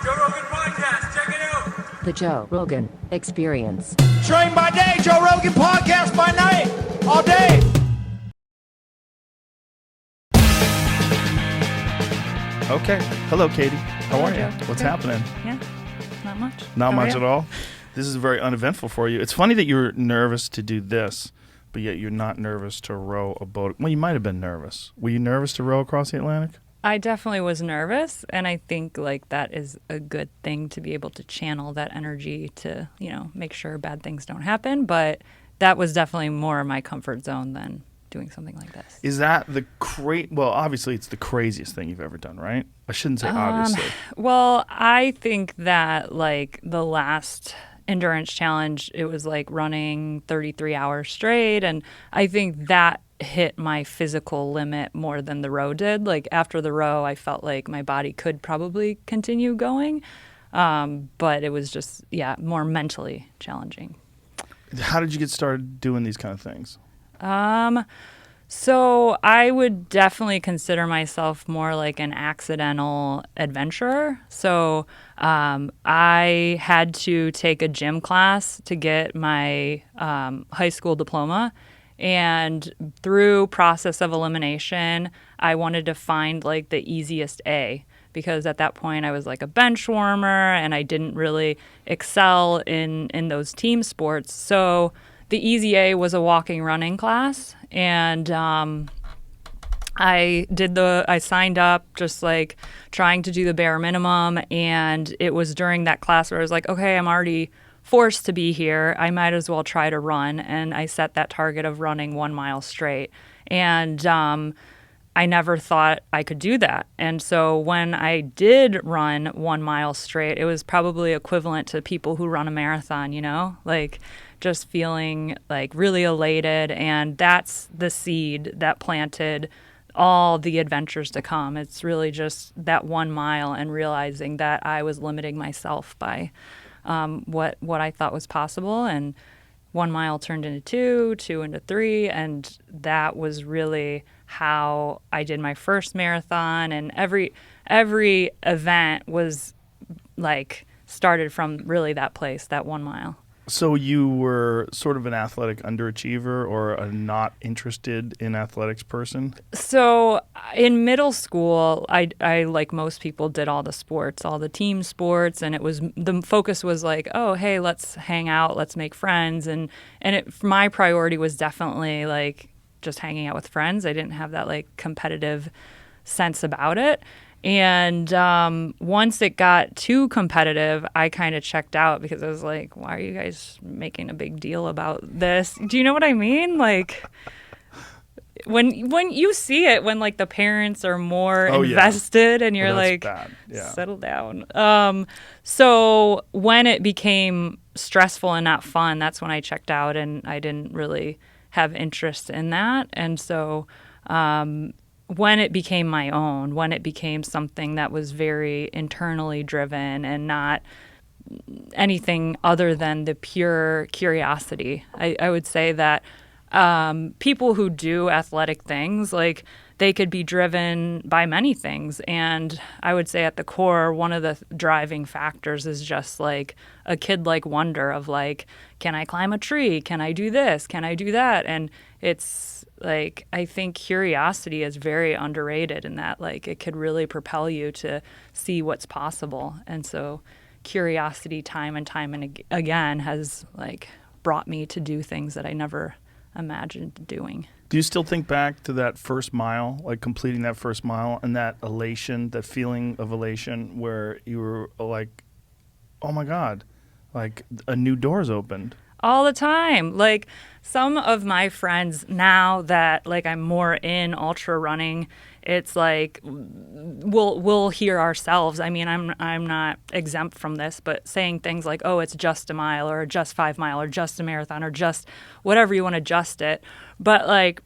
Joe Rogan Podcast. Check it out. The Joe Rogan Experience. Train by day, Joe Rogan Podcast by night, all day. Okay. Hello, Katie. How are you? What's happening? Yeah, not much. Not How are much you? at all. This is very uneventful for you. It's funny that you're nervous to do this, but yet you're not nervous to row a boat. Well, you might have been nervous. Were you nervous to row across the Atlantic? I definitely was nervous, and I think like that is a good thing to be able to channel that energy to, make sure bad things don't happen. But that was definitely more my comfort zone than doing something like this. Is that well, obviously it's the craziest thing you've ever done, right? I shouldn't say obviously. Well, I think that like the last endurance challenge, it was like running 33 hours straight, and I think that hit my physical limit more than the row did. Like after the row, I felt like my body could probably continue going, but it was just more mentally challenging. How did you get started doing these kind of things? So I would definitely consider myself more like an accidental adventurer. So I had to take a gym class to get my high school diploma. And through process of elimination, I wanted to find like the easiest A, because at that point I was like a bench warmer and I didn't really excel in those team sports. So the easy A was a walking running class, and I signed up just like trying to do the bare minimum, and it was during that class where I was like, okay, I'm already forced to be here. I might as well try to run, and I set that target of running 1 mile straight, and I never thought I could do that. And so when I did run 1 mile straight, it was probably equivalent to people who run a marathon, like just feeling like really elated. And that's the seed that planted all the adventures to come. It's really just that 1 mile and realizing that I was limiting myself by what I thought was possible. And 1 mile turned into 2, 2 into 3, and that was really how I did my first marathon. And every event was like started from really that place, that 1 mile. So you were sort of an athletic underachiever or a not interested in athletics person? So in middle school, I like most people did all the sports, all the team sports, and the focus was like, oh, hey, let's hang out, let's make friends, and my priority was definitely like just hanging out with friends. I didn't have that like competitive sense about it. And once it got too competitive, I kind of checked out, because I was like, why are you guys making a big deal about this? Do you know what I mean? Like when you see it, when like the parents are more invested and you're like, settle down. So when it became stressful and not fun, that's when I checked out, and I didn't really have interest in that. And so when it became my own, when it became something that was very internally driven and not anything other than the pure curiosity, I would say that people who do athletic things, like they could be driven by many things. And I would say at the core, one of the driving factors is just like a kid-like wonder of like, can I climb a tree? Can I do this? Can I do that? And it's like, I think curiosity is very underrated in that, like, it could really propel you to see what's possible. And so curiosity time and again has like brought me to do things that I never imagined doing. Do you still think back to that first mile, like completing that first mile, and that elation, that feeling of elation where you were like, oh my God, like a new door's opened? All the time. Like some of my friends now that like I'm more in ultra running, it's like we'll hear ourselves. I mean, I'm not exempt from this, but saying things like, oh, it's just a mile or just 5 mile or just a marathon or just whatever you want to adjust it. But like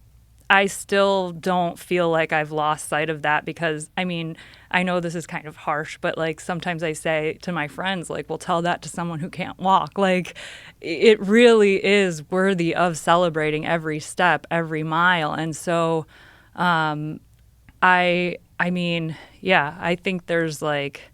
I still don't feel like I've lost sight of that, because I mean, I know this is kind of harsh, but like sometimes I say to my friends, like, well, tell that to someone who can't walk. Like it really is worthy of celebrating every step, every mile. And so I mean, yeah, I think there's like,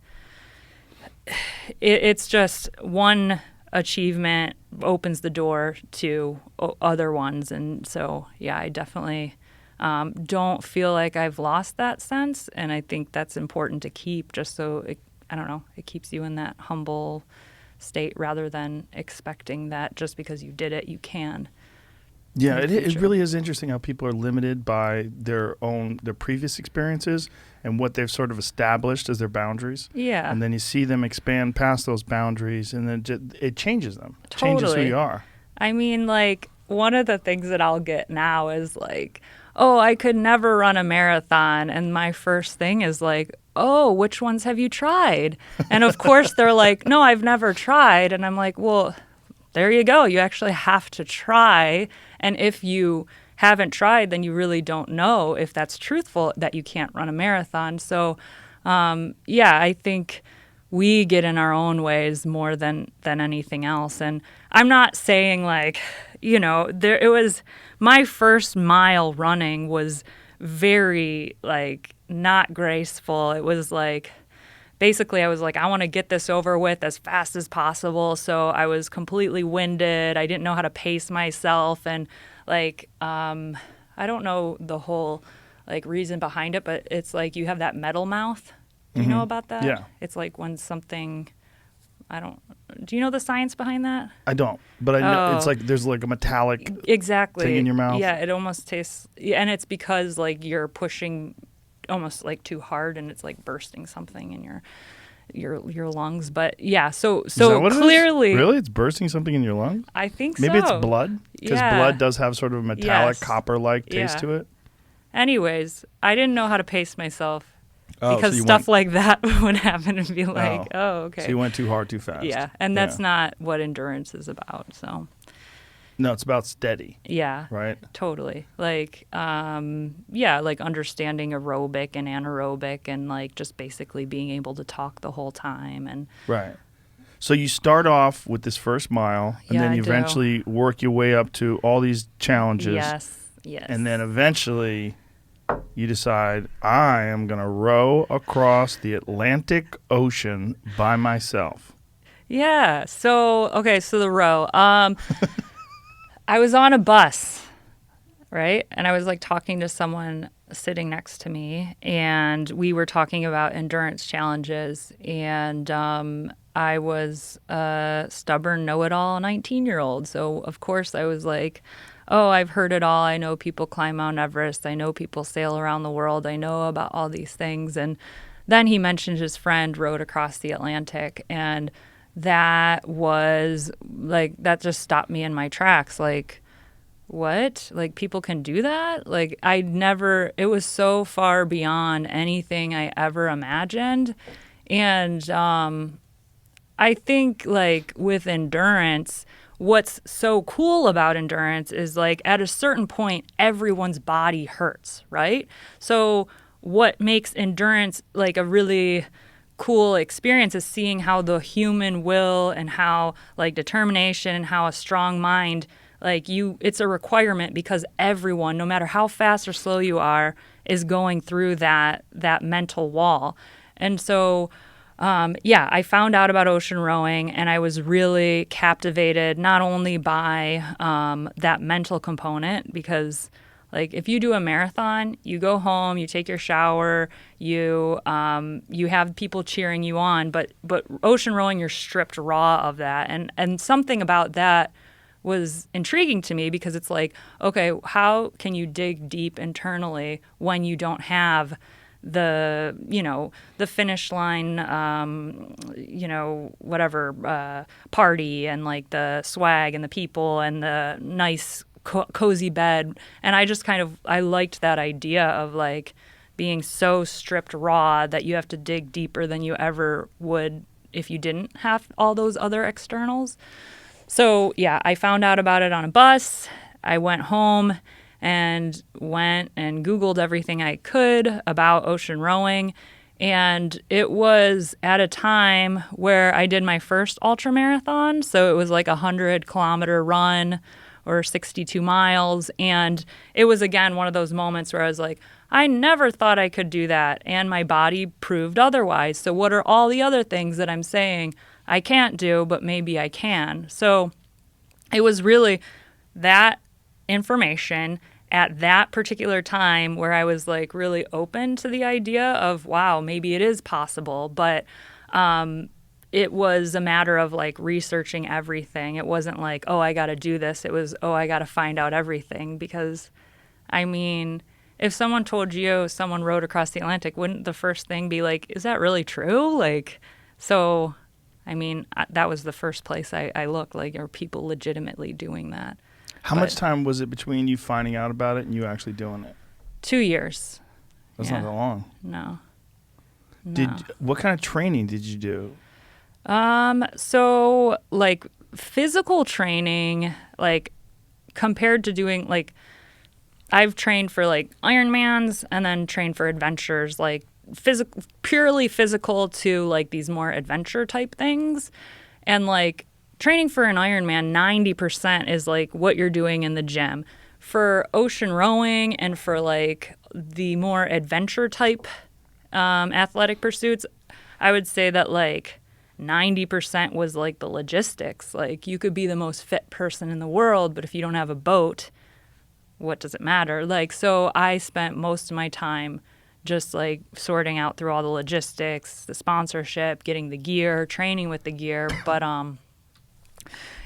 it's just one achievement opens the door to other ones. And so, yeah, I definitely don't feel like I've lost that sense. And I think that's important to keep just so, I don't know, it keeps you in that humble state rather than expecting that just because you did it, you can. Yeah, it really is interesting how people are limited by their previous experiences and what they've sort of established as their boundaries. Yeah. And then you see them expand past those boundaries, and then it changes them. Totally. Changes who you are. I mean, like, one of the things that I'll get now is like, oh, I could never run a marathon. And my first thing is like, oh, which ones have you tried? And of course they're like, no, I've never tried. And I'm like, well, there you go. You actually have to try. And if you haven't tried, then you really don't know if that's truthful that you can't run a marathon. So, yeah, I think we get in our own ways more than anything else. And I'm not saying like, you know, it was my first mile running was very like not graceful. It was like, basically, I was like, I want to get this over with as fast as possible. So I was completely winded. I didn't know how to pace myself. And like, I don't know the whole like reason behind it, but it's like you have that metal mouth. Do you know about that? Yeah. It's like when something, do you know the science behind that? I don't, but I know it's like there's like a metallic exactly thing in your mouth. Yeah, it almost tastes, and it's because like you're pushing almost like too hard and it's like bursting something in your lungs. But yeah, so Is that what clearly, it is? Really, it's bursting something in your lungs. I think Maybe so. it's blood, because Yeah. blood does have sort of a metallic Yes. copper-like taste Yeah. to it. Anyways, I didn't know how to pace myself Oh, because so you stuff went- like that would happen and be like, oh, okay. So you went too hard, too fast. Yeah, and that's not what endurance is about. So No, it's about steady, yeah, right? totally. Like, yeah, like understanding aerobic and anaerobic and like just basically being able to talk the whole time. And Right. So you start off with this first mile, and Yeah, then I you do. eventually work your way up to all these challenges. yes. And then eventually you decide, I am going to row across the Atlantic Ocean by myself. Yeah. So, okay, so the row. I was on a bus, right? And I was like talking to someone sitting next to me, and we were talking about endurance challenges. And I was a stubborn know-it-all 19-year-old. So, of course, I was like, oh, I've heard it all. I know people climb Mount Everest. I know people sail around the world. I know about all these things. And then he mentioned his friend rowed across the Atlantic, and that was like, that just stopped me in my tracks. Like, what? Like, people can do that? Like, it was so far beyond anything I ever imagined. And I think, like, with endurance, what's so cool about endurance is, like, at a certain point, everyone's body hurts, right? So what makes endurance, like, a really cool experience is seeing how the human will and how, like, determination and how a strong mind, like, it's a requirement because everyone, no matter how fast or slow you are, is going through that mental wall. And so yeah, I found out about ocean rowing, and I was really captivated not only by that mental component, because like if you do a marathon, you go home, you take your shower, you have people cheering you on, but ocean rowing, you're stripped raw of that, and something about that was intriguing to me, because it's like, okay, how can you dig deep internally when you don't have the finish line, whatever, party and like the swag and the people and the nice cozy bed. And I liked that idea of like being so stripped raw that you have to dig deeper than you ever would if you didn't have all those other externals. So yeah, I found out about it on a bus. I went home and went and Googled everything I could about ocean rowing. And it was at a time where I did my first ultra marathon. So it was like 100-kilometer run or 62 miles. And it was, again, one of those moments where I was like, I never thought I could do that, and my body proved otherwise. So what are all the other things that I'm saying I can't do, but maybe I can? So it was really that information at that particular time where I was like really open to the idea of, wow, maybe it is possible. But it was a matter of like researching everything. It wasn't like, oh, I got to do this. It was, oh, I got to find out everything. Because, I mean, if someone told you someone rode across the Atlantic, wouldn't the first thing be like, is that really true? Like, so, I mean, that was the first place I looked, like, are people legitimately doing that? How much time was it between you finding out about it and you actually doing it? 2 years. That's not that long. No. What kind of training did you do? So like physical training, like compared to doing like, I've trained for like Ironmans and then trained for adventures, like purely physical to like these more adventure type things. And like training for an Ironman, 90% is like what you're doing in the gym. For ocean rowing and for like the more adventure type athletic pursuits, I would say that like 90% was like the logistics. Like you could be the most fit person in the world, but if you don't have a boat, what does it matter? Like, so I spent most of my time just like sorting out through all the logistics, the sponsorship, getting the gear, training with the gear. But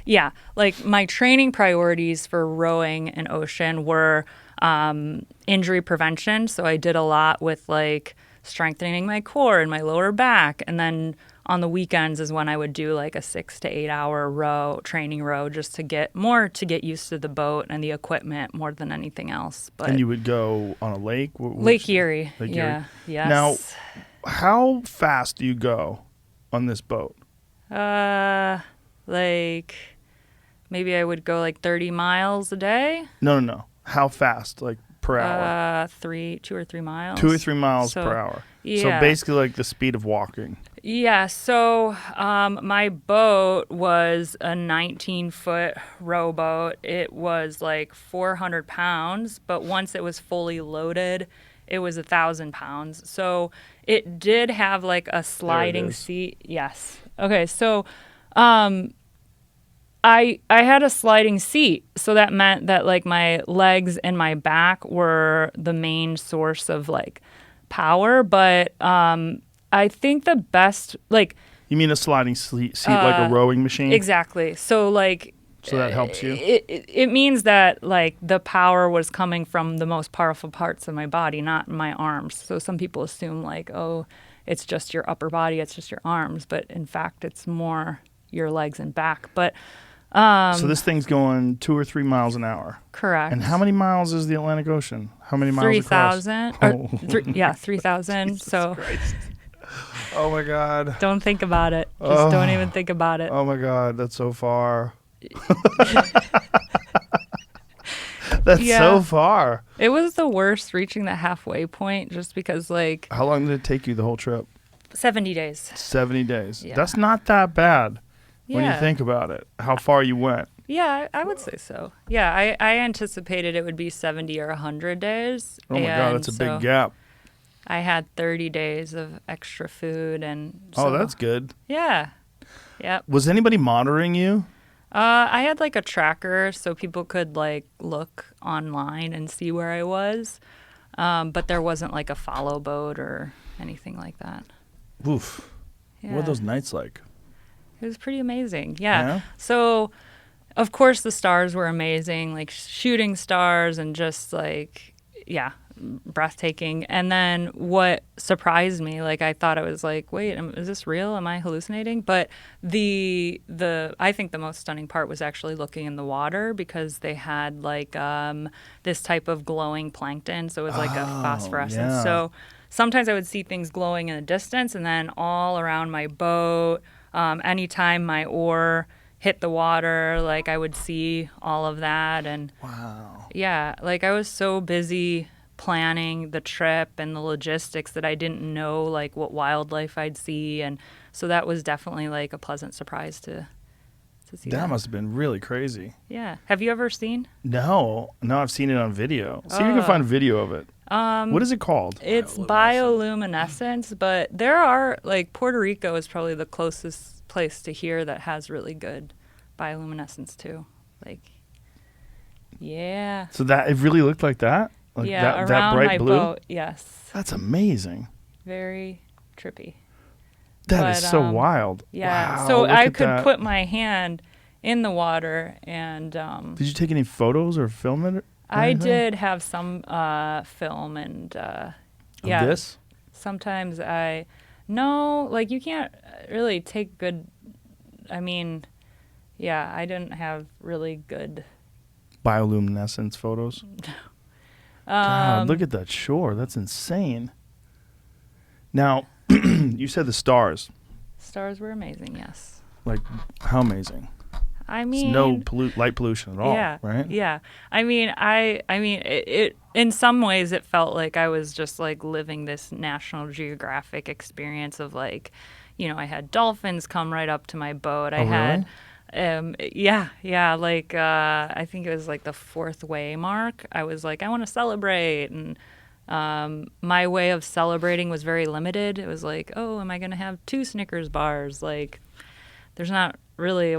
yeah, like my training priorities for rowing and ocean were injury prevention. So I did a lot with like strengthening my core and my lower back. And then on the weekends is when I would do like a 6 to 8 hour training row just to get used to the boat and the equipment more than anything else. But And you would go on a lake? Lake Erie. Lake yeah. Erie? Yes. Now, how fast do you go on this boat? Like maybe I would go like 30 miles a day. No. How fast? Like per hour? 2 or 3 miles. 2 or 3 miles So, per hour. yeah. So basically like the speed of walking. Yeah, so my boat was a 19-foot rowboat. It was like 400 pounds, but once it was fully loaded, it was 1,000 pounds. So it did have like a sliding seat. Yes. Okay, so I had a sliding seat, so that meant that like my legs and my back were the main source of like power, but I think the best, like... You mean a sliding seat like a rowing machine? Exactly. So, like... So that helps you? It means that, like, the power was coming from the most powerful parts of my body, not my arms. So some people assume, like, oh, it's just your upper body, it's just your arms. But, in fact, it's more your legs and back. But... so this thing's going 2 or 3 miles an hour. Correct. And how many miles is the Atlantic Ocean? How many miles across? 3,000. Oh. 3,000. So... Christ. Oh my God. Don't think about it. Just don't even think about it. Oh my God, that's so far. That's so far. It was the worst reaching the halfway point just because like... How long did it take you the whole trip? 70 days. 70 days. Yeah. That's not that bad when you Yeah. think about it, how far you went. Yeah, I would say so. Yeah, I anticipated it would be 70 or 100 days. Oh my God, that's a big gap. I had 30 days of extra food and... Oh, that's good. Yeah. Yep. Was anybody monitoring you? I had like a tracker so people could like look online and see where I was. But there wasn't like a follow boat or anything like that. Oof. Yeah. What are those nights like? It was pretty amazing. Yeah. So, of course, the stars were amazing, like shooting stars and just like, yeah, breathtaking. And then what surprised me, like I thought it was like, wait, is this real? Am I hallucinating? But I think the most stunning part was actually looking in the water because they had like this type of glowing plankton. So it was like a phosphorescence. Yeah. So sometimes I would see things glowing in the distance, and then all around my boat, anytime my oar hit the water, like I would see all of that. And Wow. yeah, like I was so busy planning the trip and the logistics that I didn't know like what wildlife I'd see. And so that was definitely like a pleasant surprise to see that. That must have been really crazy. Yeah. Have you ever seen? No, I've seen it on video. See if you can find video of it. What is it called? It's bioluminescence, but there are, like, Puerto Rico is probably the closest place to here that has really good bioluminescence too. Like, yeah. So that it really looked like that? Like Yeah, that around bright my blue? boat, yes. That's amazing. Very trippy. That is so wild. Yeah. Wow, So look I at could that. put my hand in the water and Did you take any photos or film it? I anything? did have some film and Of yeah. this? Sometimes no, like you can't really take good, I mean, yeah, I didn't have really good. Bioluminescence photos? God, look at that shore. That's insane. Now, you said the stars. Stars were amazing, yes. Like, how amazing? I It's mean, no light pollution at all, yeah, right? Yeah. I mean, it in some ways it felt like I was just like living this National Geographic experience of like, I had dolphins come right up to my boat. I had, yeah, like I think it was like the fourth way mark. I was like, I want to celebrate, and my way of celebrating was very limited. It was like, oh, am I going to have 2 Snickers bars? Like, there's not really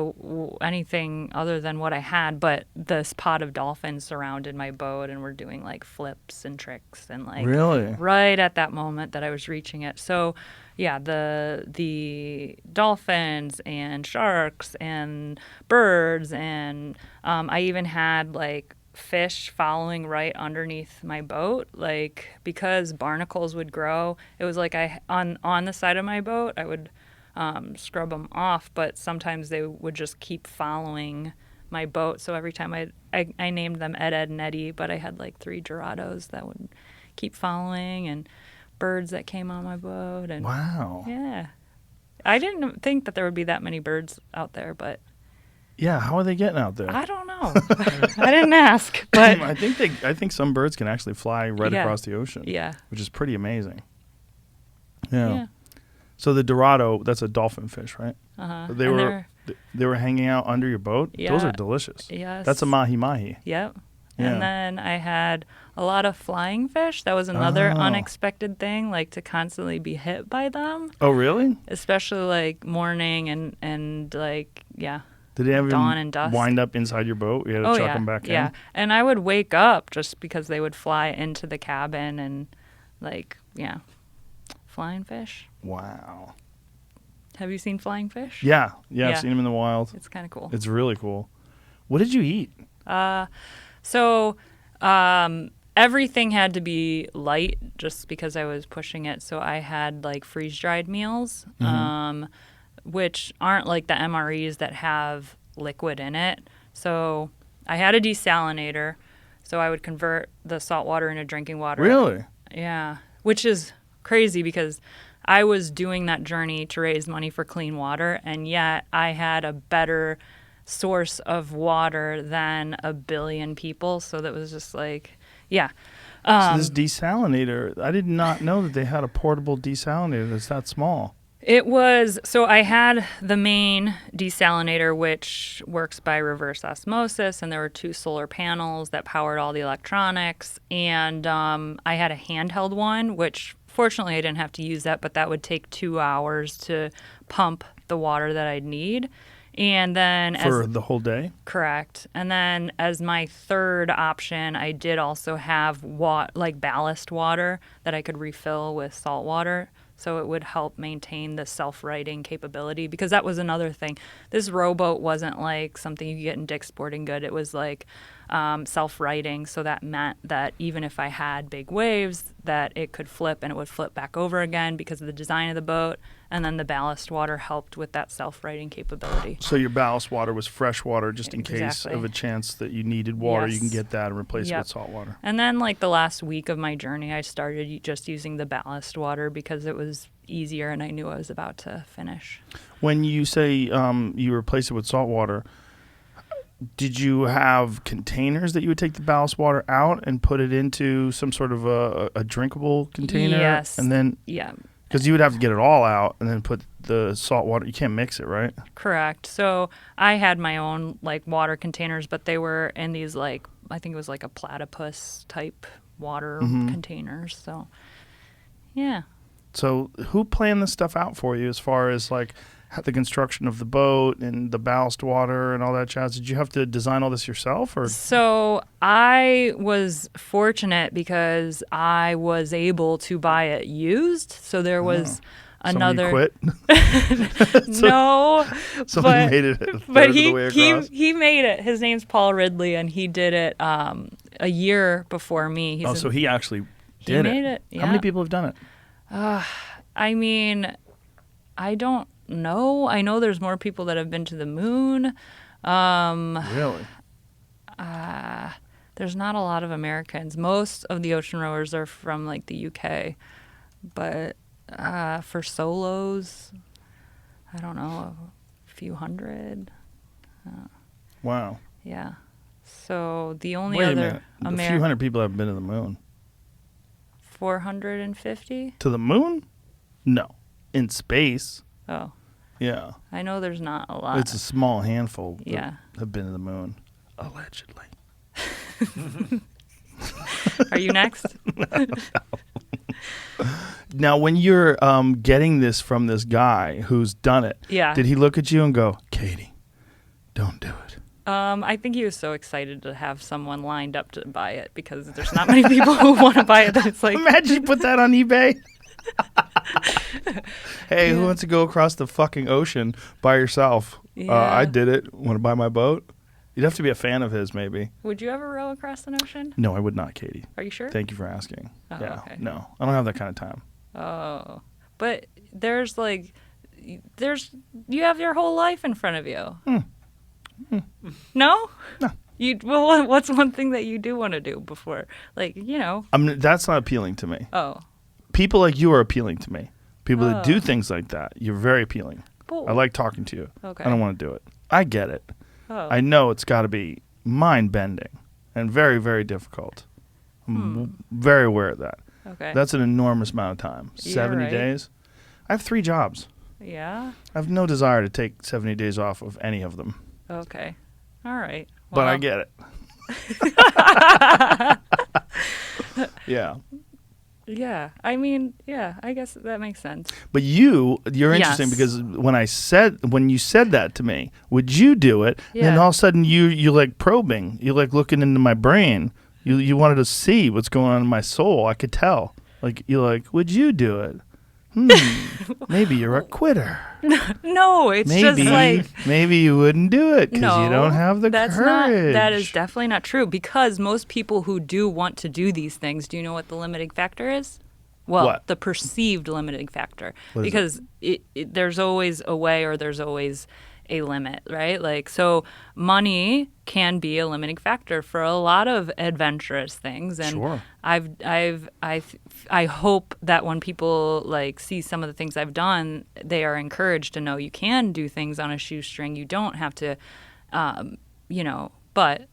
anything other than what I had, but this pod of dolphins surrounded my boat and were doing like flips and tricks and like Really? right at that moment that I was reaching it. So yeah, the dolphins and sharks and birds and I even had like fish following right underneath my boat, like because barnacles would grow. It was like on the side of my boat I would scrub them off, but sometimes they would just keep following my boat. So every time I named them Ed, and Eddie, but I had like 3 Dorados that would keep following and birds that came on my boat. And Wow. yeah, I didn't think that there would be that many birds out there, but Yeah, how are they getting out there? I don't know. I didn't ask, but I think some birds can actually fly right Yeah. across the ocean. yeah. Which is pretty amazing. Yeah. Yeah. So the Dorado, that's a dolphin fish, right? Uh-huh. They And were they were hanging out under your boat. Those Yeah. are delicious. Yes. That's a mahi mahi. Yep. Yeah. And then I had a lot of flying fish. That was another Oh. unexpected thing, like to constantly be hit by them, Oh, really? especially like morning and like, yeah. Did they ever Dawn and dusk. wind up inside your boat? You had to Oh, chuck yeah. them back Yeah. in? And I would wake up just because they would fly into the cabin and like, yeah. Flying fish. Wow. Have you seen flying fish? Yeah. I've Yeah. seen them in the wild. It's kind of cool. It's really cool. What did you eat? So everything had to be light just because I was pushing it. So I had like freeze dried meals, which aren't like the MREs that have liquid in it. So I had a desalinator. So I would convert the salt water into drinking water. Really? Yeah. Which is crazy because I was doing that journey to raise money for clean water, and yet I had a better source of water than a billion people. So that was just like, yeah. So this desalinator, I did not know that they had a portable desalinator that's that small. It was, so I had the main desalinator, which works by reverse osmosis, and there were 2 solar panels that powered all the electronics. And I had a handheld one, which fortunately I didn't have to use that, but that would take 2 hours to pump the water that I'd need. And then For the whole day? correct. And then as my third option, I did also have like ballast water that I could refill with salt water. So it would help maintain the self-righting capability, because that was another thing. This rowboat wasn't like something you could get in Dick's Sporting Good. It was like self-righting. So that meant that even if I had big waves, that it could flip and it would flip back over again because of the design of the boat. And then the ballast water helped with that self-righting capability. So your ballast water was fresh water just in case Exactly. of a chance that you needed water. You can Yes. get that and replace it Yep. with salt water. And then like the last week of my journey, I started just using the ballast water because it was easier and I knew I was about to finish. When you say you replace it with salt water, did you have containers that you would take the ballast water out and put it into some sort of a drinkable container? Yes. And then, Yeah, because you would have to get it all out and then put the salt water. You can't mix it, right? correct. So I had my own like water containers, but they were in these like, I think it was like a platypus type water containers. So, yeah. So who planned this stuff out for you as far as like the construction of the boat and the ballast water and all that jazz? Did you have to design all this yourself, or? So I was fortunate because I was able to buy it used. So there was another. Somebody quit? No. Somebody made it. But the way across? he made it. His name's Paul Ridley, and he did it a year before me. So he actually did made it. Yeah. How many people have done it? I mean, I don't know. I know there's more people that have been to the moon. Really? There's not a lot of Americans. Most of the ocean rowers are from like the UK, but for solos, I don't know, a few hundred. Wow. Yeah. So the only Wait a other minute. A few hundred people have been to the moon. 450? To the moon? No. In space. Oh. Yeah. I know there's not a lot. It's a small handful that Yeah. have been to the moon. Allegedly. Are you next? Now, when you're getting this from this guy who's done it, Yeah. did he look at you and go, Katie, don't do it? I think he was so excited to have someone lined up to buy it because there's not many people who want to buy it that it's like... Imagine you put that on eBay. Hey, who wants to go across the fucking ocean by yourself? Yeah. I did it. Want to buy my boat? You'd have to be a fan of his, maybe. Would you ever row across an ocean? No, I would not, Katie. Are you sure? Thank you for asking. Oh, yeah, okay. no, I don't have that kind of time. Oh. But there's like... You have your whole life in front of you. No? No. Well, what's one thing that you do want to do before? Like, you know. That's not appealing to me. Oh. People like you are appealing to me. People that do things like that, you're very appealing. Cool. I like talking to you. Okay. I don't want to do it. I get it. Oh. I know it's got to be mind-bending and very, very difficult. I'm very aware of that. Okay. That's an enormous amount of time. You're 70 right. days. I have 3 jobs. Yeah? I have no desire to take 70 days off of any of them. Okay. All right. But I Well, get it. Yeah. Yeah. I mean, yeah, I guess that makes sense. But you're interesting Yes. because when you said that to me, would you do it? And then Yeah. all of a sudden you like probing, you like looking into my brain. You wanted to see what's going on in my soul. I could tell. Like you're like, would you do it? Maybe you're a quitter. No, it's just like maybe you wouldn't do it because no, you don't have the that's courage. That is definitely not true because most people who do want to do these things, do you know what the limiting factor is? Well, What? the perceived limiting factor. What is Because there's always a way or there's always a limit, right? Like, so money can be a limiting factor for a lot of adventurous things. And Sure. I hope that when people like see some of the things I've done, they are encouraged to know you can do things on a shoestring. You don't have to, but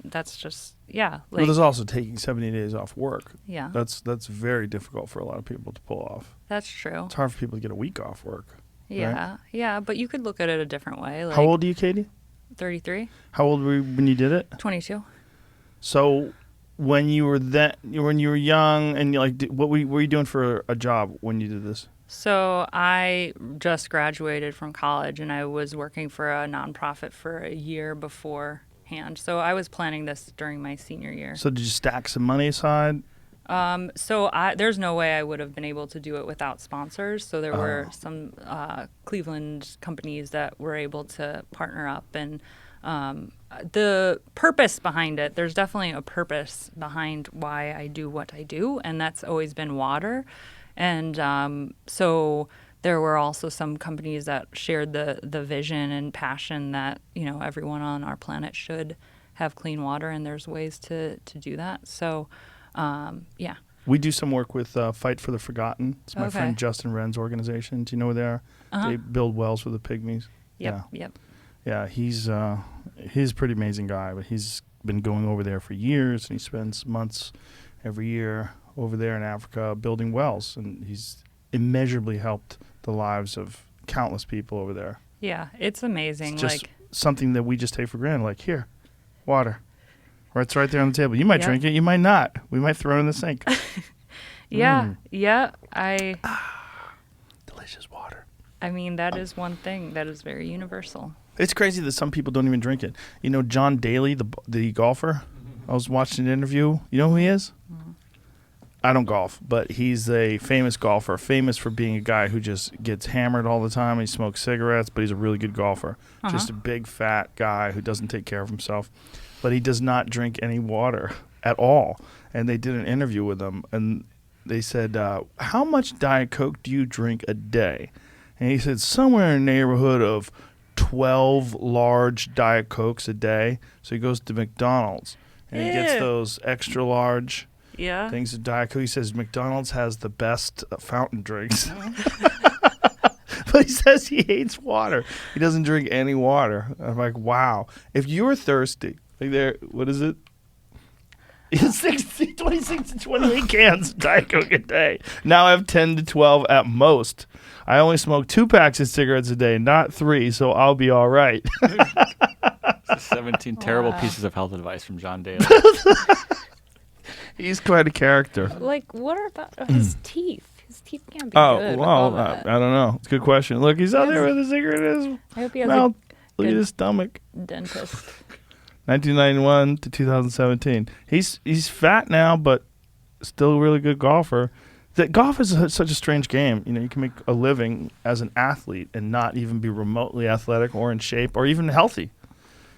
that's just, yeah. Well, Like, there's also taking 70 days off work. yeah, That's very difficult for a lot of people to pull off. that's true. It's hard for people to get a week off work. Yeah. Yeah. But you could look at it a different way. Like How old are you, Katie? 33, How old were you when you did it? 22. So when you were young and what were you doing for a job when you did this? So I just graduated from college and I was working for a nonprofit for a year beforehand. So I was planning this during my senior year. So did you stack some money aside? There's no way I would have been able to do it without sponsors. So there were some Cleveland companies that were able to partner up. And the purpose behind it, there's definitely a purpose behind why I do what I do. And that's always been water. And so there were also some companies that shared the vision and passion that, everyone on our planet should have clean water. And there's ways to do that. So yeah. We do some work with Fight for the Forgotten. It's my Okay. friend Justin Wren's organization. Do you know where they are? Uh-huh. They build wells for the pygmies. Yep. Yeah, he's a pretty amazing guy, but he's been going over there for years, and he spends months every year over there in Africa building wells, and he's immeasurably helped the lives of countless people over there. Yeah. It's amazing. It's just like, something that we just take for granted, like, here, water. It's right there on the table. You might Yeah. drink it. You might not. We might throw it in the sink. Yeah. Delicious water. I mean, that is one thing that is very universal. It's crazy that some people don't even drink it. You know, John Daly, the golfer. I was watching an interview. You know who he is? I don't golf, but he's a famous golfer, famous for being a guy who just gets hammered all the time. He smokes cigarettes, but he's a really good golfer. Just a big, fat guy who doesn't take care of himself. But he does not drink any water at all. And they did an interview with him, and they said, how much Diet Coke do you drink a day? And he said, somewhere in the neighborhood of 12 large Diet Cokes a day. So he goes to McDonald's, and he gets Ew. those extra large Yeah. things of Diet Coke. He says McDonald's has the best fountain drinks. But he says he hates water. He doesn't drink any water. I'm like, wow. If you were thirsty, like there, what is it? 26 to 28 cans of Diet Coke a day. Now I have 10 to 12 at most. I only smoke 2 packs of cigarettes a day, not 3, so I'll be all right. 17 terrible pieces of health advice from John Daly. He's quite a character. Like, what about his teeth? His teeth can't be good. with all I that. don't know. It's a good question. Look, he's out there with a cigarette in his I hope he has mouth. Look at good- his stomach. a dentist. 1991 to 2017. He's fat now, but still a really good golfer. That golf is such a strange game. You know, you can make a living as an athlete and not even be remotely athletic or in shape or even healthy.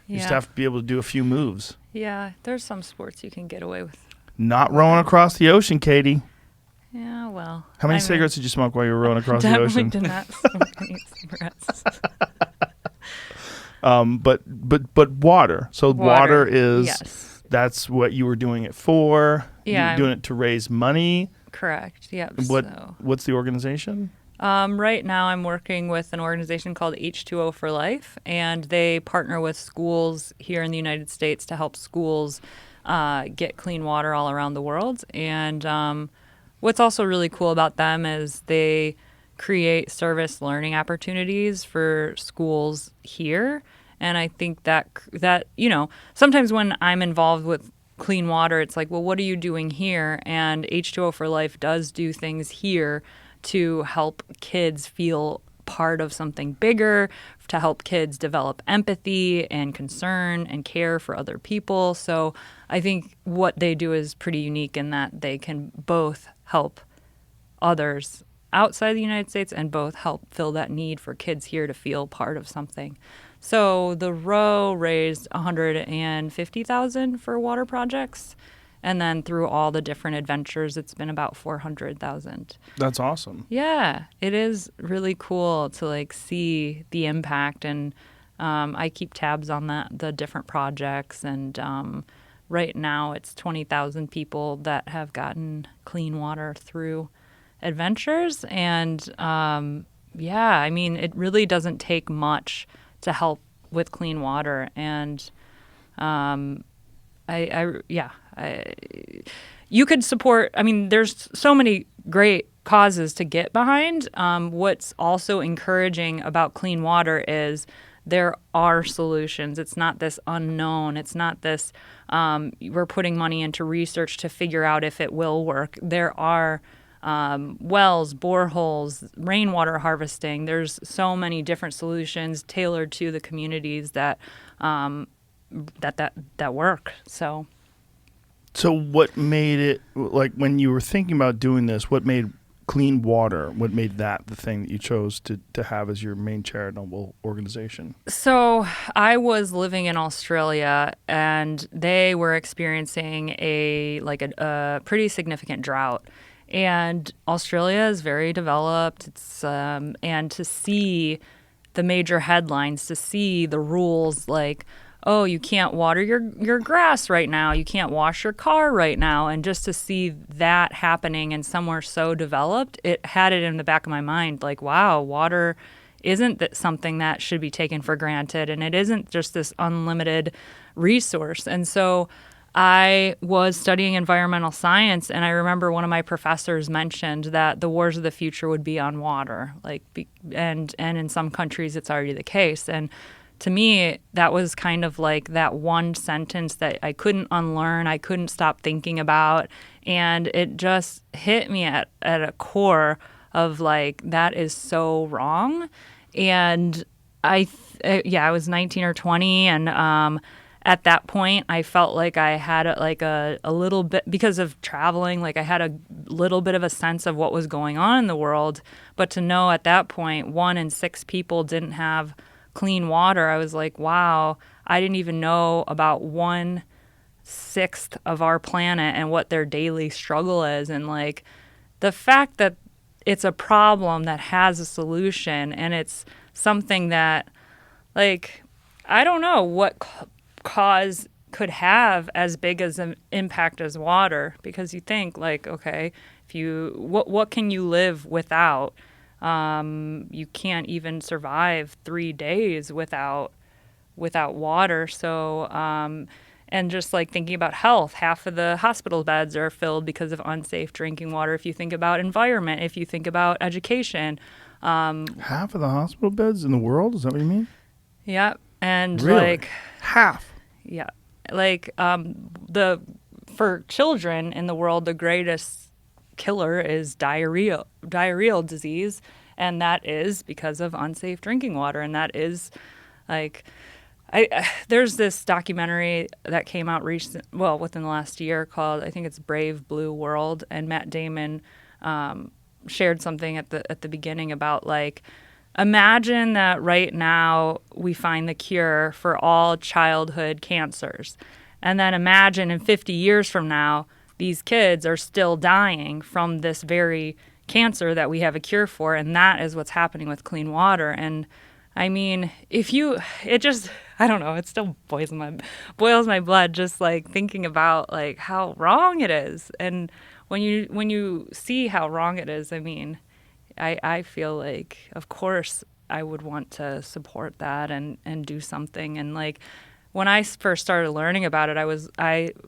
You just have to be able to do a few moves. Yeah, there's some sports you can get away with. Not rowing across the ocean, Katie. Yeah, well. How many I mean, cigarettes did you smoke while you were rowing across the definitely ocean? did not smoke any cigarettes. But water. So water is yes, that's what you were doing it for. Yeah, you were doing it to raise money. correct. Yep. What's the organization? Right now, I'm working with an organization called H2O for Life, and they partner with schools here in the United States to help schools get clean water all around the world. And what's also really cool about them is they create service learning opportunities for schools here. And I think that sometimes when I'm involved with clean water, it's like, well, what are you doing here? And H2O for Life does do things here to help kids feel part of something bigger, to help kids develop empathy and concern and care for other people. So I think what they do is pretty unique in that they can both help others outside the United States and both help fill that need for kids here to feel part of something. So the row raised $150,000 for water projects. And then through all the different adventures, it's been about $400,000. That's awesome. Yeah, it is really cool to see the impact, and I keep tabs on the different projects. And right now, it's 20,000 people that have gotten clean water through adventures. And yeah, I mean, it really doesn't take much to help with clean water, and you could support. I mean, there's so many great causes to get behind. What's also encouraging about clean water is there are solutions. It's not this unknown. It's not this we're putting money into research to figure out if it will work. There are wells, boreholes, rainwater harvesting. There's so many different solutions tailored to the communities that work. So what made it, when you were thinking about doing this, what made clean water, what made that the thing that you chose to have as your main charitable organization? So I was living in Australia, and they were experiencing a pretty significant drought. And Australia is very developed. It's and to see the major headlines, to see the rules like, oh, you can't water your grass right now, you can't wash your car right now, and just to see that happening in somewhere so developed, it had it in the back of my mind like, wow, water isn't something that should be taken for granted, and it isn't just this unlimited resource. And so I was studying environmental science, and I remember one of my professors mentioned that the wars of the future would be on water, and in some countries it's already the case. And to me, that was kind of like that one sentence that I couldn't unlearn, I couldn't stop thinking about. And it just hit me at a core of like, that is so wrong. And I was 19 or 20. And at that point, I felt like I had a little bit, because of traveling, like I had a little bit of a sense of what was going on in the world. But to know at that point, 1 in 6 people didn't have clean water, I was like, wow, I didn't even know about 1/6 of our planet and what their daily struggle is. And like the fact that it's a problem that has a solution, and it's something that, like, I don't know what cause could have as big as an impact as water, because you think like, okay, what can you live without? You can't even survive 3 days without water. So, and just like thinking about health, half of the hospital beds are filled because of unsafe drinking water. If you think about environment, if you think about education, Half of the hospital beds in the world? Is that what you mean? yeah, and Really? like Half. yeah, like for children in the world, the greatest killer is diarrheal disease, and that is because of unsafe drinking water. And that is like, there's this documentary that came out within the last year called, I think it's Brave Blue World, and Matt Damon shared something at the beginning about like, imagine that right now we find the cure for all childhood cancers, and then imagine in 50 years from now these kids are still dying from this very cancer that we have a cure for. And that is what's happening with clean water. And I mean, I don't know, it still boils my blood just like thinking about like how wrong it is. And when you see how wrong it is, I mean, I feel like, of course, I would want to support that and do something. And like, when I first started learning about it,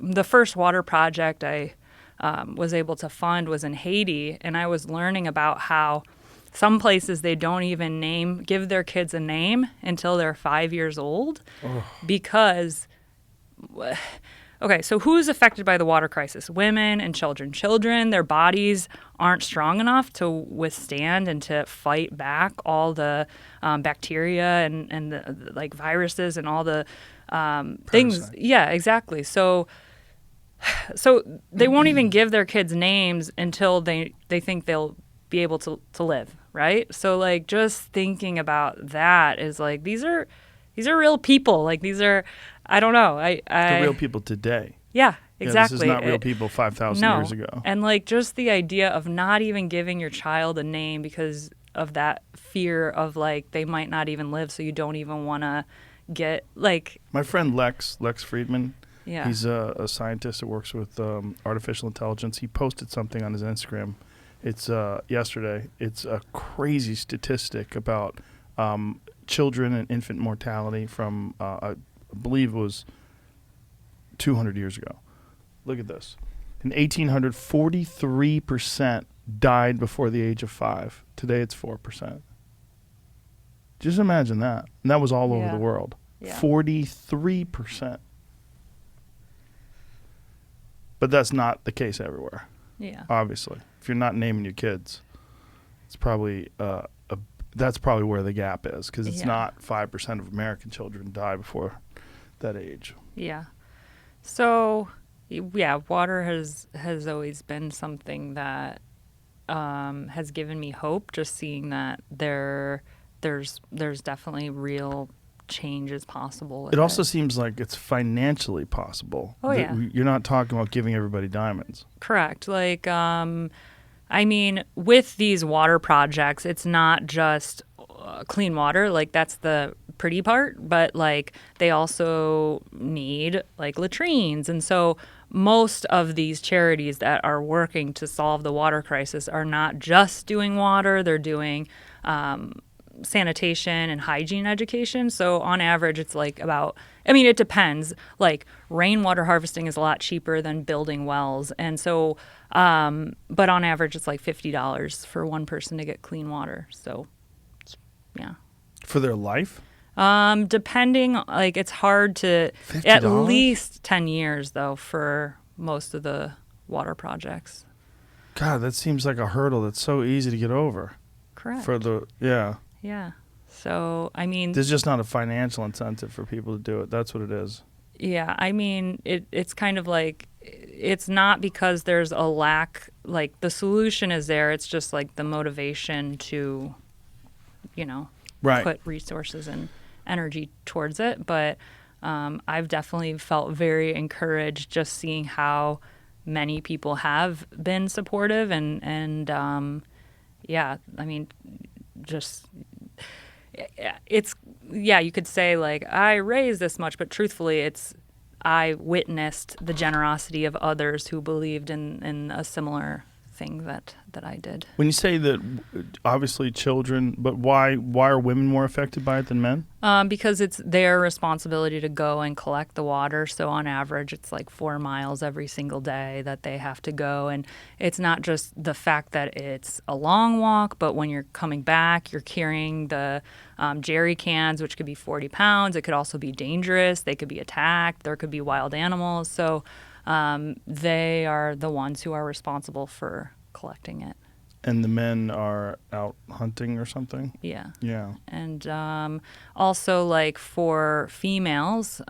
the first water project I was able to fund was in Haiti, and I was learning about how some places they don't even give their kids a name until they're 5 years old, because, okay, so who's affected by the water crisis? Women and children. Children, their bodies aren't strong enough to withstand and to fight back all the bacteria and the like viruses and all the things. Yeah, exactly. So they won't even give their kids names until they think they'll be able to live, right? So like, just thinking about that is like, these are real people. Like, these are, I don't know. The real people today. Yeah, exactly. Yeah, this is not real people 5,000 years ago. And like, just the idea of not even giving your child a name because of that fear of like, they might not even live, so you don't even want to get like. My friend Lex Friedman, yeah, he's a scientist that works with artificial intelligence. He posted something on his Instagram. It's yesterday. It's a crazy statistic about children and infant mortality from I believe it was 200 years ago. Look at this. In 1800, 43% died before the age of 5. Today it's 4%. Just imagine that. And that was all over the world. Yeah. 43%. But that's not the case everywhere. Yeah. Obviously. If you're not naming your kids, it's probably that's probably where the gap is, because it's not 5% of American children die before that age. Yeah. So, yeah, water has always been something that has given me hope, just seeing that there's definitely real change is possible. It also seems like it's financially possible. Oh, yeah. You're not talking about giving everybody diamonds. Correct. Like, I mean, with these water projects, it's not just clean water. Like, that's the pretty part, but like they also need like latrines. And so most of these charities that are working to solve the water crisis are not just doing water, they're doing sanitation and hygiene education. So on average, it's like it depends. Like, rainwater harvesting is a lot cheaper than building wells. And so, but on average, it's like $50 for one person to get clean water. So, yeah. For their life? Depending, like it's hard to, at $50? least 10 years though for most of the water projects. God, that seems like a hurdle that's so easy to get over. Correct. Yeah. So, I mean, There's just not a financial incentive for people to do it. That's what it is. yeah, I mean, it's kind of like, it's not because there's a lack, like the solution is there. It's just like the motivation to, Right. put resources and energy towards it. But I've definitely felt very encouraged just seeing how many people have been supportive and yeah, I mean, just it's, yeah, you could say like I raised this much, but truthfully I witnessed the generosity of others who believed in a similar thing that I did. When you say that, obviously children, but why are women more affected by it than men? Because it's their responsibility to go and collect the water. So on average, it's like 4 miles every single day that they have to go. And it's not just the fact that it's a long walk, but when you're coming back, you're carrying the jerry cans, which could be 40 pounds. It could also be dangerous. They could be attacked. There could be wild animals. So they are the ones who are responsible for collecting it. And the men are out hunting or something? Yeah. Yeah. And also, like, for females,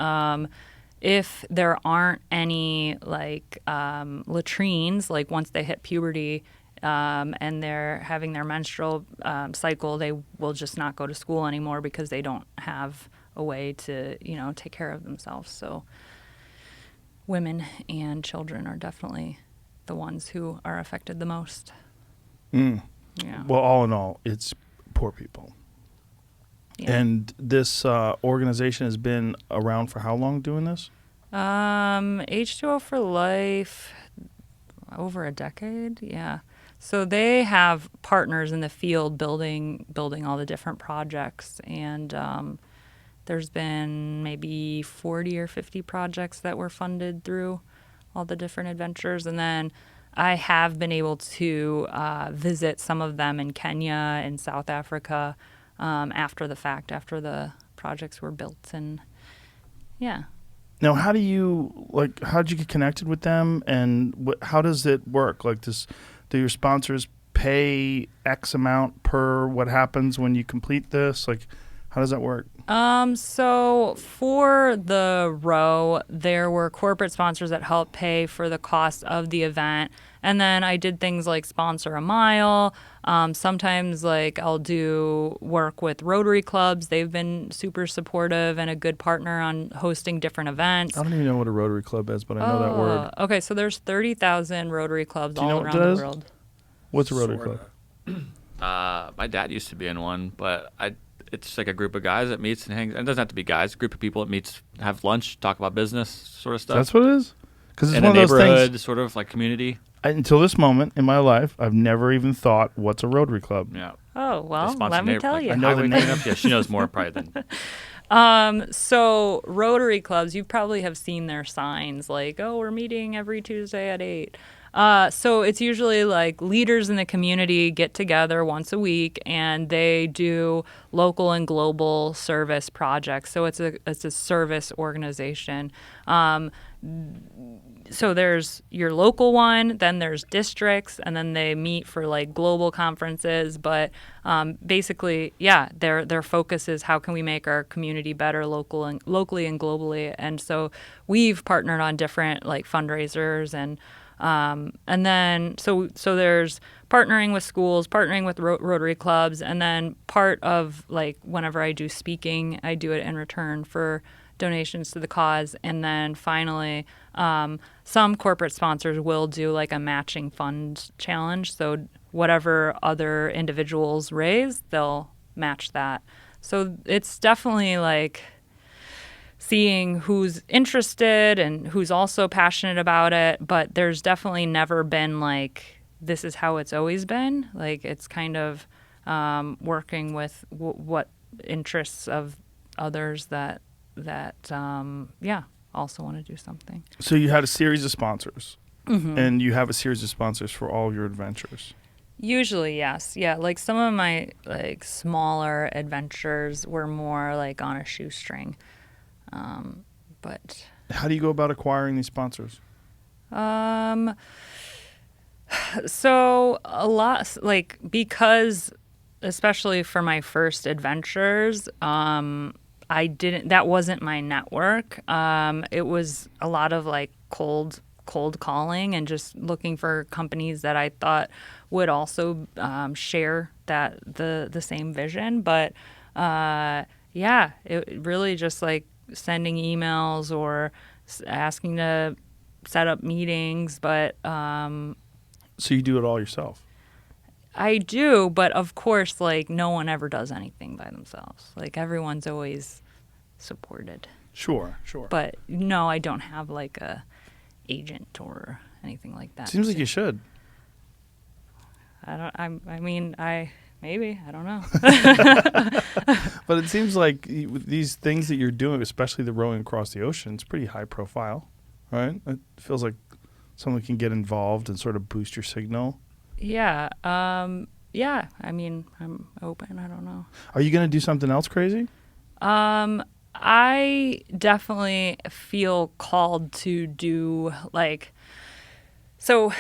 if there aren't any, like, latrines, like, once they hit puberty and they're having their menstrual cycle, they will just not go to school anymore because they don't have a way to, take care of themselves. So women and children are definitely the ones who are affected the most. Mm. Yeah. Well, all in all, it's poor people. Yeah. And this organization has been around for how long doing this? H2O for Life, over a decade. Yeah. So they have partners in the field building all the different projects. And there's been maybe 40 or 50 projects that were funded through all the different adventures. And then I have been able to visit some of them in Kenya and South Africa after the fact, after the projects were built. And yeah. Now, how'd you get connected with them, and how does it work? Like, do your sponsors pay X amount per what happens when you complete this? Like, how does that work? So for the row, there were corporate sponsors that helped pay for the cost of the event. And then I did things like sponsor a mile. Sometimes like I'll do work with Rotary clubs. They've been super supportive and a good partner on hosting different events. I don't even know what a Rotary Club is, but I know that word. Okay, so there's 30,000 Rotary clubs all around the world. What's a Rotary Club? My dad used to be in one, but it's like a group of guys that meets and hangs. And it doesn't have to be guys. A group of people that meets, have lunch, talk about business, sort of stuff. That's what it is? Because it's in one a of those neighborhood, things. sort of like community. Until this moment in my life, I've never even thought, what's a Rotary Club? Yeah. Oh, They well, sponsor let me tell you. I know the highway name. cleanup. Yeah, she knows more probably than. So Rotary clubs, you probably have seen their signs like, oh, we're meeting every Tuesday at 8. So it's usually like leaders in the community get together once a week and they do local and global service projects. So it's a service organization. So there's your local one, then there's districts, and then they meet for like global conferences. But basically, yeah, their focus is how can we make our community better locally and globally. And so we've partnered on different like fundraisers and then so there's partnering with schools, partnering with Rotary clubs, and then part of like whenever I do speaking, I do it in return for donations to the cause. And then finally, some corporate sponsors will do like a matching fund challenge. So whatever other individuals raise, they'll match that. So it's definitely like seeing who's interested and who's also passionate about it. But there's definitely never been like, this is how it's always been. Like it's kind of working with what interests of others that also want to do something. So you had a series of sponsors, and you have a series of sponsors for all your adventures. Usually, yes. Yeah, like some of my like smaller adventures were more like on a shoestring. But How do you go about acquiring these sponsors? um so a lot like because especially for my first adventures, I didn't that wasn't my network. It was a lot of like cold calling and just looking for companies that I thought would also share the same vision. But yeah, it really just like sending emails or asking to set up meetings. But So you do it all yourself. I do, but of course, like no one ever does anything by themselves. Like everyone's always supported. Sure, sure. But no, I don't have like a agent or anything like that. Seems like you should. I mean, maybe, I don't know. But it seems like with these things that you're doing, especially the rowing across the ocean, it's pretty high profile, right? It feels like someone can get involved and sort of boost your signal. Yeah. Yeah. I mean, I'm open. I don't know. Are you going to do something else crazy? I definitely feel called to do like so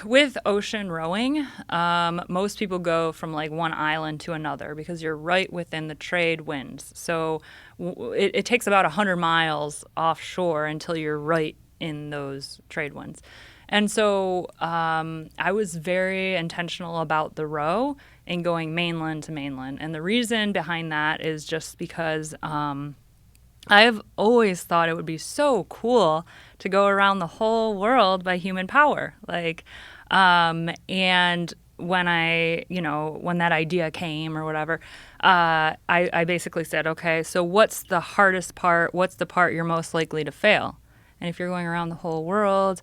with ocean rowing, most people go from like one island to another because you're right within the trade winds. So it takes about 100 miles offshore until you're right in those trade winds. And so I was very intentional about the row and going mainland to mainland. And the reason behind that is just because I've always thought it would be so cool to go around the whole world by human power. Like, and when when that idea came or whatever, I basically said, okay, so what's the hardest part? What's the part you're most likely to fail? And if you're going around the whole world,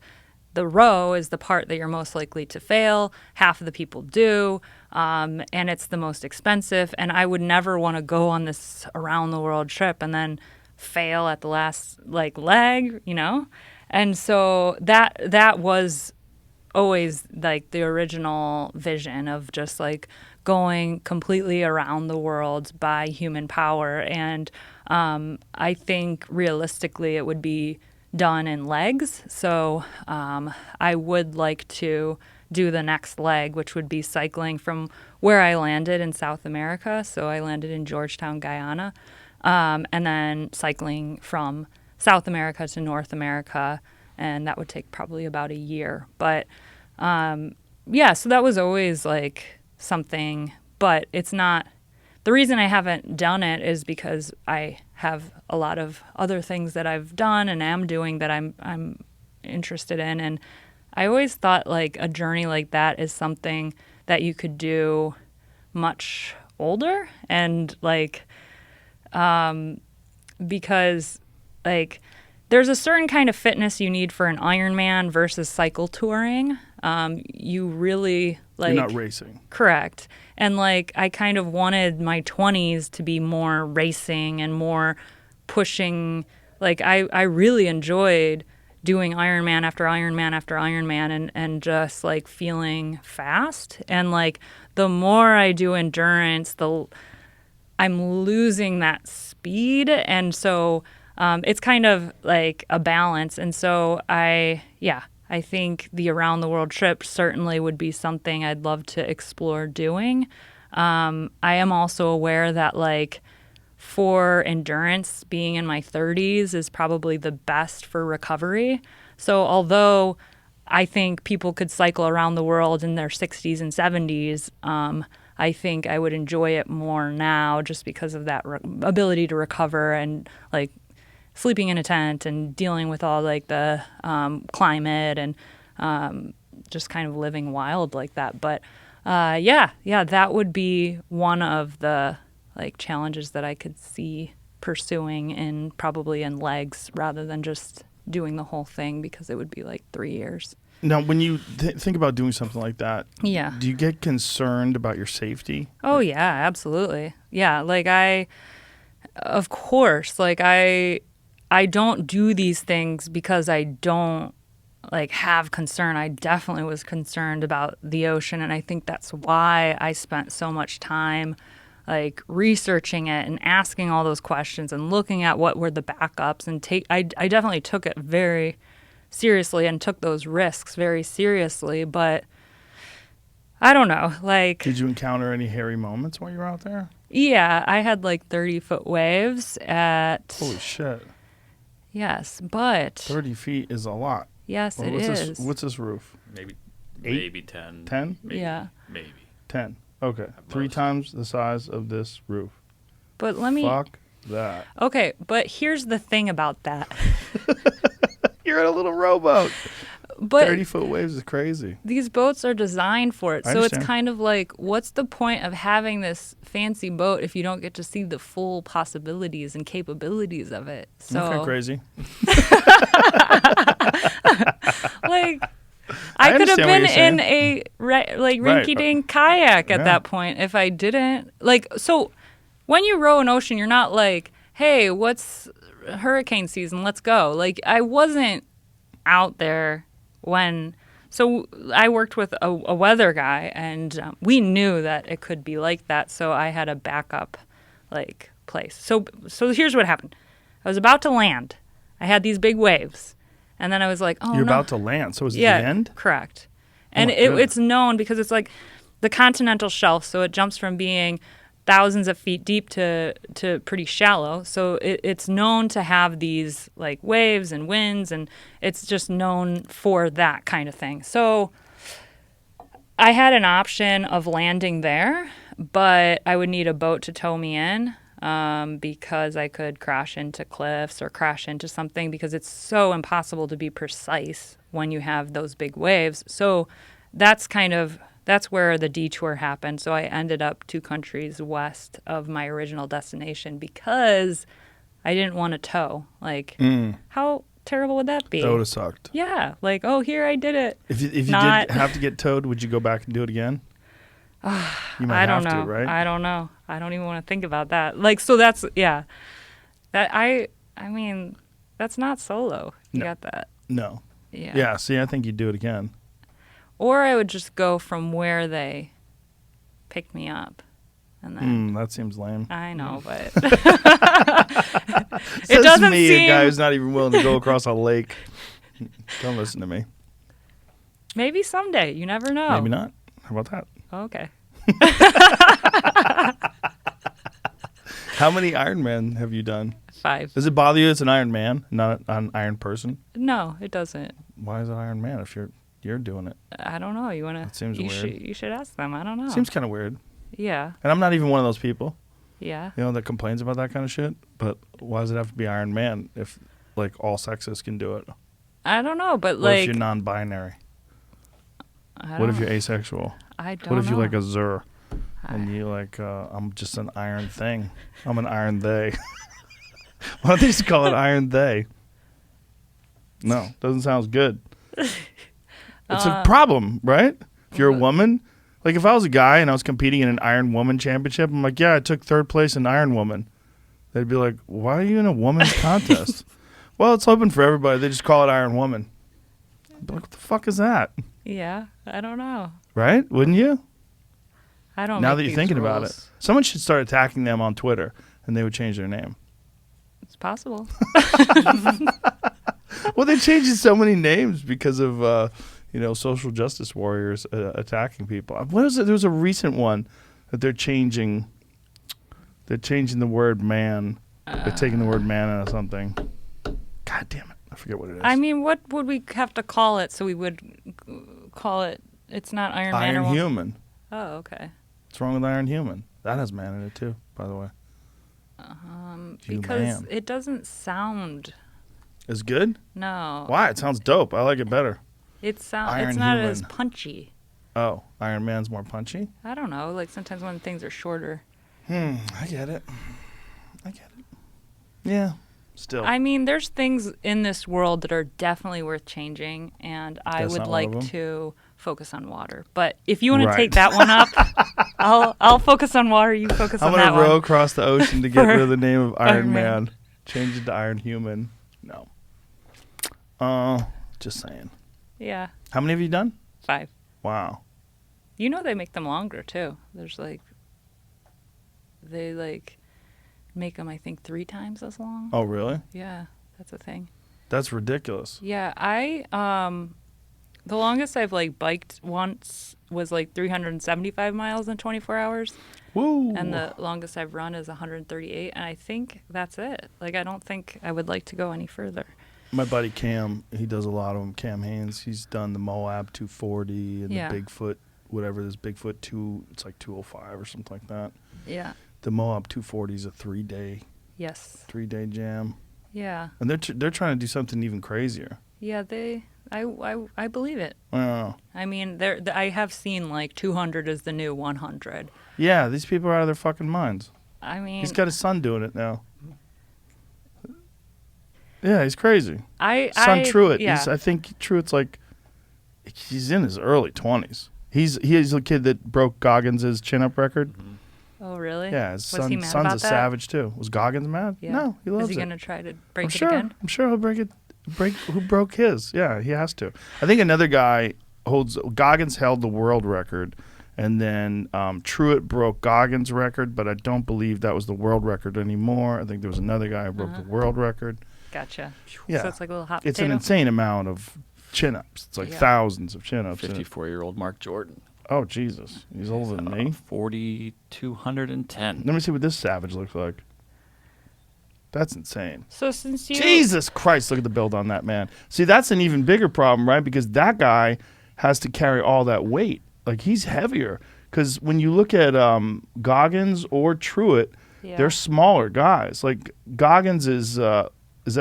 the row is the part that you're most likely to fail. Half of the people do, and it's the most expensive. And I would never want to go on this around the world trip and then fail at the last leg, And so that was always like the original vision of just like going completely around the world by human power. And I think realistically it would be done in legs. So I would like to do the next leg, which would be cycling from where I landed in South America. So I landed in Georgetown, Guyana, and then cycling from South America to North America. And that would take probably about a year. But yeah, so that was always like something, but it's not. The reason I haven't done it is because I have a lot of other things that I've done and am doing that I'm interested in. And I always thought like a journey like that is something that you could do much older and like because like there's a certain kind of fitness you need for an Ironman versus cycle touring. You really like You're not racing. Correct. And like I kind of wanted my 20s to be more racing and more pushing. Like I really enjoyed doing Ironman after Ironman after Ironman and just like feeling fast. And like the more I do endurance, I'm losing that speed. And so it's kind of like a balance. And so I think the around the world trip certainly would be something I'd love to explore doing. I am also aware that like for endurance, being in my 30s is probably the best for recovery. So although I think people could cycle around the world in their 60s and 70s, I think I would enjoy it more now just because of that ability to recover and like sleeping in a tent and dealing with all like the climate and just kind of living wild like that. But yeah, that would be one of the like challenges that I could see pursuing probably in legs rather than just doing the whole thing because it would be like 3 years. Now, when you think about doing something like that, Yeah. do you get concerned about your safety? Oh yeah, absolutely. Yeah, like of course, like I don't do these things because I don't like have concern. I definitely was concerned about the ocean, and I think that's why I spent so much time like researching it and asking all those questions and looking at what were the backups and I definitely took it very seriously and took those risks very seriously, but I don't know, like, Did you encounter any hairy moments while you were out there? yeah, I had like 30-foot waves at Holy shit. yes, but 30 feet is a lot. yes, Well, it what's is. What's this roof? Maybe 10. 10? Maybe, Yeah. Maybe. 10. Okay. 3 most. times the size of this roof. But let me Fuck that. okay, but here's the thing about that. You're in a little rowboat. But 30-foot waves is crazy. these boats are designed for it. I So it's understand. kind of like, what's the point of having this fancy boat if you don't get to see the full possibilities and capabilities of it? So, Okay, crazy. like, I I could have understand what been you're saying. in a like Right. rinky-dink kayak at Yeah. that point if I didn't. Like, so when you row an ocean, you're not like, hey, what's hurricane season? Let's go. Like, I wasn't out there when. So I worked with a weather guy, and we knew that it could be like that. So I had a backup, like, place. So here's what happened. I was about to land. I had these big waves, and then I was like, "Oh You're no!" about to land, so is it yeah, the end? correct. And my goodness. it's known because it's like the continental shelf, so it jumps from being thousands of feet deep to pretty shallow. So it's known to have these like waves and winds, and it's just known for that kind of thing. So I had an option of landing there, but I would need a boat to tow me in because I could crash into cliffs or crash into something because it's so impossible to be precise when you have those big waves. So that's where the detour happened. So I ended up 2 countries west of my original destination because I didn't want to tow. Like, how terrible would that be? That would have sucked. Yeah, like, oh, here I did it. If you Not- did have to get towed, would you go back and do it again? You might I don't have know. to, right? I don't know. I don't even want to think about that. Like, so that's yeah. That I mean, that's not solo. You No. got that. No. Yeah. Yeah, see, I think you'd do it again. Or I would just go from where they picked me up, and then That seems lame. I know, but Says it doesn't me, seem. a guy who's not even willing to go across a lake. Don't listen to me. Maybe someday. You never know. Maybe not. How about that? Okay. How many Ironman have you done? 5. Does it bother you it's an Iron Man, not an Iron person? No, it doesn't. Why is it Iron Man if you're doing it? I don't know. You wanna? That seems you weird. You should ask them. I don't know. Seems kind of weird. Yeah. And I'm not even one of those people, Yeah. that complains about that kind of shit. But why does it have to be Iron Man if, like, all sexes can do it? I don't know, but What if like, you're non-binary? I What if don't- you're asexual? I don't What if know. you like a Zur? And you like, I'm just an iron thing. I'm an iron they. Why don't they just call it iron they? No, doesn't sound good. It's a problem, right? If you're a woman, like if I was a guy and I was competing in an Iron Woman championship, I'm like, yeah, I took 3rd place in Iron Woman. They'd be like, why are you in a woman's contest? Well, it's open for everybody. They just call it Iron Woman. I'd be like, what the fuck is that? Yeah, I don't know. Right? Wouldn't you? I don't. Now make that you're these thinking about it, rules. someone should start attacking them on Twitter, and they would change their name. It's possible. Well, they're changing so many names because of social justice warriors attacking people. What is it? There was a recent one that they're changing. They're changing the word man. They're taking the word man out of something. God damn it! I forget what it is. I mean, what would we have to call it so we would call it? It's not Iron Man Iron or Woman. Human. Oh, okay. What's wrong with Iron Human? That has man in it too, by the way. Because Human. it doesn't sound. It's good. No. Why? It sounds dope. I like it better. It's Iron not as Human. punchy. Oh, Iron Man's more punchy. I don't know. Like sometimes when things are shorter. I get it. Yeah. Still. I mean, there's things in this world that are definitely worth changing, and I That's would not one of like them. to focus on water. But if you want to Right. take that one up, I'll focus on water. You focus I'm on gonna that row one. across the ocean to get For rid of the name of Iron Iron Man. Man. Change it to Iron Human. No. Just saying. Yeah, How many have you done? 5. Wow. You know they make them longer too. There's they make them I think 3 times as long. Oh, really? Yeah, that's a thing. That's ridiculous. Yeah, the longest I've biked once was 375 miles in 24 hours. Woo. And the longest I've run is 138, and I think that's it. I don't think I would like to go any further. My buddy Cam, he does a lot of them. Cam Haynes, he's done the Moab 240 and Yeah. the Bigfoot, whatever this Bigfoot 2, it's 205 or something like that. Yeah. The Moab 240 is a 3-day Yes. jam. Yeah. And they're trying to do something even crazier. Yeah, I believe it. Wow. I mean, I have seen 200 is the new 100. Yeah, these people are out of their fucking minds. I mean, He's got his son doing it now. Yeah, he's crazy. Son Truett. Yeah. I think Truett's he's in his early 20s. He's the kid that broke Goggins' chin-up record. Oh, really? Yeah, his Was he mad son's about a that? savage too. Was Goggins mad? Yeah. No, he loves Is he it. gonna try to break I'm it sure. again? I'm sure he'll break it. Who broke his? Yeah, he has to. I think another guy Goggins held the world record, and then Truett broke Goggins' record, but I don't believe that was the world record anymore. I think there was another guy who broke the world record. Gotcha. Yeah. So it's like a little hot It's potato. an insane amount of chin-ups. It's Yeah. thousands of chin-ups. 54-year-old Mark Jordan. Oh, Jesus. He's older than me. 4,210. Let me see what this savage looks like. That's insane. So since you Jesus Christ, look at the build on that man. See, that's an even bigger problem, right? Because that guy has to carry all that weight. He's heavier. Because when you look at Goggins or Truett, Yeah. they're smaller guys. Goggins is that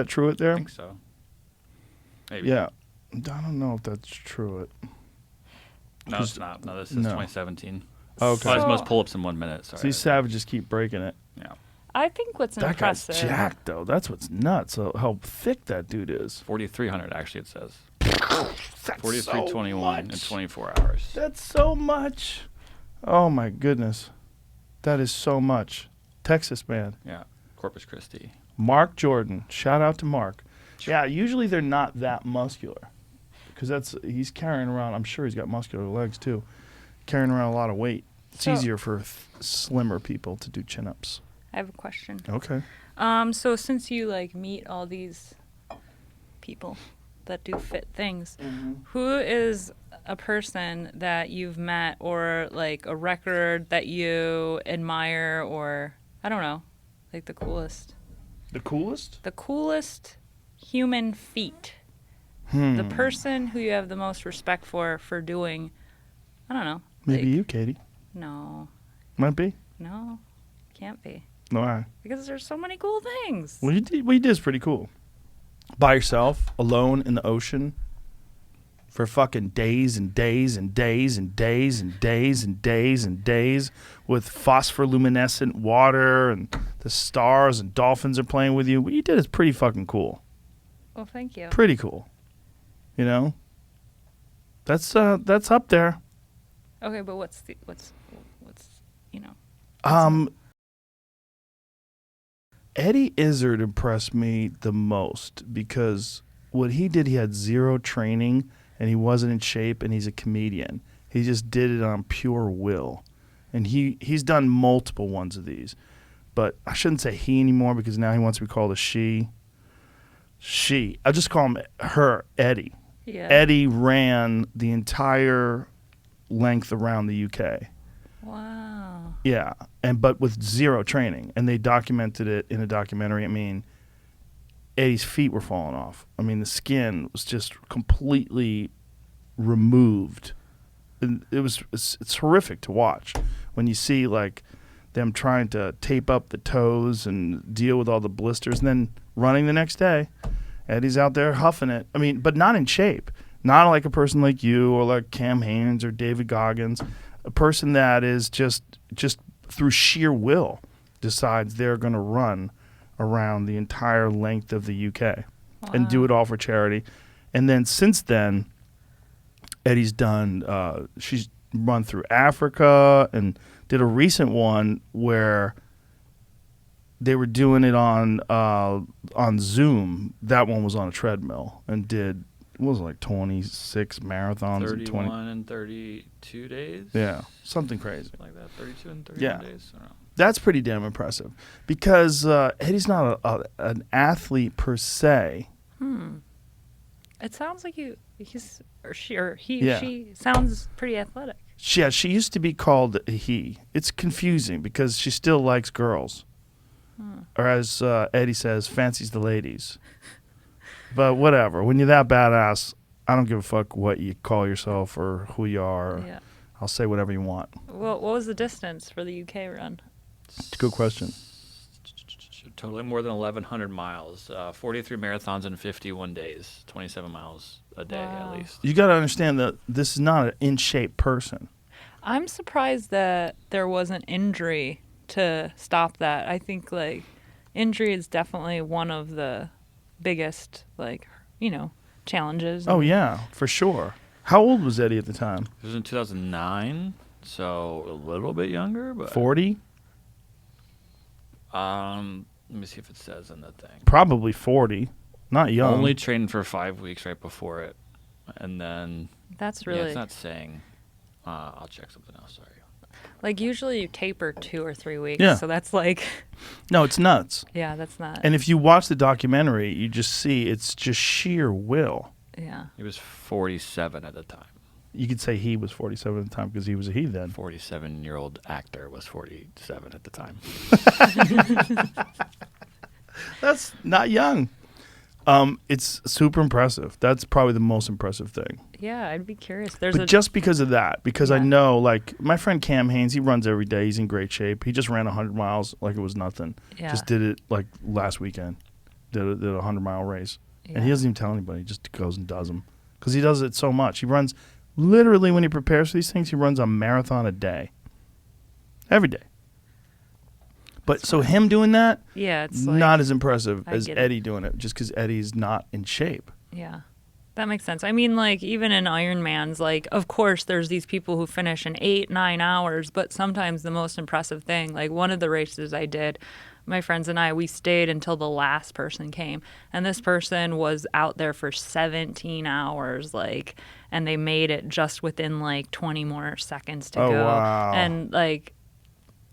Truett there? I think so. Maybe. Yeah. I don't know if that's Truett. No, it's not. No, this is No. 2017. Okay. Oh, it's So- most pull-ups in 1 minute. Sorry. These savages keep breaking it. Yeah. I think what's That guy's impressive. jacked, though. That's what's nuts. How thick that dude is. 4,300 actually it says. That's 4321 so in 24 hours. That's so much. Oh, my goodness. That is so much. Texas man. Yeah. Corpus Christi. Mark Jordan. Shout out to Mark. Yeah, usually they're not that muscular. Because he's carrying around, I'm sure he's got muscular legs too, carrying around a lot of weight. It's So- easier for slimmer people to do chin-ups. I have a question. Okay. So since you meet all these people that do fit things, who is a person that you've met or a record that you admire or I don't know, the coolest The coolest? human feat? The person who you have the most respect for doing, I don't know. Maybe you, Katie. No, Might be. can't be. Why? Because there's so many cool things. What you did is pretty cool. By yourself, alone in the ocean, for fucking days and days and days and days and days and days and days with phosphorescent water and the stars and dolphins are playing with you. What you did is pretty fucking cool. Well, thank you. Pretty cool. You know? That's up there. Okay, but what's you know? Eddie Izzard impressed me the most because what he did, he had zero training and he wasn't in shape and he's a comedian. He just did it on pure will. And he's done multiple ones of these. But I shouldn't say he anymore because now he wants to be called a she. She. I'll just call him her, Eddie. Yeah. Eddie ran the entire length around the UK. Wow. Yeah, but with zero training, and they documented it in a documentary. I mean, Eddie's feet were falling off. I mean, the skin was just completely removed. And it's horrific to watch when you see them trying to tape up the toes and deal with all the blisters, and then running the next day. Eddie's out there huffing it. I mean, but not in shape. Not like a person like you or like Cam Haynes or David Goggins. A person that is just through sheer will decides they're going to run around the entire length of the UK and do it all for charity. And then since then, Eddie's done, she's run through Africa and did a recent one where they were doing it on Zoom. That one was on a treadmill and did what was it, like 26 marathons in 31 and 32 days. Yeah, something crazy. Something like that. 32 and 31 Yeah. days. I don't know. That's pretty damn impressive because Eddie's not an athlete per se. It sounds like she Yeah. sounds pretty athletic. Yeah, she used to be called he. It's confusing because she still likes girls. Or as Eddie says, fancies the ladies. But whatever. When you're that badass, I don't give a fuck what you call yourself or who you are. Yeah. I'll say whatever you want. Well, what was the distance for the UK run? It's a good question. Totally more than 1,100 miles. 43 marathons in 51 days. 27 miles a day Wow. at least. You got to understand that this is not an in-shape person. I'm surprised that there wasn't injury to stop that. I think like injury is definitely one of the biggest challenges. Oh, yeah, for sure. How old was Eddie at the time? It was in 2009, so a little bit younger, but 40? let me see if it says in the thing. Probably 40. Not young. Only trained for 5 weeks right before it, and then That's yeah, really it's not saying. I'll check something else. Sorry. like usually you taper 2 or 3 weeks. Yeah. So that's like No, it's nuts. yeah, that's not And if you watch the documentary, you just see it's just sheer will. yeah. He was 47 at the time. You could say he was 47 at the time because he was a he then. 47-year-old actor was 47 at the time. That's not young. It's super impressive. That's probably the most impressive thing. Yeah, I'd be curious. There's But just because of that, because I Yeah. know, like, my friend Cam Haynes, he runs every day. He's in great shape. He just ran 100 miles like it was nothing. Yeah. Just did it, like, last weekend. Did a 100-mile race. And he Yeah. doesn't even tell anybody. He just goes and does them. Because he does it so much. He runs, literally, when he prepares for these things, he runs a marathon a day. Every day. But so him doing that, yeah, it's like, not as impressive I as get it. Eddie doing it, just because Eddie's not in shape. yeah. That makes sense. I mean, like, even in Ironmans, like, of course, there's these people who finish in 8-9 hours, but sometimes the most impressive thing, like, one of the races I did, my friends and I, we stayed until the last person came. And this person was out there for 17 hours, like, and they made it just within, like, 20 more seconds to Oh, go. wow. And, like,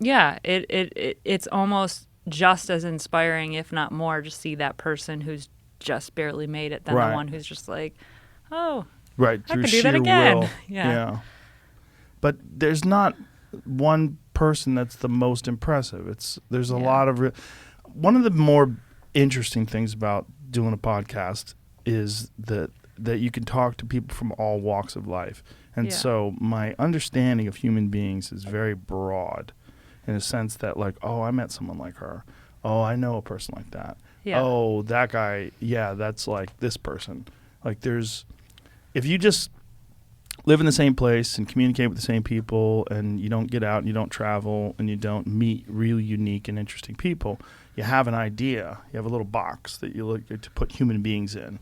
yeah, it's almost just as inspiring, if not more, to see that person who's just barely made it than Right. the one who's just like, oh, Right, I through could do sheer that again. will. Yeah. But there's not one person that's the most impressive. There's a Yeah. lot of one of the more interesting things about doing a podcast is that you can talk to people from all walks of life. And Yeah. so my understanding of human beings is very broad in a sense that, like, oh, I met someone like her. Oh, I know a person like that. Yeah. Oh, that guy, yeah, that's like this person. Like, if you just live in the same place and communicate with the same people and you don't get out and you don't travel and you don't meet really unique and interesting people, you have an idea. You have a little box that you look to put human beings in.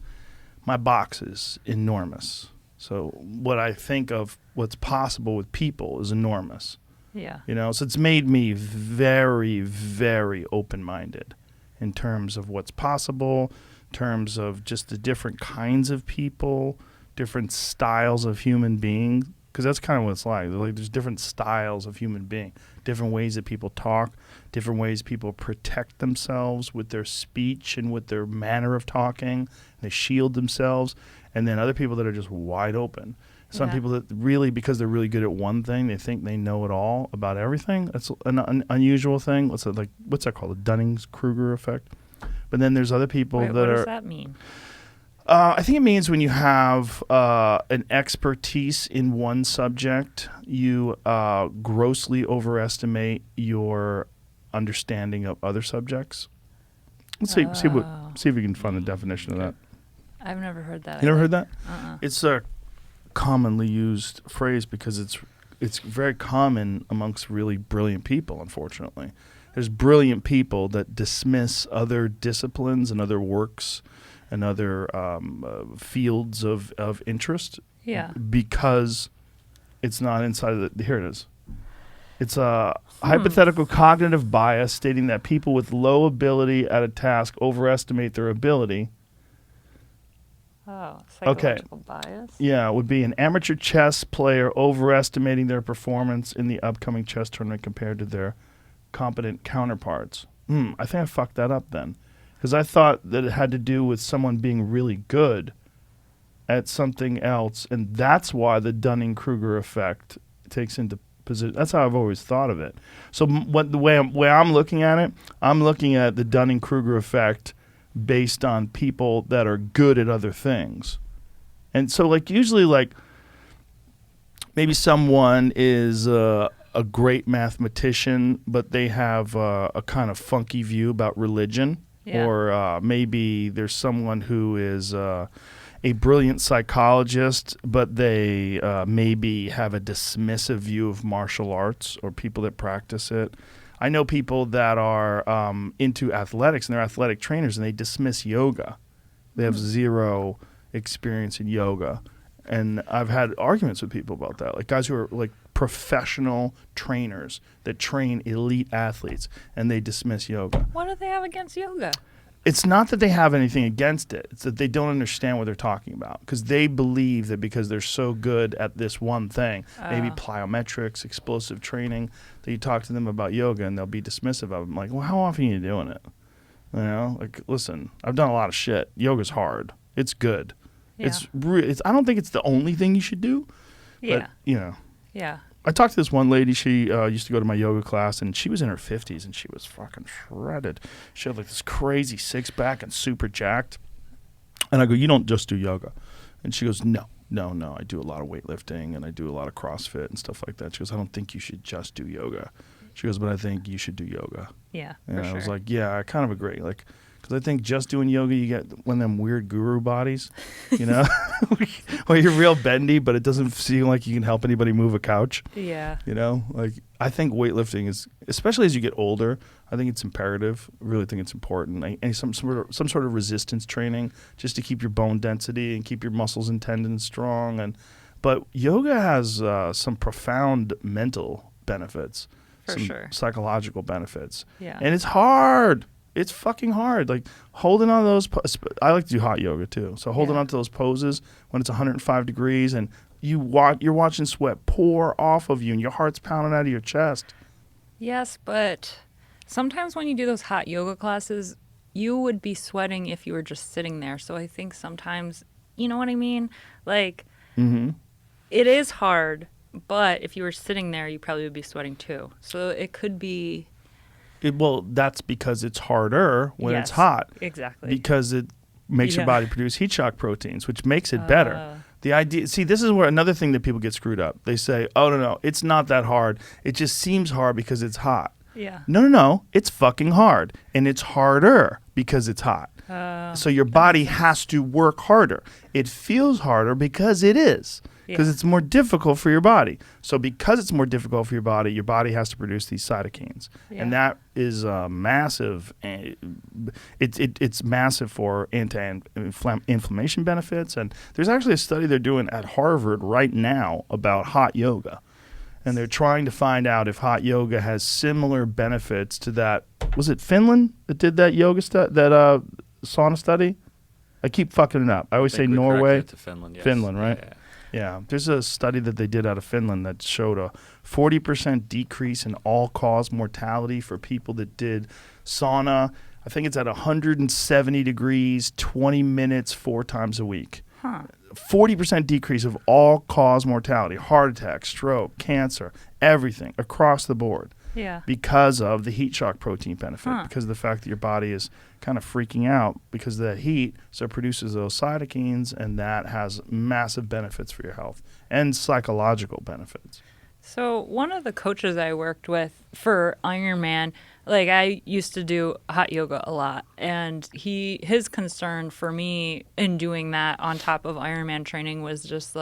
My box is enormous. So what I think of what's possible with people is enormous. Yeah. You know, so it's made me very, very open-minded in terms of what's possible, in terms of just the different kinds of people, different styles of human beings, because that's kind of what it's like. There's different styles of human being, different ways that people talk, different ways people protect themselves with their speech and with their manner of talking. They shield themselves, and then other people that are just wide open. Some Yeah. people that really, because they're really good at one thing, they think they know it all about everything. That's an unusual thing. What's that called? The Dunning-Kruger effect. But then there's other people Wait, that what are. does that mean? I think it means when you have an expertise in one subject, you grossly overestimate your understanding of other subjects. Let's see if we can find the definition of that. I've never heard that. You never heard that? Uh-uh. It's a commonly used phrase because it's very common amongst really brilliant people, unfortunately. There's brilliant people that dismiss other disciplines and other works and other fields of interest Yeah. because it's not inside of the... Here it is. It's a hypothetical cognitive bias stating that people with low ability at a task overestimate their ability. Oh, Okay. psychological bias. Yeah, it would be an amateur chess player overestimating their performance in the upcoming chess tournament compared to their competent counterparts. I think I fucked that up then. Because I thought that it had to do with someone being really good at something else, and that's why the Dunning-Kruger effect takes into position. That's how I've always thought of it. So the way I'm looking at it, I'm looking at the Dunning-Kruger effect based on people that are good at other things. And so usually maybe someone is a great mathematician, but they have a kind of funky view about religion. Yeah. Or maybe there's someone who is a brilliant psychologist, but they maybe have a dismissive view of martial arts or people that practice it. I know people that are into athletics, and they're athletic trainers, and they dismiss yoga. They have zero experience in yoga. And I've had arguments with people about that, guys who are professional trainers that train elite athletes, and they dismiss yoga. What do they have against yoga? It's not that they have anything against it. It's that they don't understand what they're talking about, because they believe that because they're so good at this one thing, maybe plyometrics, explosive training, that you talk to them about yoga and they'll be dismissive of it. I'm like, well, how often are you doing it? You know, listen, I've done a lot of shit. Yoga's hard. It's good. Yeah. I don't think it's the only thing you should do. Yeah. But, Yeah. I talked to this one lady. She used to go to my yoga class, and she was in her 50s, and she was fucking shredded. She had this crazy six-pack and super jacked. And I go, you don't just do yoga. And she goes, no. I do a lot of weightlifting, and I do a lot of CrossFit and stuff like that. She goes, I don't think you should just do yoga. She goes, but I think you should do yoga. Yeah, And for I sure. was like, yeah, I kind of agree. Because I think just doing yoga, you get one of them weird guru bodies, where you're real bendy, but it doesn't seem like you can help anybody move a couch. Yeah. I think weightlifting is, especially as you get older, I think it's imperative. I really think it's important. And some sort of resistance training just to keep your bone density and keep your muscles and tendons strong. But yoga has some profound mental benefits, For some sure. psychological benefits. Yeah. And it's hard. It's fucking hard. Holding on to those. I like to do hot yoga too. So holding on to those poses when it's 105 degrees and you're watching sweat pour off of you and your heart's pounding out of your chest. Yes, but sometimes when you do those hot yoga classes, you would be sweating if you were just sitting there. So I think sometimes, you know what I mean? It is hard, but if you were sitting there, you probably would be sweating too. So it could be. Well, that's because it's harder when it's Yes, hot. exactly. Because it makes your Yeah. body produce heat shock proteins, which makes it better. The idea, see, this is where another thing that people get screwed up. They say, oh, no, it's not that hard. It just seems hard because it's hot. Yeah. No, it's fucking hard. And it's harder because it's hot. So your body has to work harder. It feels harder because it is. Because it's more difficult for your body. So because it's more difficult for your body has to produce these cytokines. Yeah. And that is massive. It's massive for anti-inflammation benefits. And there's actually a study they're doing at Harvard right now about hot yoga. And they're trying to find out if hot yoga has similar benefits to that. Was it Finland that did that yoga that sauna study? I keep fucking it up. I always say think we Norway. corrected it to Finland, yes. Finland, right? Yeah. Yeah, there's a study that they did out of Finland that showed a 40% decrease in all-cause mortality for people that did sauna. I think it's at 170 degrees, 20 minutes, 4 times a week. 40% decrease of all-cause mortality, heart attack, stroke, cancer, everything across the board. Yeah. Because of the heat shock protein benefit, because of the fact that your body is kind of freaking out because of that heat, so it produces those cytokines, and that has massive benefits for your health and psychological benefits. So one of the coaches I worked with for Ironman, I used to do hot yoga a lot, and his concern for me in doing that on top of Ironman training was just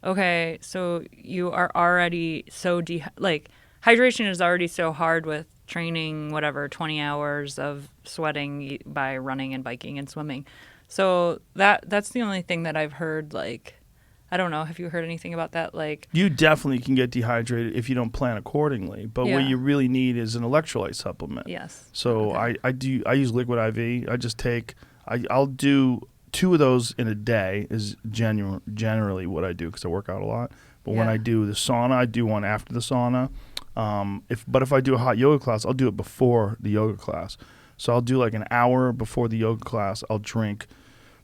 okay, so you are already so hydration is already so hard with training, 20 hours of sweating by running and biking and swimming. So that's the only thing that I've heard. I don't know. Have you heard anything about that? You definitely can get dehydrated if you don't plan accordingly. But what you really need is an electrolyte supplement. Yes. So Okay. I use liquid IV. I just take. I'll do 2 of those in a day is generally what I do because I work out a lot. But when Yeah. I do the sauna, I do one after the sauna. If I do a hot yoga class, I'll do it before the yoga class. So I'll do like an hour before the yoga class. I'll drink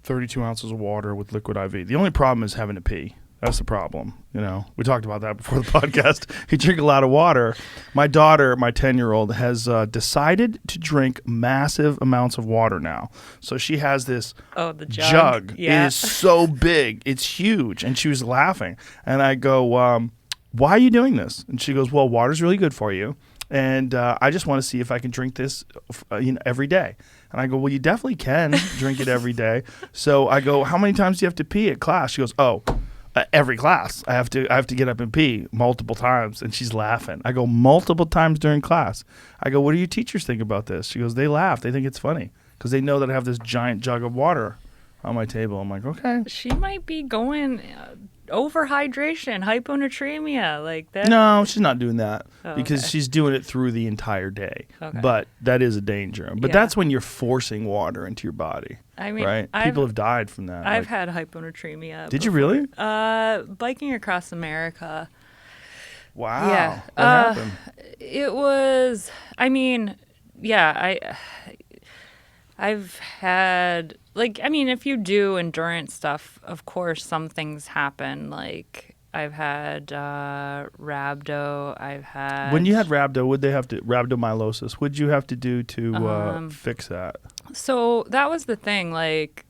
32 ounces of water with liquid IV. The only problem is having to pee. That's the problem. You know, we talked about that before the podcast. You drink a lot of water. My daughter, my 10-year-old, has decided to drink massive amounts of water now. So she has this the jug. Yeah. It is so big. It's huge. And she was laughing. And I go, why are you doing this? And she goes, well, water's really good for you. And I just want to see if I can drink this every day. And I go, well, you definitely can drink it every day. So I go, how many times do you have to pee at class? She goes, every class. I have to get up and pee multiple times. And she's laughing. I go, multiple times during class. I go, what do your teachers think about this? She goes, they laugh. They think it's funny because they know that I have this giant jug of water on my table. I'm like, okay. She might be going overhydration, hyponatremia, like that. No, she's not doing that because okay. she's doing it through the entire day. Okay. But that is a danger. But Yeah. that's when you're forcing water into your body. I mean, right? People have died from that. I've had hyponatremia. Did you really? Biking across America. Wow. Yeah. What happened? It was. I mean, yeah. I've had if you do endurance stuff, of course, some things happen. Like I've had rhabdo. I've had. When you had rhabdo, would they have to rhabdomyolysis? What'd you have to do to fix that? So that was the thing. Like,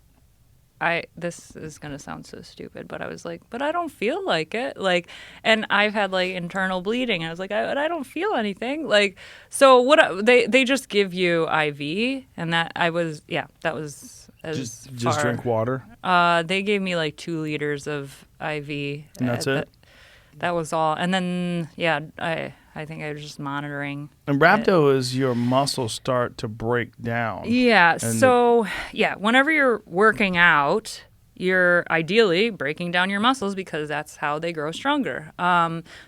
this is gonna sound so stupid, but I was like, but I don't feel like it. Like, and I've had like internal bleeding. I was like, I don't feel anything. Like, so they just give you IV, and that was as just drink water. They gave me like 2 liters of IV. And that's it. That was all. And then I think I was just monitoring. And rhabdo is your muscles start to break down. Yeah. So, whenever you're working out, you're ideally breaking down your muscles because that's how they grow stronger.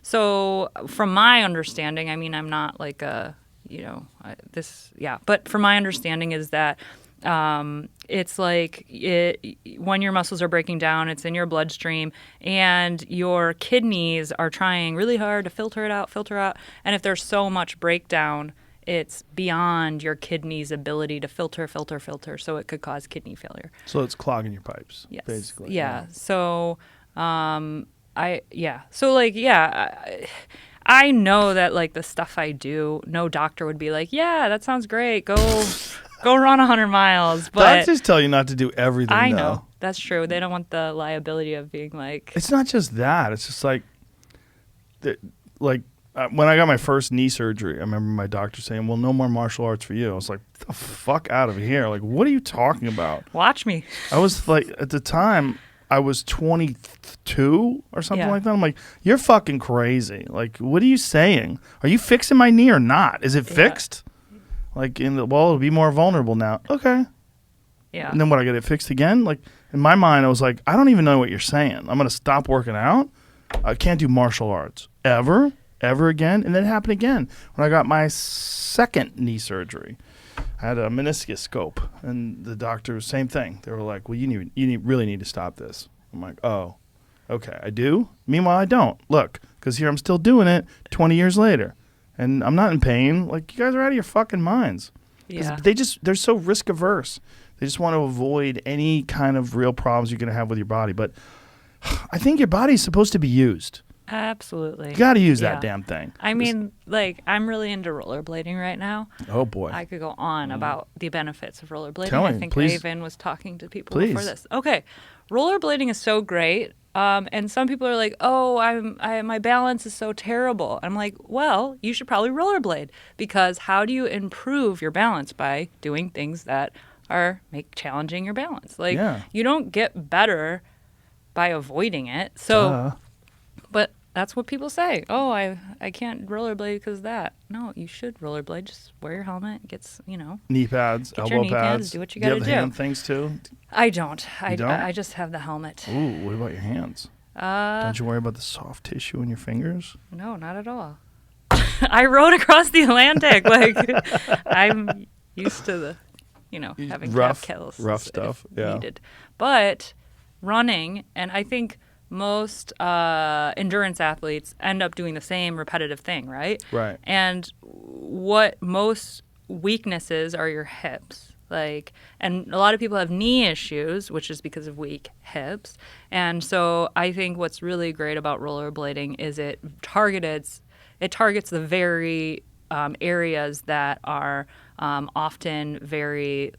So, from my understanding, I mean, I'm not like but from my understanding is that it's like when your muscles are breaking down, it's in your bloodstream, and your kidneys are trying really hard to filter it out. And if there's so much breakdown, it's beyond your kidney's ability to filter. So it could cause kidney failure. So it's clogging your pipes, yes. basically. Yeah. So, I know that like the stuff I do, no doctor would be like, yeah, that sounds great. Go run 100 miles. But doctors tell you not to do everything. I though. know. That's true. They don't want the liability of being like. It's not just that. It's just like, when I got my first knee surgery, I remember my doctor saying, well, no more martial arts for you. I was like, the fuck out of here. Like, what are you talking about? Watch me. I was like, at the time, I was 22 or something like that. I'm like, you're fucking crazy. Like, what are you saying? Are you fixing my knee or not? Is it fixed? Like, it'll be more vulnerable now. Okay. Yeah. And then what, I get it fixed again? Like, in my mind, I was like, I don't even know what you're saying. I'm going to stop working out. I can't do martial arts ever again. And then it happened again when I got my second knee surgery. I had a meniscus scope, and the doctor, same thing. They were like, well, you really need to stop this. I'm like, oh, okay, I do? Meanwhile, I don't. Look, because here I'm still doing it 20 years later, and I'm not in pain. Like, you guys are out of your fucking minds. Yeah. They're so risk averse. They just want to avoid any kind of real problems you're going to have with your body. But I think your body's supposed to be used. Absolutely. You got to use that damn thing. I mean, like, I'm really into rollerblading right now. Oh, boy. I could go on about the benefits of rollerblading. Tell me, I think please. I even was talking to people before this. Okay. Rollerblading is so great. And some people are like, oh, my balance is so terrible. I'm like, well, you should probably rollerblade, because how do you improve your balance? By doing things that challenging your balance. Like, you don't get better by avoiding it. So, but that's what people say. Oh, I can't rollerblade because of that. No, you should rollerblade. Just wear your helmet. Knee pads, get elbow your knee pads. Do what you Do got you to have do. the hand things too? I don't. You don't? I just have the helmet. Ooh, what about your hands? Don't you worry about the soft tissue in your fingers? No, not at all. I rode across the Atlantic. Like, I'm used to the having rough calf kills stuff. if Yeah. needed. But running, and I think most endurance athletes end up doing the same repetitive thing, right? Right. And what most weaknesses are your hips. And a lot of people have knee issues, which is because of weak hips. And so I think what's really great about rollerblading is it targets the very areas that are often very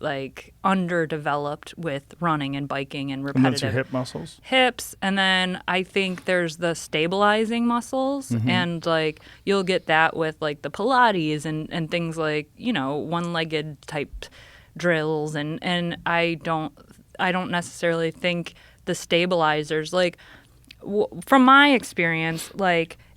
underdeveloped with running and biking and And that's your repetitive hip muscles. hips. And then I think there's the stabilizing muscles, and you'll get that with the Pilates and things like one-legged type drills, and I don't necessarily think the stabilizers from my experience,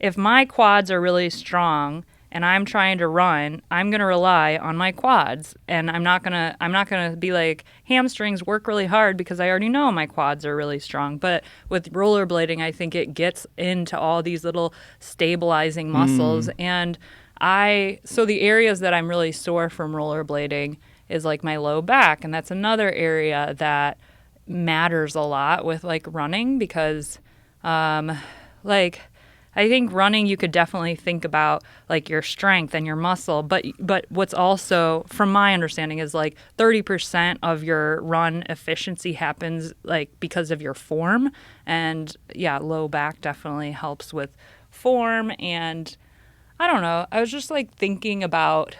if my quads are really strong and I'm trying to run, I'm going to rely on my quads, and I'm not going to be like, hamstrings work really hard, because I already know my quads are really strong. But with rollerblading, I think it gets into all these little stabilizing muscles. And so the areas that I'm really sore from rollerblading is my low back, and that's another area that matters a lot with running, because I think running, you could definitely think about your strength and your muscle, but what's also, from my understanding, is 30% of your run efficiency happens because of your form. And yeah, low back definitely helps with form. And I don't know, I was just thinking about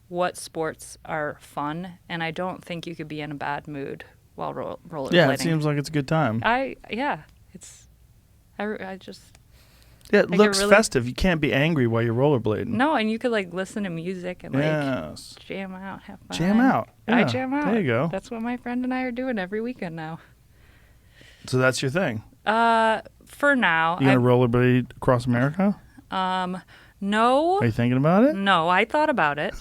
what sports are fun, and I don't think you could be in a bad mood while rollerblading. Yeah, it seems like it's a good time. I It I looks get really- festive. You can't be angry while you're rollerblading. No, and you could listen to music and Yes. jam out, have fun. Jam out. I Yeah, jam out. there you go. That's what my friend and I are doing every weekend now. So that's your thing. For now, You gonna rollerblade across America? no. Are you thinking about it? No, I thought about it.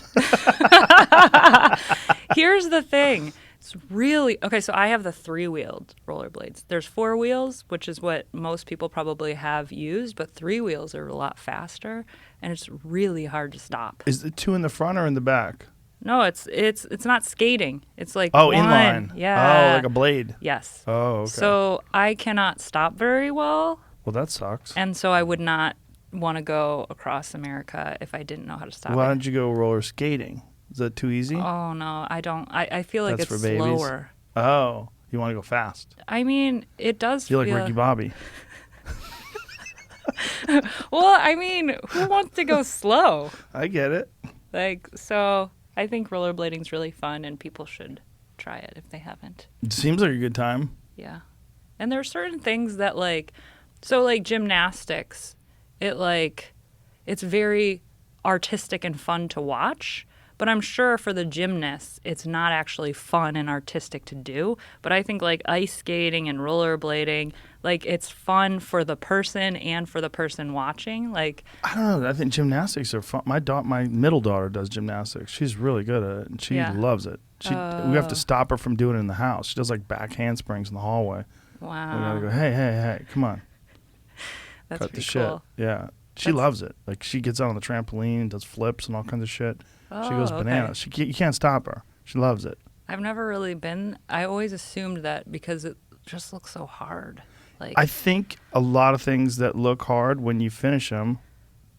Here's the thing. It's really okay. So I have the 3-wheeled rollerblades. There's 4 wheels, which is what most people probably have used, but 3 wheels are a lot faster, and it's really hard to stop. Is the 2 in the front or in the back? No, it's not skating. It's one. Inline. Yeah. Oh, like a blade. Yes. Oh, okay. So I cannot stop very well, Well, that sucks. and so I would not want to go across America if I didn't know how to stop Why it. don't you go roller skating? Is that too easy? Oh no, I don't. I feel like That's it's for babies? slower. Oh, you want to go fast? I mean, it does You're feel like Ricky Bobby. Well, I mean, who wants to go slow? I get it. So I think rollerblading's really fun, and people should try it if they haven't. It seems like a good time. Yeah. And there are certain things that gymnastics, it's very artistic and fun to watch, but I'm sure for the gymnasts it's not actually fun and artistic to do. But I think ice skating and rollerblading, it's fun for the person and for the person watching. I don't know. I think gymnastics are fun. My middle daughter does gymnastics. She's really good at it, and she loves it. We have to stop her from doing it in the house. She does back handsprings in the hallway. Wow. We gotta go, hey, come on. That's Cut the pretty shit. cool. Yeah. She loves it. She gets out on the trampoline, does flips and all kinds of shit. She goes bananas. You can't stop her. She loves it. I've never really been. I always assumed that because it just looks so hard. I think a lot of things that look hard, when you finish them,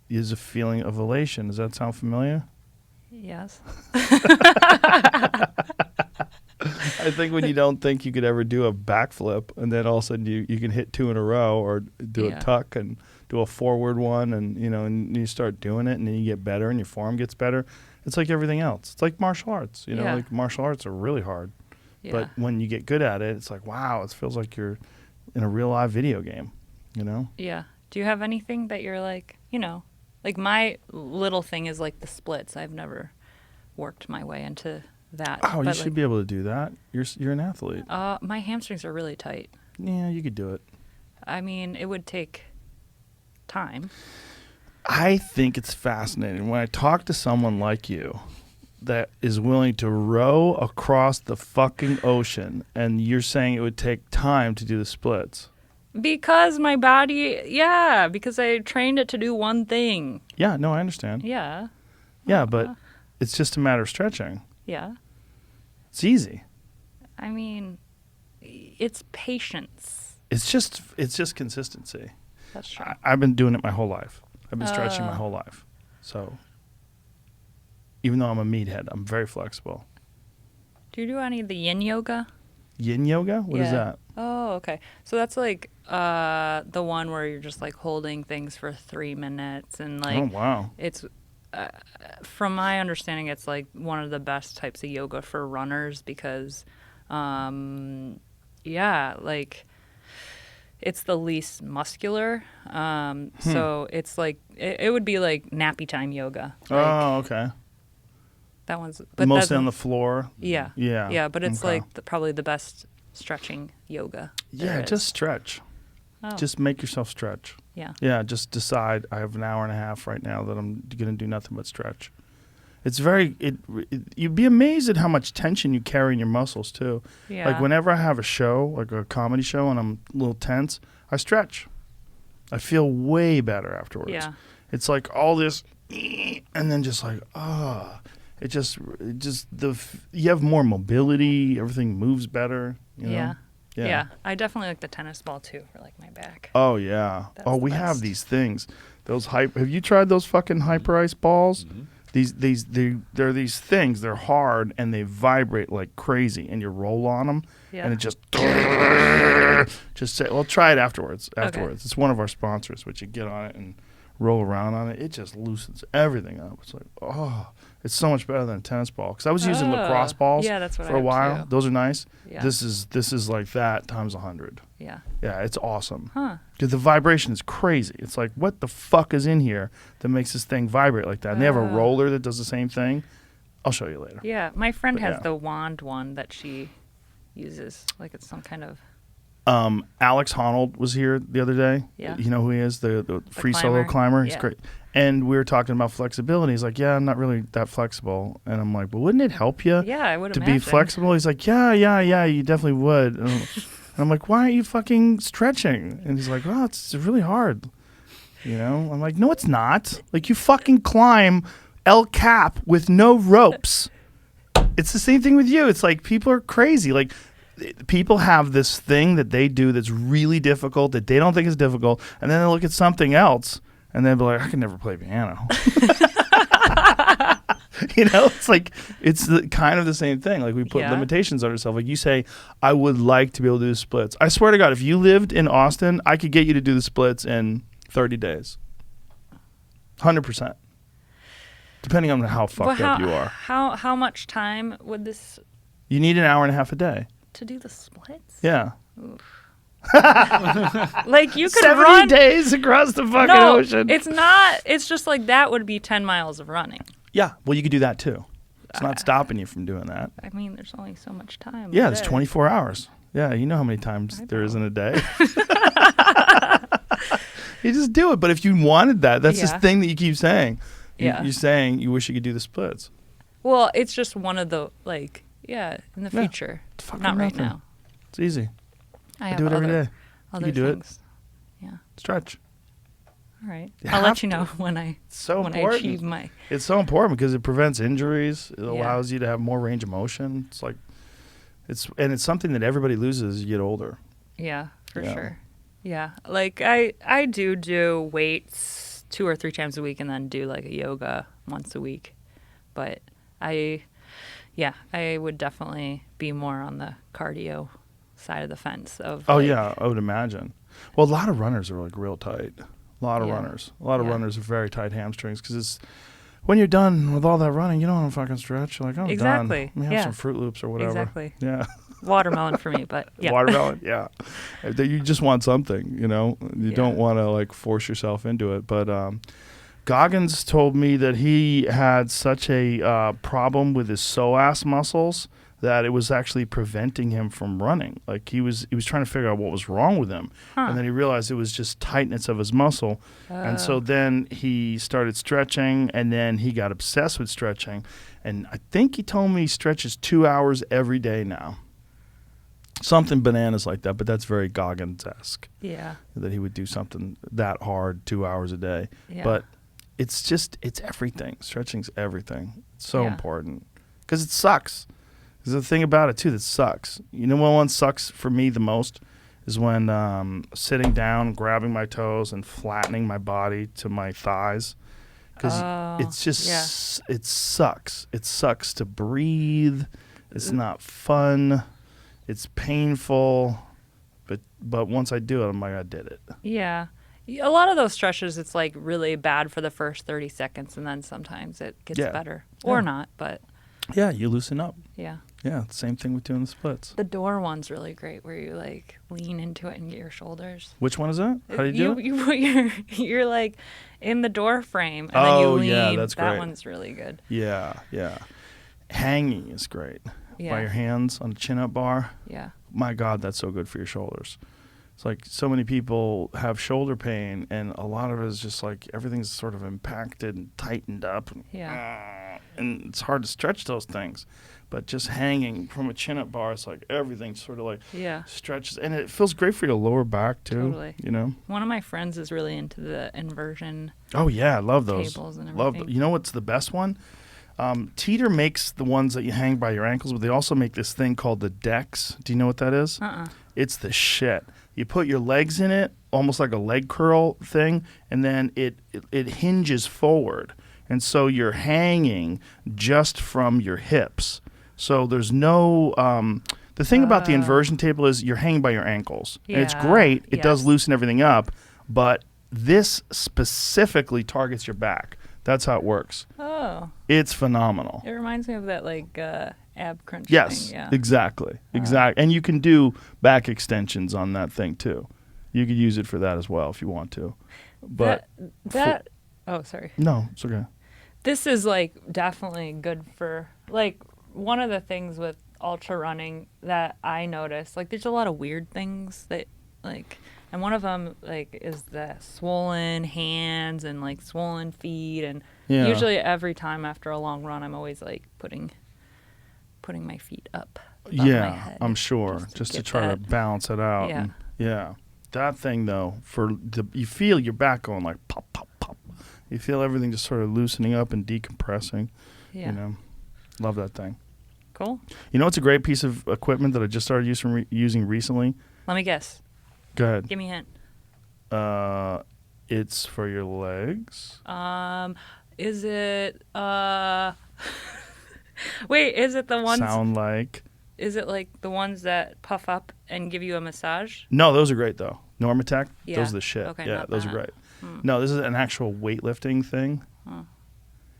is a feeling of elation. Does that sound familiar? Yes. I think when you don't think you could ever do a backflip, and then all of a sudden you can hit 2 in a row, or do a tuck and do a forward one, and and you start doing it, and then you get better, and your form gets better. It's like everything else. It's like martial arts. Martial arts are really hard, but when you get good at it, it's like, wow, it feels like you're in a real live video game. Yeah. Do you have anything that you're my little thing is the splits. I've never worked my way into that. Oh, you should be able to do that. You're an athlete. My hamstrings are really tight. Yeah, you could do it. I mean, it would take time. I think it's fascinating when I talk to someone like you that is willing to row across the fucking ocean, and you're saying it would take time to do the splits. Because my body, because I trained it to do one thing. Yeah, no, I understand. Yeah. Yeah, but it's just a matter of stretching. Yeah. It's easy. I mean, it's patience. It's just consistency. That's true. I've been doing it my whole life. I've been stretching my whole life. So even though I'm a meathead, I'm very flexible. Do you do any of the yin yoga? Yin yoga? What is that? Oh, okay. So that's like the one where you're just like holding things for 3 minutes and like. Oh, wow. It's from my understanding, it's like one of the best types of yoga for runners because, like it's the least muscular. So it's like it would be like nappy time yoga. Like, Oh, okay. that one's but Mostly that's- on the floor. Yeah. Yeah. Yeah, but it's Okay. like probably the best stretching yoga. Yeah, there is. just stretch. Oh. Just make yourself stretch. Yeah. Yeah, just decide I have an hour and a half right now that I'm going to do nothing but stretch. It's you'd be amazed at how much tension you carry in your muscles too. Yeah. Like whenever I have a show, like a comedy show, and I'm a little tense, I stretch. I feel way better afterwards. Yeah. It's like all this, and then just like, you have more mobility. Everything moves better. You know? Yeah. Yeah. Yeah. I definitely like the tennis ball too for like my back. Oh yeah. That's Oh, the we have best. these things. Those have you tried those fucking hyper ice balls? They're these things. They're hard and they vibrate like crazy, and you roll on them, Yeah. and it just say, well, try it afterwards. It's one of our sponsors, which you get on it and roll around on it. It just loosens everything up. It's like, oh, it's so much better than a tennis ball. Because I was using lacrosse balls Yeah, that's what I for a have while. too. Those are nice. Yeah. This is like that times 100. Yeah. Yeah, it's awesome. Huh. Because the vibration is crazy. It's like, what the fuck is in here that makes this thing vibrate like that? And they have a roller that does the same thing. I'll show you later. Yeah. My friend But has yeah. the wand one that she uses. Like it's some kind of Alex Honnold was here the other day. Yeah. You know who he is? The free solo climber? climber. He's Yeah. great. And we were talking about flexibility. He's like, yeah, I'm not really that flexible. And I'm like, well, wouldn't it help you Yeah, I would to imagine. be flexible? He's like, yeah, you definitely would. And I'm like, why aren't you fucking stretching? And he's like, oh, it's really hard. You know? I'm like, no, it's not. Like, you fucking climb El Cap with no ropes. It's the same thing with you. It's like people are crazy. Like, people have this thing that they do that's really difficult that they don't think is difficult, and then they look at something else and they'll be like, I can never play piano. You know, it's like kind of the same thing. Like we put Yeah. limitations on ourselves. Like you say, I would like to be able to do splits. I swear to God, if you lived in Austin, I could get you to do the splits in 30 days. 100%. Depending on how fucked up you are. How much time would this You need an hour and a half a day. to do the splits? Yeah. Like you could 70 run days across the fucking No, ocean. it's not. It's just like that would be 10 miles of running. Yeah. Well, you could do that too. It's not stopping you from doing that. I mean, there's only so much time. Yeah, a there's day. 24 hours. Yeah, you know how many times there is in a day. You just do it. But if you wanted that, that's this Yeah. thing that you keep saying. Yeah. You're saying you wish you could do the splits. Well, it's just one of the in the Yeah. future. It's fucking Not right nothing. now. It's easy. I I have do it every other, day. Other You do it. things. Yeah. Stretch. All right. You I'll have let you know to. when I It's so when I important. achieve my. It's so important because it prevents injuries. It Yeah. allows you to have more range of motion. It's like it's something that everybody loses as you get older. Yeah, for Yeah. sure. Yeah, like I do weights 2 or 3 times a week, and then do like a yoga once a week. But I would definitely be more on the cardio side of the fence. Oh yeah, I would imagine. Well, a lot of runners are like real tight. A lot of Yeah. runners. A lot of Yeah. runners have very tight hamstrings because it's when you're done with all that running, you don't want to fucking stretch. You're like, I'm Exactly. done. Let me have Yeah. some Fruit Loops or whatever. Exactly. Yeah. Watermelon for me, but yeah. Watermelon. Yeah. You just want something, you know. You Yeah. don't want to like force yourself into it. But Goggins told me that he had such a problem with his psoas muscles that it was actually preventing him from running. Like he was trying to figure out what was wrong with him, and then he realized it was just tightness of his muscle. And so then he started stretching, and then he got obsessed with stretching. And I think he told me he stretches 2 hours every day now. Something bananas like that, but that's very Goggins-esque, Yeah. that he would do something that hard 2 hours a day. Yeah. But it's everything. Stretching's everything. It's so Yeah. important because it sucks. There's a thing about it too that sucks. You know what one sucks for me the most is when sitting down, grabbing my toes, and flattening my body to my thighs. Because it's just, it sucks. It sucks to breathe. It's not fun. It's painful. But once I do it, I'm like, I did it. Yeah. A lot of those stretches, it's like really bad for the first 30 seconds, and then sometimes it gets better. Or not, but. Yeah, you loosen up. Yeah. Yeah, same thing with doing the splits. The door one's really great, where you like lean into it and get your shoulders. Which one is that? How do you do it? You put you're like in the door frame, and then you lean. Yeah, that's great. That one's really good. Yeah. Hanging is great. Yeah. By your hands on a chin-up bar. Yeah. My God, that's so good for your shoulders. It's like so many people have shoulder pain, and a lot of it is just like everything's sort of impacted and tightened up. And it's hard to stretch those things. But just hanging from a chin-up bar, it's like everything sort of like stretches. And it feels great for your lower back, too. Totally. You know? One of my friends is really into the inversion Oh, yeah. I love those. tables and everything. You know what's the best one? Teeter makes the ones that you hang by your ankles, but they also make this thing called the decks. Do you know what that is? It's the shit. You put your legs in it, almost like a leg curl thing, and then it hinges forward. And so you're hanging just from your hips. So there's no the thing about the inversion table is you're hanging by your ankles. And it's great. It does loosen everything up, but this specifically targets your back. That's how it works. Oh. It's phenomenal. It reminds me of that like ab crunch Yes, thing. Yeah. exactly. And you can do back extensions on that thing too. You could use it for that as well if you want to. But oh, sorry. no, it's okay. This is like definitely good for like one of the things with ultra running that I notice. Like there's a lot of weird things that like, and one of them like is the swollen hands and like swollen feet, and usually every time after a long run, I'm always like putting my feet up. Above my head I'm sure, just to try to balance it out. Yeah. That thing though, you feel your back going like pop, pop, pop. You feel everything just sort of loosening up and decompressing. Yeah. You know, love that thing. Cool. You know, it's a great piece of equipment that I just started using recently. Let me guess. Go ahead. Give me a hint. It's for your legs. Is it wait, is it the ones Sound like. Is it like the ones that puff up and give you a massage? No, those are great though. Normatec, Yeah. those are the shit. Okay, yeah, not those that. are great. No, this is an actual weightlifting thing.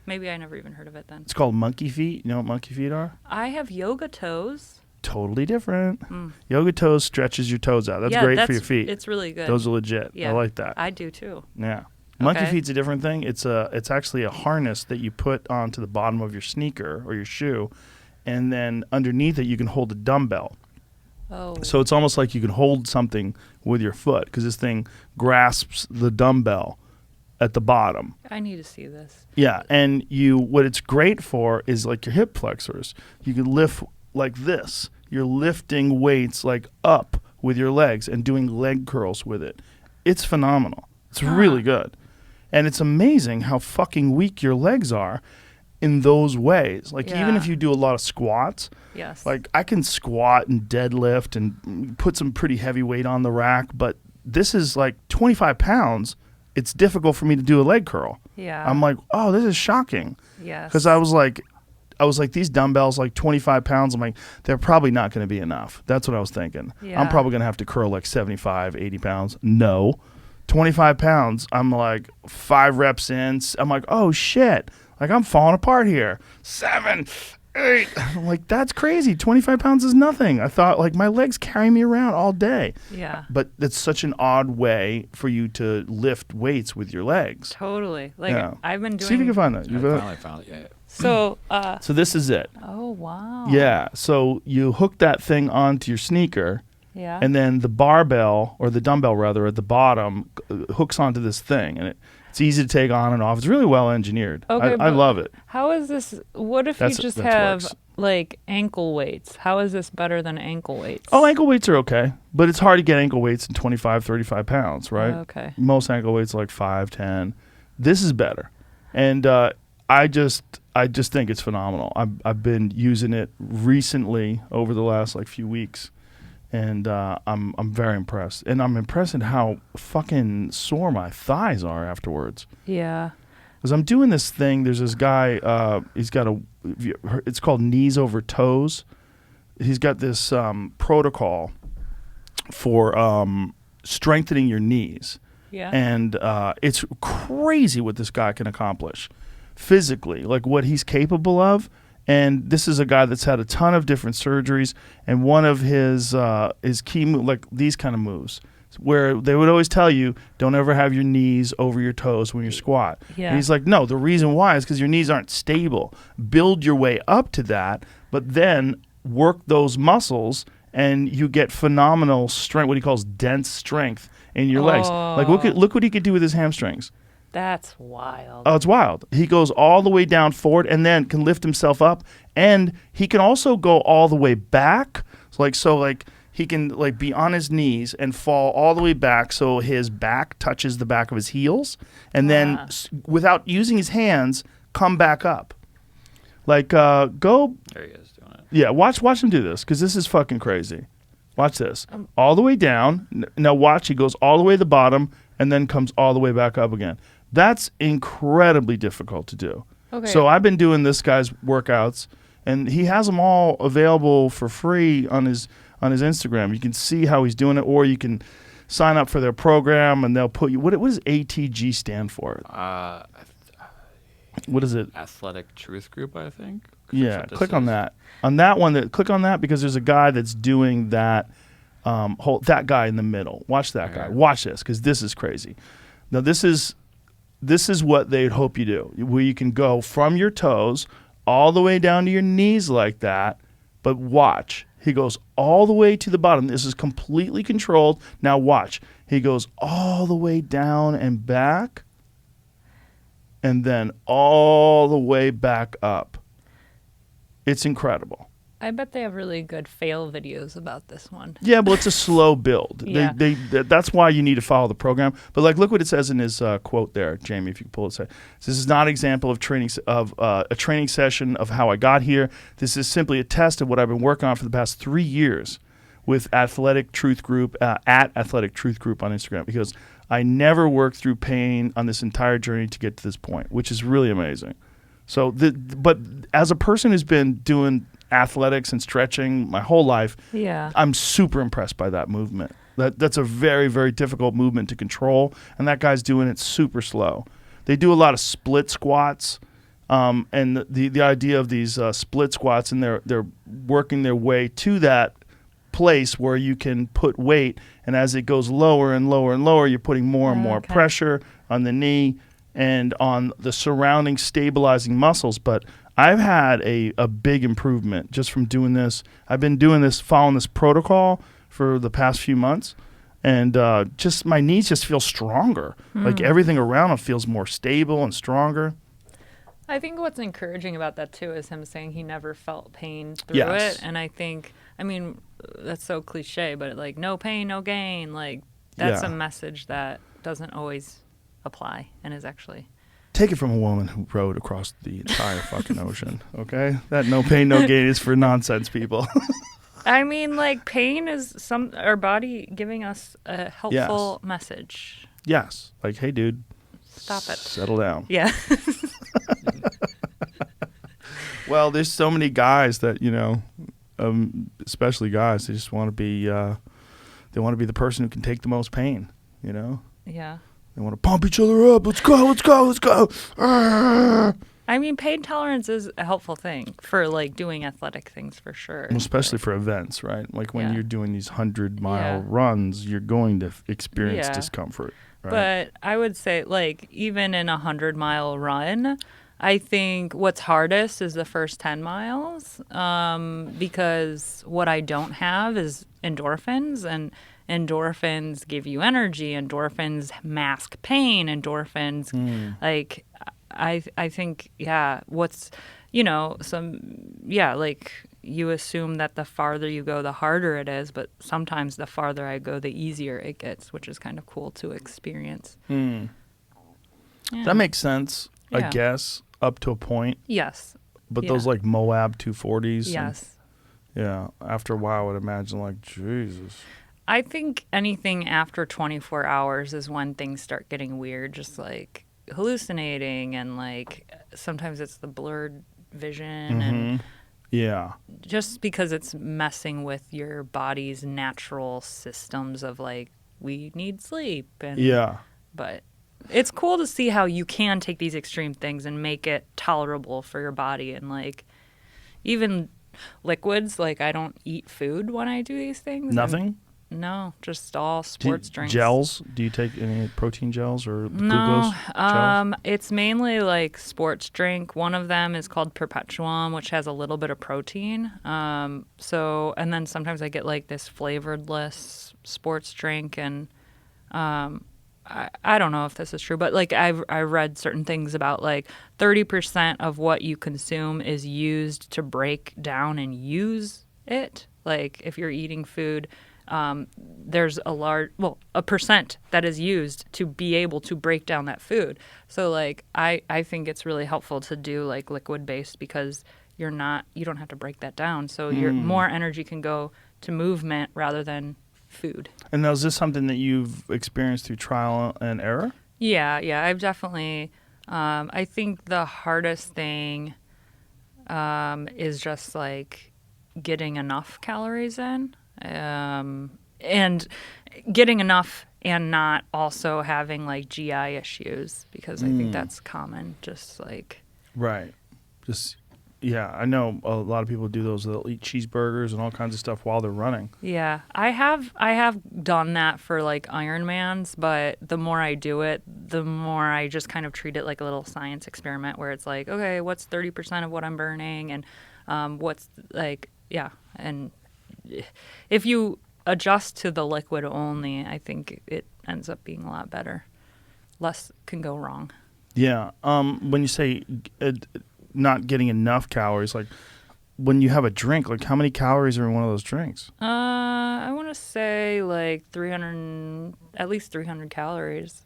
Maybe I never even heard of it then. It's called monkey feet. You know what monkey feet are? I have yoga toes. Totally different. Yoga toes stretches your toes out. That's great for your feet. It's really good. Those are legit. Yeah. I like that. I do too. Yeah. Monkey Okay. feet's a different thing. It's actually a harness that you put onto the bottom of your sneaker or your shoe, and then underneath it you can hold a dumbbell. Oh. So it's almost like you can hold something with your foot because this thing grasps the dumbbell at the bottom. I need to see this. Yeah, and what it's great for is like your hip flexors. You can lift like this. You're lifting weights like up with your legs and doing leg curls with it. It's phenomenal. It's really good. And it's amazing how fucking weak your legs are in those ways. Like even if you do a lot of squats, Yes. like I can squat and deadlift and put some pretty heavy weight on the rack, but this is like 25 pounds. It's difficult for me to do a leg curl. Yeah. I'm like, oh, this is shocking. Yes. Because I was like, these dumbbells, like 25 pounds, I'm like, they're probably not going to be enough. That's what I was thinking. Yeah. I'm probably going to have to curl like 75, 80 pounds. No. 25 pounds, I'm like 5 reps in. I'm like, oh, shit. Like, I'm falling apart here. 7, 8. I'm like, that's crazy. 25 pounds is nothing. I thought, like, my legs carry me around all day. Yeah. But that's such an odd way for you to lift weights with your legs. Totally. Like Yeah. I've been doing. See if you can find that. I finally found it. Yeah. So. So this is it. Oh wow. Yeah. So you hook that thing onto your sneaker, Yeah. and then the barbell, or the dumbbell rather, at the bottom hooks onto this thing, and it's easy to take on and off. It's really well engineered. Okay, I but love it. How is this? What if you just that have works. like ankle weights? How is this better than ankle weights? Oh, ankle weights are okay, but it's hard to get ankle weights in 25, 35 pounds, right? Okay. Most ankle weights are like 5, 10. This is better. And I I just think it's phenomenal. I've been using it recently over the last like few weeks, and I'm very impressed. And I'm impressed at how fucking sore my thighs are afterwards. Yeah. Because I'm doing this thing. There's this guy. He's got it's called knees over toes. He's got this protocol for strengthening your knees. Yeah. And it's crazy what this guy can accomplish physically, like what he's capable of. And this is a guy that's had a ton of different surgeries. And one of his key like these kind of moves, where they would always tell you, don't ever have your knees over your toes when you squat. Yeah. And he's like, no, the reason why is because your knees aren't stable. Build your way up to that, but then work those muscles, and you get phenomenal strength, what he calls dense strength in your legs. Like look what he could do with his hamstrings. That's wild. Oh, it's wild. He goes all the way down forward and then can lift himself up, and he can also go all the way back. So he can like be on his knees and fall all the way back so his back touches the back of his heels, and then without using his hands come back up. Like go. There he is doing it. Yeah, watch him do this, because this is fucking crazy. Watch this. All the way down. Now watch, he goes all the way to the bottom and then comes all the way back up again. That's incredibly difficult to do. Okay. So I've been doing this guy's workouts, and he has them all available for free on his Instagram. You can see how he's doing it, or you can sign up for their program, and they'll put you. What does ATG stand for? What is it? Athletic Truth Group, I think. Yeah, click on that. On that one, click on that, because there's a guy that's doing that. That guy in the middle. Watch that guy. Watch this, because this is crazy. Now this is what they'd hope you do, where you can go from your toes all the way down to your knees like that. But watch, he goes all the way to the bottom. This is completely controlled. Now watch, he goes all the way down and back, and then all the way back up. It's incredible. I bet they have really good fail videos about this one. Yeah, well, it's a slow build. Yeah. That's why you need to follow the program. But like, look what it says in his quote there, Jamie. If you can pull it, this is not an example of a training session of how I got here. This is simply a test of what I've been working on for the past 3 years with Athletic Truth Group at Athletic Truth Group on Instagram, because I never worked through pain on this entire journey to get to this point, which is really amazing. So, but as a person who's been doing athletics and stretching my whole life, I'm super impressed by that movement. That's a very, very difficult movement to control, and that guy's doing it super slow. They do a lot of split squats, and the idea of these split squats, and they're working their way to that place where you can put weight, and as it goes lower and lower and lower, you're putting more and more pressure on the knee and on the surrounding stabilizing muscles. But I've had a big improvement just from doing this. I've been doing this, following this protocol for the past few months, and just my knees just feel stronger. Like everything around them feels more stable and stronger. I think what's encouraging about that too is him saying he never felt pain through it. And I think, I mean, that's so cliche, but like no pain, no gain. Like that's a message that doesn't always apply and is actually. Take it from a woman who rode across the entire fucking ocean, okay? That no pain, no gain is for nonsense people. I mean, like, pain is our body giving us a helpful message. Yes. Like, hey, dude. Stop it. Settle down. Yeah. Well, there's so many guys that, especially guys, they just want to be, they want to be the person who can take the most pain, Yeah. They want to pump each other up. Let's go, let's go, let's go. I mean, pain tolerance is a helpful thing for, like, doing athletic things for sure. Well, especially for events, right? Like when you're doing these 100-mile runs, you're going to experience discomfort. Right? But I would say, like, even in a 100-mile run, I think what's hardest is the first 10 miles because what I don't have is endorphins, and endorphins give you energy. Endorphins mask pain. Endorphins, like, I think, what's, like you assume that the farther you go, the harder it is, but sometimes the farther I go, the easier it gets, which is kind of cool to experience. Yeah. That makes sense, I guess. up to a point, Yes. but Yeah. those like Moab 240s. Yes. Yeah. After a while, I would imagine like Jesus. I think anything after 24 hours is when things start getting weird, just like hallucinating and like sometimes it's the blurred vision and Yeah. just because it's messing with your body's natural systems of like we need sleep and Yeah. but it's cool to see how you can take these extreme things and make it tolerable for your body and like even liquids, like I don't eat food when I do these things. Nothing? No, just all sports drinks. Gels? Do you take any protein gels or No, glucose gels? it's mainly like sports drink. One of them is called Perpetuum, which has a little bit of protein. So, and then sometimes I get like this flavorless sports drink, and I don't know if this is true, but like I read certain things about like 30% of what you consume is used to break down and use it. Like if you're eating food. There's a percent that is used to be able to break down that food. So like I think it's really helpful to do like liquid based because you don't have to break that down. So your more energy can go to movement rather than food. And now, is this something that you've experienced through trial and error? Yeah, I've definitely I think the hardest thing is just like getting enough calories in. And getting enough and not also having like GI issues because I think that's common. Just like Right. Just, yeah, I know a lot of people do those. They'll eat cheeseburgers and all kinds of stuff while they're running. yeah, I have done that for like Ironmans, but the more I do it, the more I just kind of treat it like a little science experiment where it's like, okay, what's 30% of what I'm burning, and what's like, yeah, and if you adjust to the liquid only, I think it ends up being a lot better. Less can go wrong. Yeah. When you say not getting enough calories, like when you have a drink, like how many calories are in one of those drinks? I want to say like 300, at least 300 calories.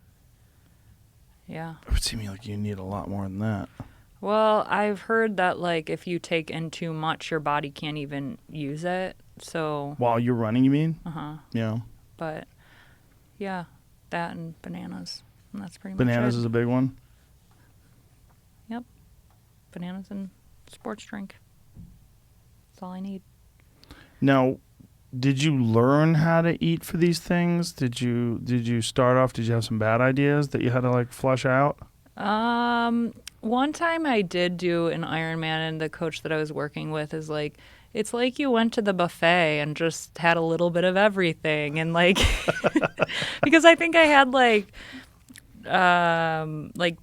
Yeah. It would seem like you need a lot more than that. Well, I've heard that like if you take in too much, your body can't even use it. So, While you're running, you mean? Yeah. but yeah, that and bananas. And that's pretty Bananas much is it. a big one. Yep. Bananas and sports drink. That's all I need. Now, did you learn how to eat for these things? Did you start off? Did you have some bad ideas that you had to like flush out? One time I did do an Ironman, and the coach that I was working with is like, it's like you went to the buffet and just had a little bit of everything, and like, because I think I had like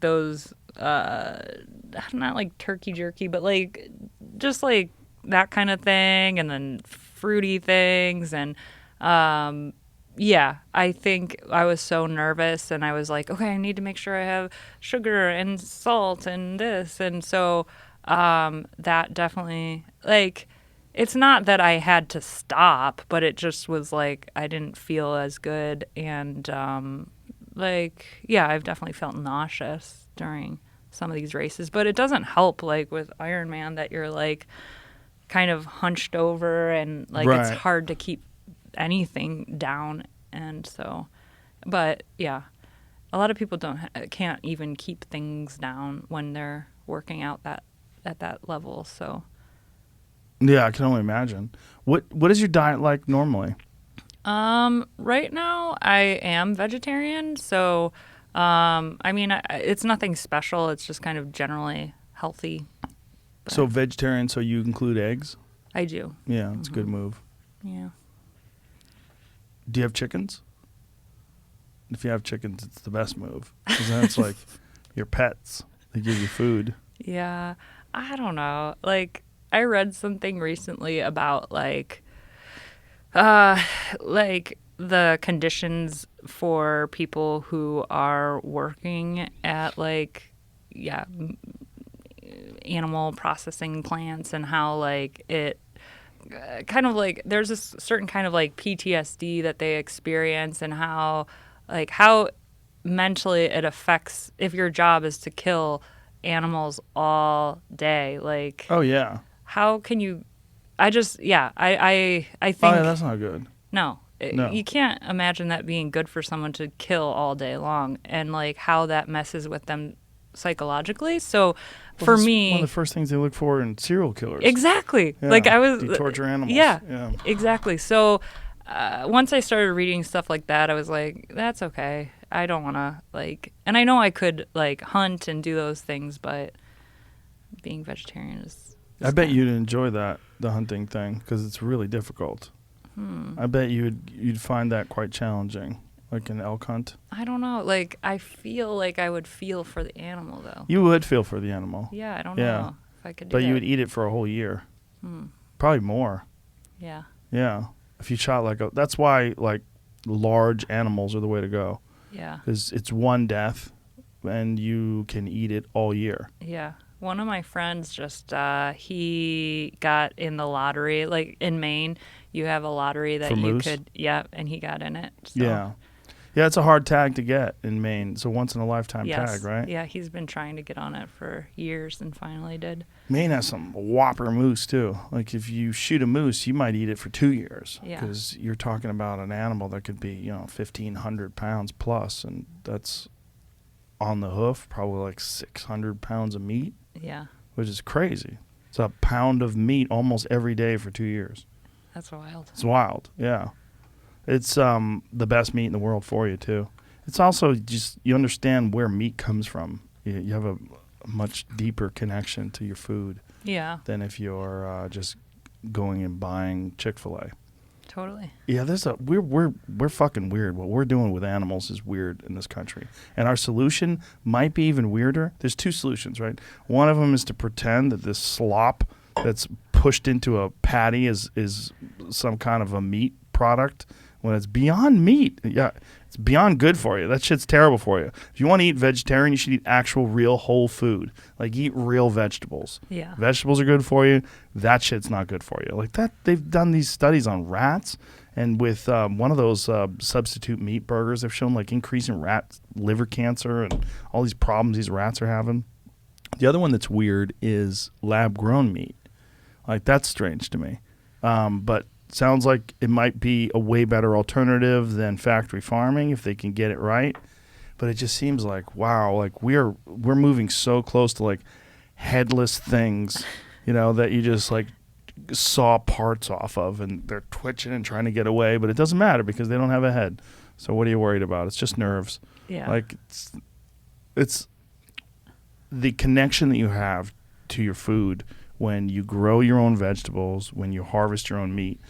those not like turkey jerky, but like just like that kind of thing, and then fruity things, and yeah, I think I was so nervous, and I was like, okay, I need to make sure I have sugar and salt and this. And so that definitely, like, it's not that I had to stop, but it just was like I didn't feel as good. And, like, yeah, I've definitely felt nauseous during some of these races. But it doesn't help, like, with Ironman that you're, like, kind of hunched over and, like, Right. it's hard to keep anything down. And so, but yeah, a lot of people can't even keep things down when they're working out at that level. So Yeah, I can only imagine. What is your diet like normally? right now I am vegetarian, so I mean it's nothing special, it's just kind of generally healthy. So vegetarian, so you include eggs? I do. Yeah, it's a good move. Yeah. Do you have chickens? If you have chickens, it's the best move. Because then it's like your pets. They give you food. Yeah, I don't know. Like, I read something recently about like the conditions for people who are working at like, yeah, animal processing plants, and how like it kind of like there's this certain kind of like PTSD that they experience, and how mentally it affects if your job is to kill animals all day. Like, Oh yeah. how can you? I just, yeah, I Oh think yeah, that's not good. no, No. you can't imagine that being good for someone to kill all day long, and like how that messes with them psychologically. So, for That's me, one of the first things they look for in serial killers. exactly. Yeah. Like I was, Do you torture animals? Yeah, Yeah. exactly. So, once I started reading stuff like that, I was like, that's okay. I don't want to like, and I know I could like hunt and do those things, but being vegetarian is. I bet you'd enjoy that, the hunting thing, because it's really difficult. I bet you'd find that quite challenging, like an elk hunt. I don't know. Like, I feel like I would feel for the animal, though. You would feel for the animal. Yeah, I don't Yeah. know if I could do But that. you would eat it for a whole year. Probably more. Yeah. Yeah. If you shot that's why like large animals are the way to go. Yeah. Because it's one death and you can eat it all year. Yeah. One of my friends just, he got in the lottery. Like, in Maine, you have a lottery that For you moose? could, yeah, and he got in it. So, Yeah. Yeah, it's a hard tag to get in Maine. It's a once in a lifetime yes. tag, right? Yeah, he's been trying to get on it for years and finally did. Maine has some whopper moose too. Like if you shoot a moose, you might eat it for 2 years. Yeah. Because you're talking about an animal that could be, 1,500 pounds plus, and that's on the hoof, probably like 600 pounds of meat, Yeah. which is crazy. It's a pound of meat almost every day for 2 years. That's wild. It's wild, yeah. It's the best meat in the world for you too. It's also just you understand where meat comes from. You have a much deeper connection to your food Yeah, than if you're just going and buying Chick-fil-A. totally. Yeah, we're fucking weird. What we're doing with animals is weird in this country, and our solution might be even weirder. There's two solutions, right? One of them is to pretend that this slop that's pushed into a patty is some kind of a meat product when it's beyond meat. Yeah, it's beyond good for you. That shit's terrible for you. If you want to eat vegetarian, you should eat actual real whole food. Like eat real vegetables. Yeah. Vegetables are good for you. That shit's not good for you. Like that, they've done these studies on rats, and with one of those substitute meat burgers, they've shown like increase in rat liver cancer and all these problems these rats are having. The other one that's weird is lab-grown meat. Like that's strange to me, but sounds like it might be a way better alternative than factory farming if they can get it right. But it just seems like wow, like we're moving so close to like headless things, that you just like saw parts off of, and they're twitching and trying to get away, but it doesn't matter because they don't have a head. So what are you worried about? It's just nerves. Yeah. Like it's the connection that you have to your food when you grow your own vegetables, when you harvest your own meat,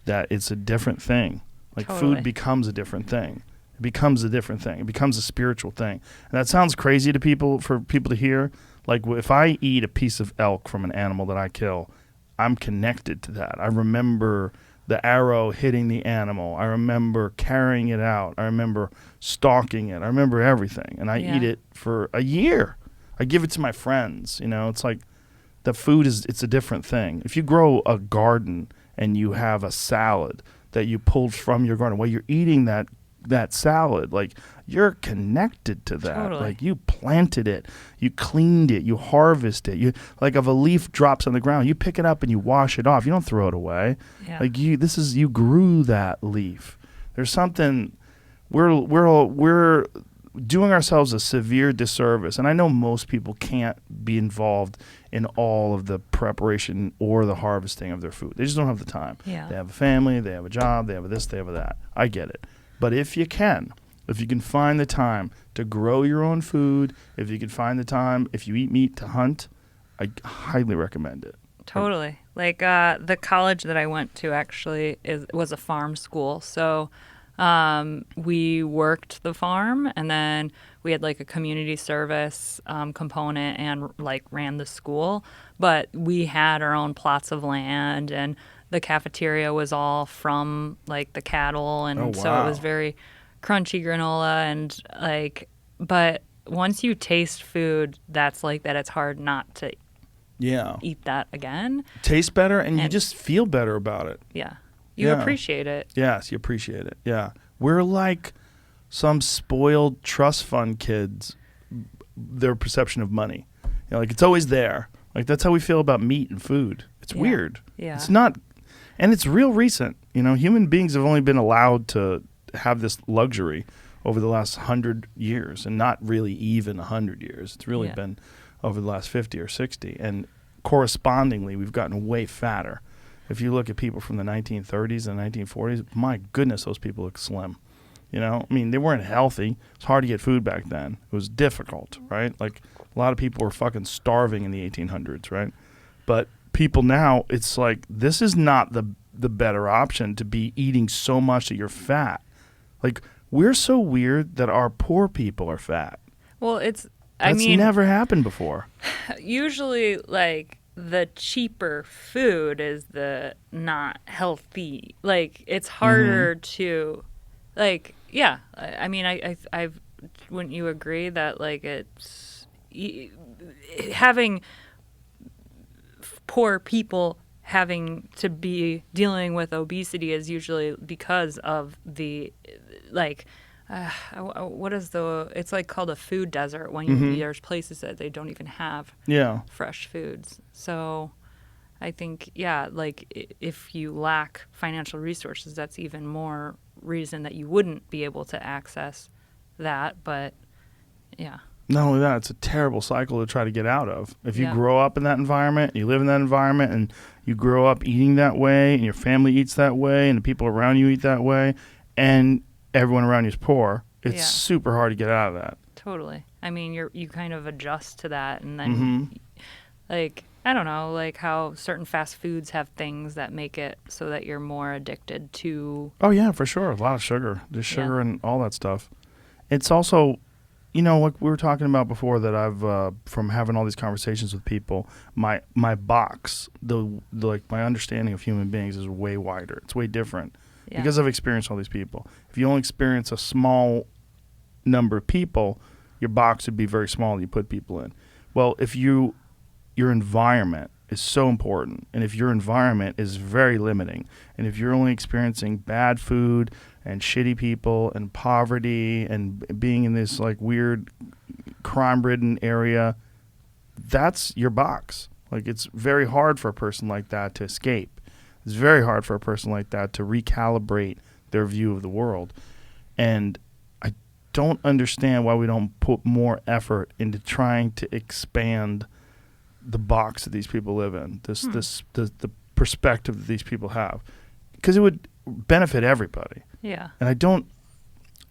that it's a different thing. Like Totally. food becomes a different thing. It becomes a different thing. It becomes a spiritual thing. And that sounds crazy to people, for people to hear. Like if I eat a piece of elk from an animal that I kill, I'm connected to that. I remember the arrow hitting the animal. I remember carrying it out. I remember stalking it. I remember everything. And I eat it for a year. I give it to my friends. It's like the food it's a different thing. If you grow a garden and you have a salad that you pulled from your garden, well, you're eating that salad. Like you're connected to that. Totally. Like you planted it, you cleaned it, you harvest it. You like if a leaf drops on the ground, you pick it up and you wash it off. You don't throw it away. Yeah. Like you grew that leaf. There's something we're doing ourselves a severe disservice. And I know most people can't be involved in all of the preparation or the harvesting of their food. They just don't have the time. Yeah. They have a family, they have a job, they have this, they have that. I get it. But if you can find the time to grow your own food, if you can find the time, if you eat meat, to hunt, I highly recommend it. Totally. Like the college that I went to actually was a farm school. So we worked the farm, and then we had like a community service component and like ran the school. But we had our own plots of land, and the cafeteria was all from like the cattle, and Oh, wow. so it was very crunchy granola, and like, but once you taste food that's like that, it's hard not to Yeah. eat that again. Tastes better, and you And- just feel better about it. Yeah. You Yeah. appreciate it. Yes, you appreciate it. Yeah. We're like some spoiled trust fund kids, their perception of money. You know, like it's always there. Like that's how we feel about meat and food. It's Yeah. weird. Yeah. It's not, and it's real recent. You know, human beings have only been allowed to have this luxury over the last 100 years, and not really even 100 years. It's really Yeah. been over the last 50 or 60, and correspondingly, we've gotten way fatter. If you look at people from the 1930s and 1940s, my goodness, those people look slim. You know, I mean, they weren't healthy. It's hard to get food back then. It was difficult, right? Like a lot of people were fucking starving in the 1800s, right? But people now, it's like this is not the better option to be eating so much that you're fat. Like we're so weird that our poor people are fat. Well, it's. That's I mean, never happened before. usually like the cheaper food is the not healthy. Like it's harder to, like, yeah. I mean, I've. Wouldn't you agree that like it's having poor people having to be dealing with obesity is usually because of the like. What is it's like called a food desert when there's places that they don't even have fresh foods. So I think, yeah, like if you lack financial resources, that's even more reason that you wouldn't be able to access that. But yeah. Not only that, it's a terrible cycle to try to get out of. If you Yeah. grow up in that environment, you live in that environment, and you grow up eating that way, and your family eats that way, and the people around you eat that way, and everyone around you is poor, it's Yeah. super hard to get out of that. Totally. I mean, you kind of adjust to that, and then like I don't know, like how certain fast foods have things that make it so that you're more addicted to. Oh yeah, for sure. A lot of sugar. There's sugar Yeah. and all that stuff. It's also, you know, like we were talking about before, that I've from having all these conversations with people, my box, the like my understanding of human beings is way wider. It's way different. Yeah. Because I've experienced all these people. If you only experience a small number of people, your box would be very small that you put people in. Well, if your environment is so important, and if your environment is very limiting, and if you're only experiencing bad food and shitty people and poverty and being in this like weird crime-ridden area, that's your box. Like it's very hard for a person like that to escape. It's very hard for a person like that to recalibrate their view of the world. And I don't understand why we don't put more effort into trying to expand the box that these people live in, the perspective that these people have. Because it would benefit everybody. Yeah. And I don't,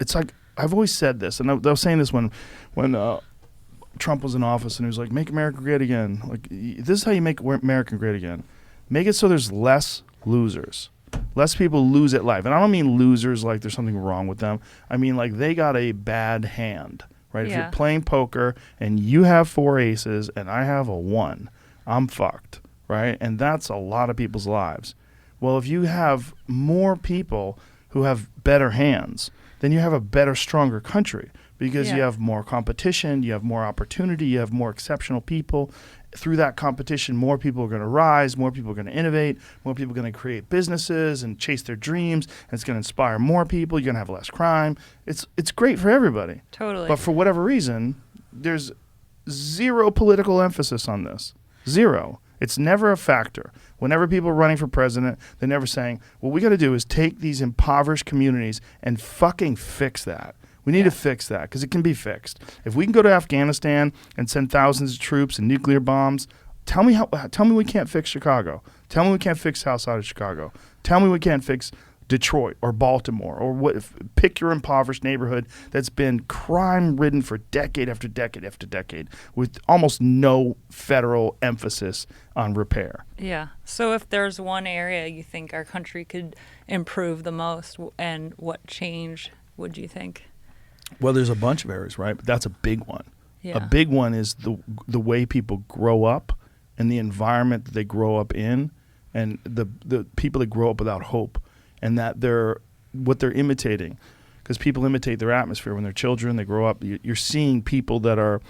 it's like, I've always said this, and I was saying this when Trump was in office, and he was like, make America great again. Like, this is how you make America great again. Make it so there's less losers. Less people lose at life. And I don't mean losers like there's something wrong with them. I mean like they got a bad hand, right? If Yeah. you're playing poker and you have 4 aces and I have a 1, I'm fucked, right? And that's a lot of people's lives. Well, if you have more people who have better hands, then you have a better, stronger country, because you Yeah. have more competition, you have more opportunity, you have more exceptional people. Through that competition, more people are going to rise, more people are going to innovate, more people are going to create businesses and chase their dreams, and it's going to inspire more people. You're going to have less crime. It's great for everybody. Totally. But for whatever reason, there's zero political emphasis on this. Zero. It's never a factor. Whenever people are running for president, they're never saying, what we got to do is take these impoverished communities and fucking fix that. We need to fix that, because it can be fixed. If we can go to Afghanistan and send thousands of troops and nuclear bombs, tell me we can't fix Chicago. Tell me we can't fix south side of Chicago. Tell me we can't fix Detroit or Baltimore or pick your impoverished neighborhood that's been crime-ridden for decade after decade after decade with almost no federal emphasis on repair. Yeah. So if there's one area you think our country could improve the most, and what change would you think? Well, there's a bunch of areas, right? But that's a big one. Yeah. A big one is the way people grow up and the environment that they grow up in, and the people that grow up without hope, and that what they're imitating. Because people imitate their atmosphere when they're children. They grow up. You're seeing people that are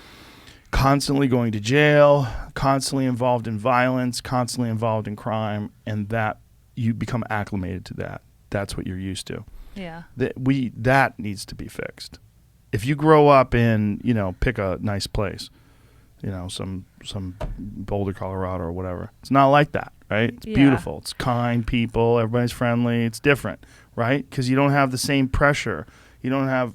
constantly going to jail, constantly involved in violence, constantly involved in crime, and that you become acclimated to that. That's what you're used to. Yeah. That needs to be fixed. If you grow up in, pick a nice place, some Boulder, Colorado or whatever. It's not like that, right? It's Yeah. beautiful. It's kind people. Everybody's friendly. It's different, right? Because you don't have the same pressure. You don't have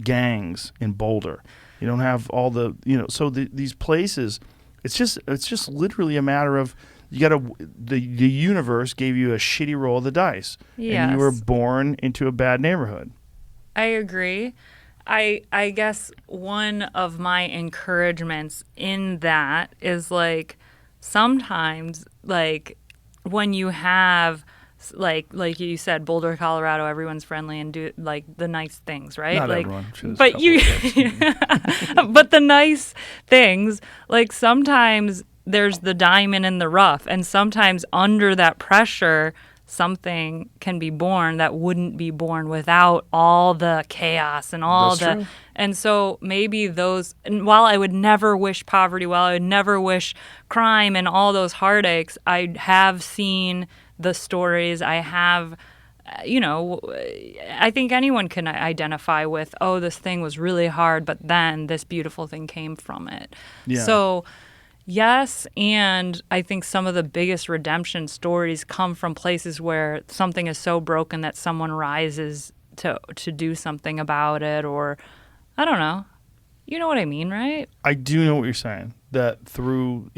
gangs in Boulder. You don't have all the, so these places, it's just literally a matter of the universe gave you a shitty roll of the dice. Yes. And you were born into a bad neighborhood. I agree. I guess one of my encouragements in that is like sometimes like when you have like you said, Boulder, Colorado, everyone's friendly and do like the nice things, right? Not like, everyone. Sure, but but the nice things, like sometimes there's the diamond in the rough, and sometimes under that pressure, something can be born that wouldn't be born without all the chaos and all That's true. and so maybe those, and while I would never wish poverty, while I would never wish crime and all those heartaches, I have seen the stories. I have, I think anyone can identify with, oh, this thing was really hard, but then this beautiful thing came from it. Yeah. So yes, and I think some of the biggest redemption stories come from places where something is so broken that someone rises to do something about it, or I don't know. You know what I mean, right? I do know what you're saying. That through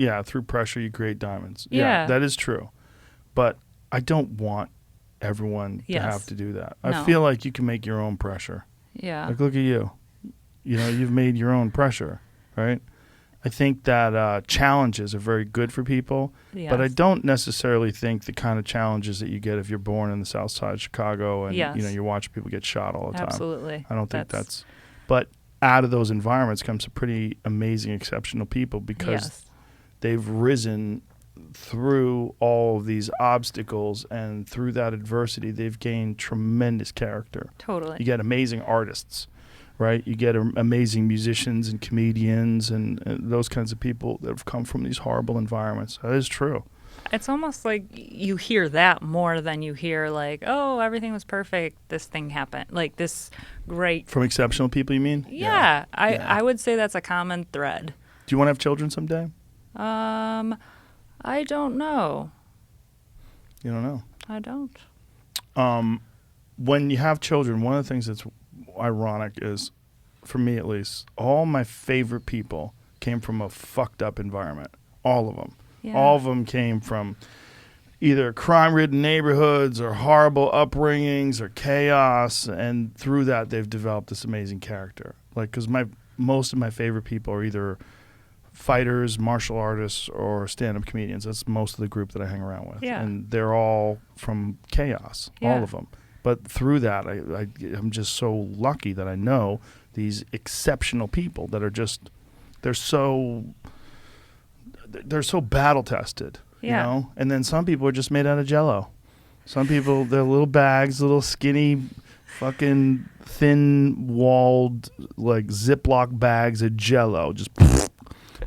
pressure you create diamonds. Yeah. That is true. But I don't want everyone to Yes. have to do that. No. I feel like you can make your own pressure. Yeah. Like, look at you. You've made your own pressure, right? I think that challenges are very good for people, but I Yes. don't necessarily think the kind of challenges that you get if you're born in the South Side of Chicago and Yes. you're watching people get shot all the time. Absolutely. I don't think that's. But out of those environments comes some pretty amazing, exceptional people because Yes. they've risen through all of these obstacles, and through that adversity, they've gained tremendous character. Totally. You get amazing artists, right? You get amazing musicians and comedians and those kinds of people that have come from these horrible environments. That is true. It's almost like you hear that more than you hear like, oh, everything was perfect, this thing happened. Like this great. From exceptional people, you mean? Yeah. I would say that's a common thread. Do you want to have children someday? I don't know. You don't know. I don't. When you have children, one of the things that's ironic is, for me at least, all my favorite people came from a fucked up environment. All of them. Yeah. All of them came from either crime-ridden neighborhoods or horrible upbringings or chaos, and through that they've developed this amazing character. Like, because most of my favorite people are either fighters, martial artists, or stand-up comedians. That's most of the group that I hang around with. Yeah. And they're all from chaos, all Yeah. of them. But through that, I'm just so lucky that I know these exceptional people that are just, they're so battle-tested, Yeah. And then some people are just made out of Jell-O. Some people, they're little bags, little skinny, fucking thin-walled, like Ziploc bags of Jell-O. Just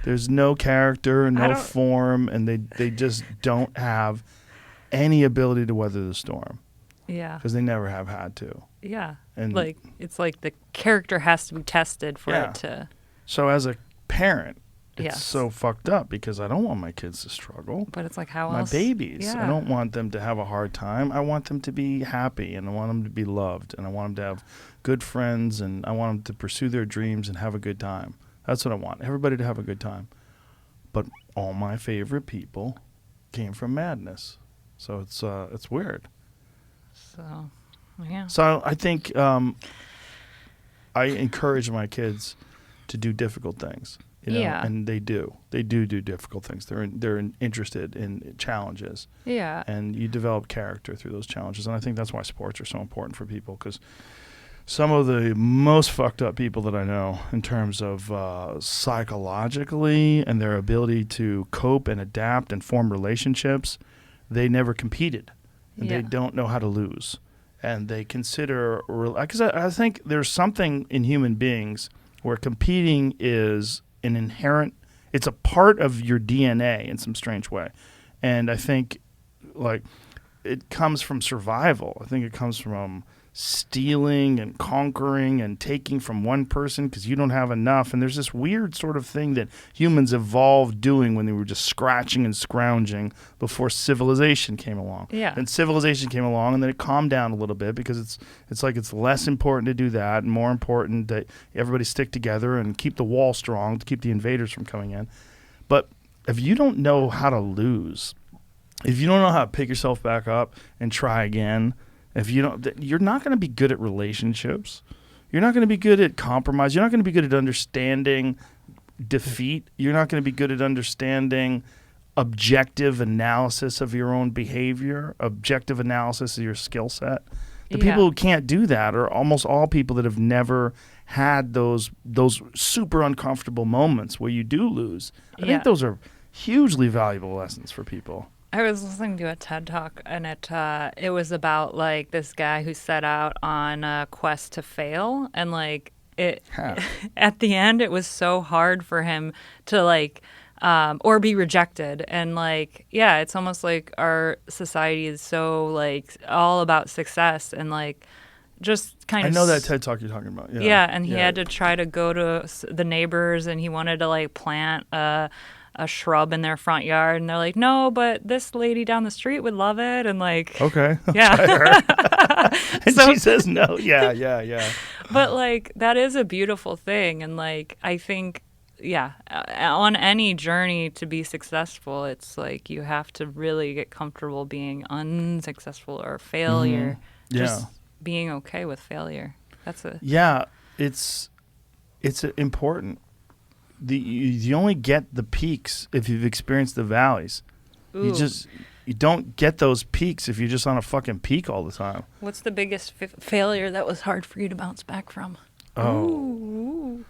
there's no character, no form, and they just don't have any ability to weather the storm Yeah. because they never have had to. Yeah. And like it's like the character has to be tested for Yeah. it to. so as a parent, it's Yes. so fucked up because I don't want my kids to struggle. But it's like how My else? babies. Yeah. I don't want them to have a hard time. I want them to be happy, and I want them to be loved, and I want them to have good friends, and I want them to pursue their dreams and have a good time. That's what I want. Everybody to have a good time. But all my favorite people came from madness. So it's weird. So, yeah. So I think I encourage my kids to do difficult things. Yeah. And they do. They do difficult things. They're interested in challenges. Yeah. And you develop character through those challenges. And I think that's why sports are so important for people, because some of the most fucked up people that I know in terms of psychologically and their ability to cope and adapt and form relationships, they never competed. And Yeah. they don't know how to lose. And they consider, because I think there's something in human beings where competing is an inherent, it's a part of your DNA in some strange way. And I think, like, it comes from survival. I think it comes from stealing and conquering and taking from one person because you don't have enough. And there's this weird sort of thing that humans evolved doing when they were just scratching and scrounging before civilization came along. Yeah. And civilization came along, and then it calmed down a little bit because it's like it's less important to do that and more important that everybody stick together and keep the wall strong to keep the invaders from coming in. But if you don't know how to lose, if you don't know how to pick yourself back up and try again, if you don't, you're not going to be good at relationships. You're not going to be good at compromise. You're not going to be good at understanding defeat. You're not going to be good at understanding objective analysis of your own behavior, objective analysis of your skill set. The people who can't do that are almost all people that have never had those super uncomfortable moments where you do lose. I think those are hugely valuable lessons for people. I was listening to a TED Talk, and it was about like this guy who set out on a quest to fail, and like at the end, it was so hard for him to like or be rejected, and like it's almost like our society is so like all about success and like just kind of. I know that TED Talk you're talking about. Yeah, and he had to try to go to the neighbors, and he wanted to like plant a shrub in their front yard, and they're like, no, but this lady down the street would love it, and like, okay, yeah. And she says no. Yeah. But like that is a beautiful thing, and like I think, on any journey to be successful, it's like you have to really get comfortable being unsuccessful or failure. Mm-hmm. Just being okay with failure. That's it's important. You only get the peaks if you've experienced the valleys. Ooh. You don't get those peaks if you're just on a fucking peak all the time. What's the biggest failure that was hard for you to bounce back from? Ooh.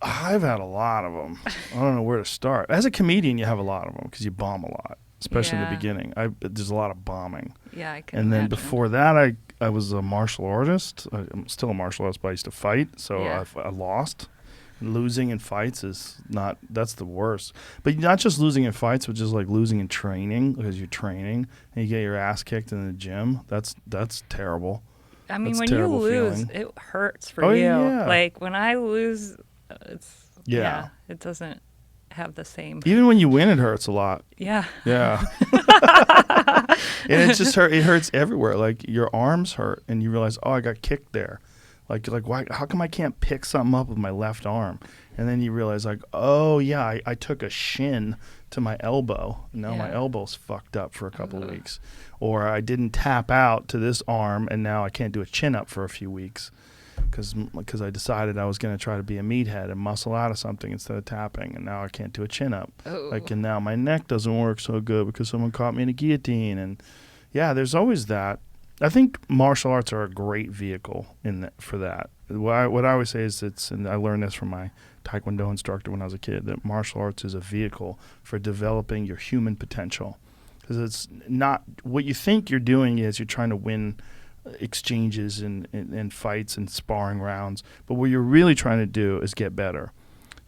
I've had a lot of them. I don't know where to start. As a comedian, you have a lot of them because you bomb a lot, especially in the beginning. There's a lot of bombing. Yeah, I can And then imagine. before that, I was a martial artist. I'm still a martial artist, but I used to fight, so I lost. Losing in fights that's the worst. But not just losing in fights, but just like losing in training because you're training and you get your ass kicked in the gym. That's terrible. I mean, That's a when you terrible lose, feeling. it hurts for you. Yeah. Like when I lose, it doesn't have the same. Even when you win, it hurts a lot. Yeah. Yeah. And it just it hurts everywhere. Like your arms hurt and you realize, oh, I got kicked there. Like why? How come I can't pick something up with my left arm? And then you realize, like, oh yeah, I took a shin to my elbow. Now my elbow's fucked up for a couple of weeks. Or I didn't tap out to this arm, and now I can't do a chin up for a few weeks because I decided I was going to try to be a meathead and muscle out of something instead of tapping, and now I can't do a chin up. Like, and now my neck doesn't work so good because someone caught me in a guillotine. And there's always that. I think martial arts are a great vehicle for that. What I always say is and I learned this from my Taekwondo instructor when I was a kid, that martial arts is a vehicle for developing your human potential. Because it's not what you think you're doing is you're trying to win exchanges and fights and sparring rounds. But what you're really trying to do is get better.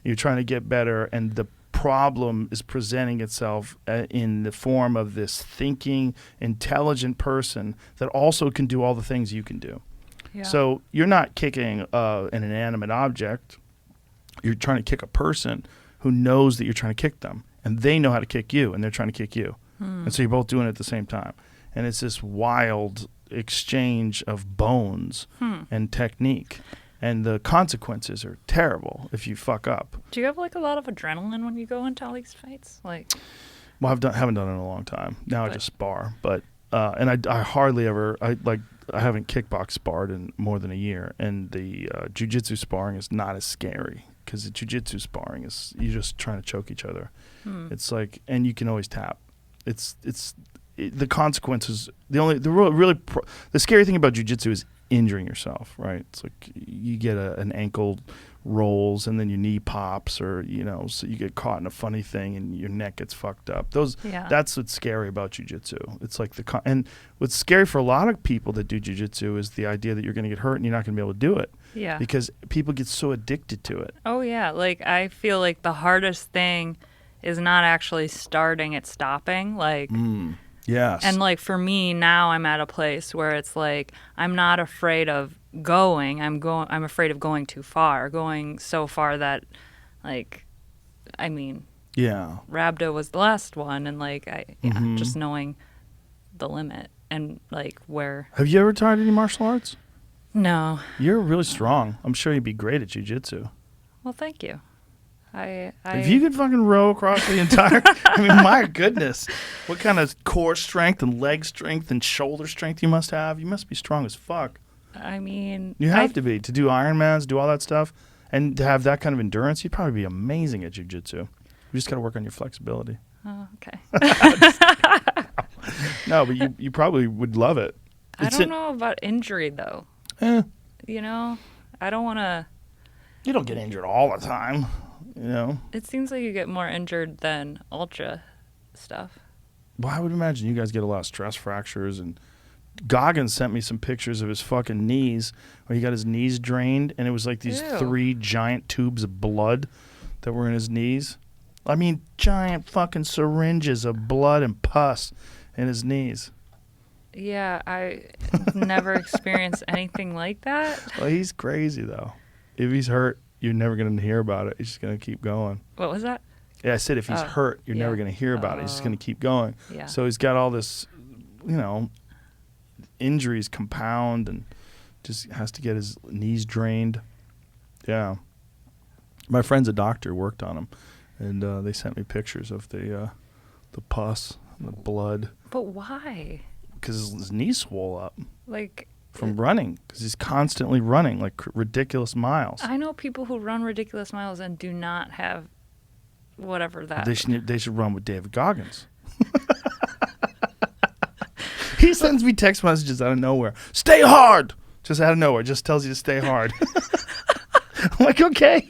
You're trying to get better, and the problem is presenting itself in the form of this thinking, intelligent person that also can do all the things you can do. Yeah. So you're not kicking an inanimate object. You're trying to kick a person who knows that you're trying to kick them, and they know how to kick you, and they're trying to kick you. And so you're both doing it at the same time. And it's this wild exchange of bones and technique. And the consequences are terrible if you fuck up. Do you have like a lot of adrenaline when you go into all these fights? Like, well, haven't done it in a long time. Now I just spar, but and I hardly ever I haven't kickbox sparred in more than a year. And the jiu-jitsu sparring is not as scary because the jiu-jitsu sparring is you're just trying to choke each other. It's like, and you can always tap. The consequences. The scary thing about jiu-jitsu is injuring yourself, right? It's like you get an ankle rolls and then your knee pops, or so you get caught in a funny thing and your neck gets fucked up. That's what's scary about jiu-jitsu. It's like and what's scary for a lot of people that do jiu-jitsu is the idea that you're going to get hurt and you're not going to be able to do it. Yeah. Because people get so addicted to it. Oh yeah, like I feel like the hardest thing is not actually starting, it's stopping. Like Yes. And like for me now, I'm at a place where it's like I'm not afraid of going. I'm afraid of going too far, going so far that, like, I mean, yeah. Rabda was the last one, and like just knowing the limit and like where. Have you ever tried any martial arts? No. You're really strong. I'm sure you'd be great at jiu-jitsu. Well, thank you. If you could fucking row across the entire, I mean, my goodness, what kind of core strength and leg strength and shoulder strength you must have. You must be strong as fuck. I mean, You have to be to do Ironmans, do all that stuff, and to have that kind of endurance. You'd probably be amazing at jiu-jitsu. You just got to work on your flexibility. Oh, okay. No, but you probably would love it. I don't know about injury though. You know, I don't want to. You don't get injured all the time. You know, It seems like you get more injured than ultra stuff. well, I would imagine you guys get a lot of stress fractures. And Goggins sent me some pictures of his fucking knees, where he got his knees drained, and it was like these Ew. 3 giant tubes of blood that were in his knees. I mean, giant fucking syringes of blood and pus in his knees. Yeah, I never experienced anything like that. Well, he's crazy though. If he's hurt, you're never going to hear about it. He's just going to keep going. What was that? Yeah, I said if he's hurt, you're never yeah. going to hear about it. He's just going to keep going. Yeah. So he's got all this, you know, injuries compound, and just has to get his knees drained. Yeah. My friend's a doctor, worked on him, and they sent me pictures of the pus and the blood. But why? Because his knees swole up Like, from running, because he's constantly running like ridiculous miles. I know people who run ridiculous miles and do not have whatever that. They should run with David Goggins. He sends me text messages out of nowhere. Stay hard! Just out of nowhere. Just tells you to stay hard. I'm like, okay.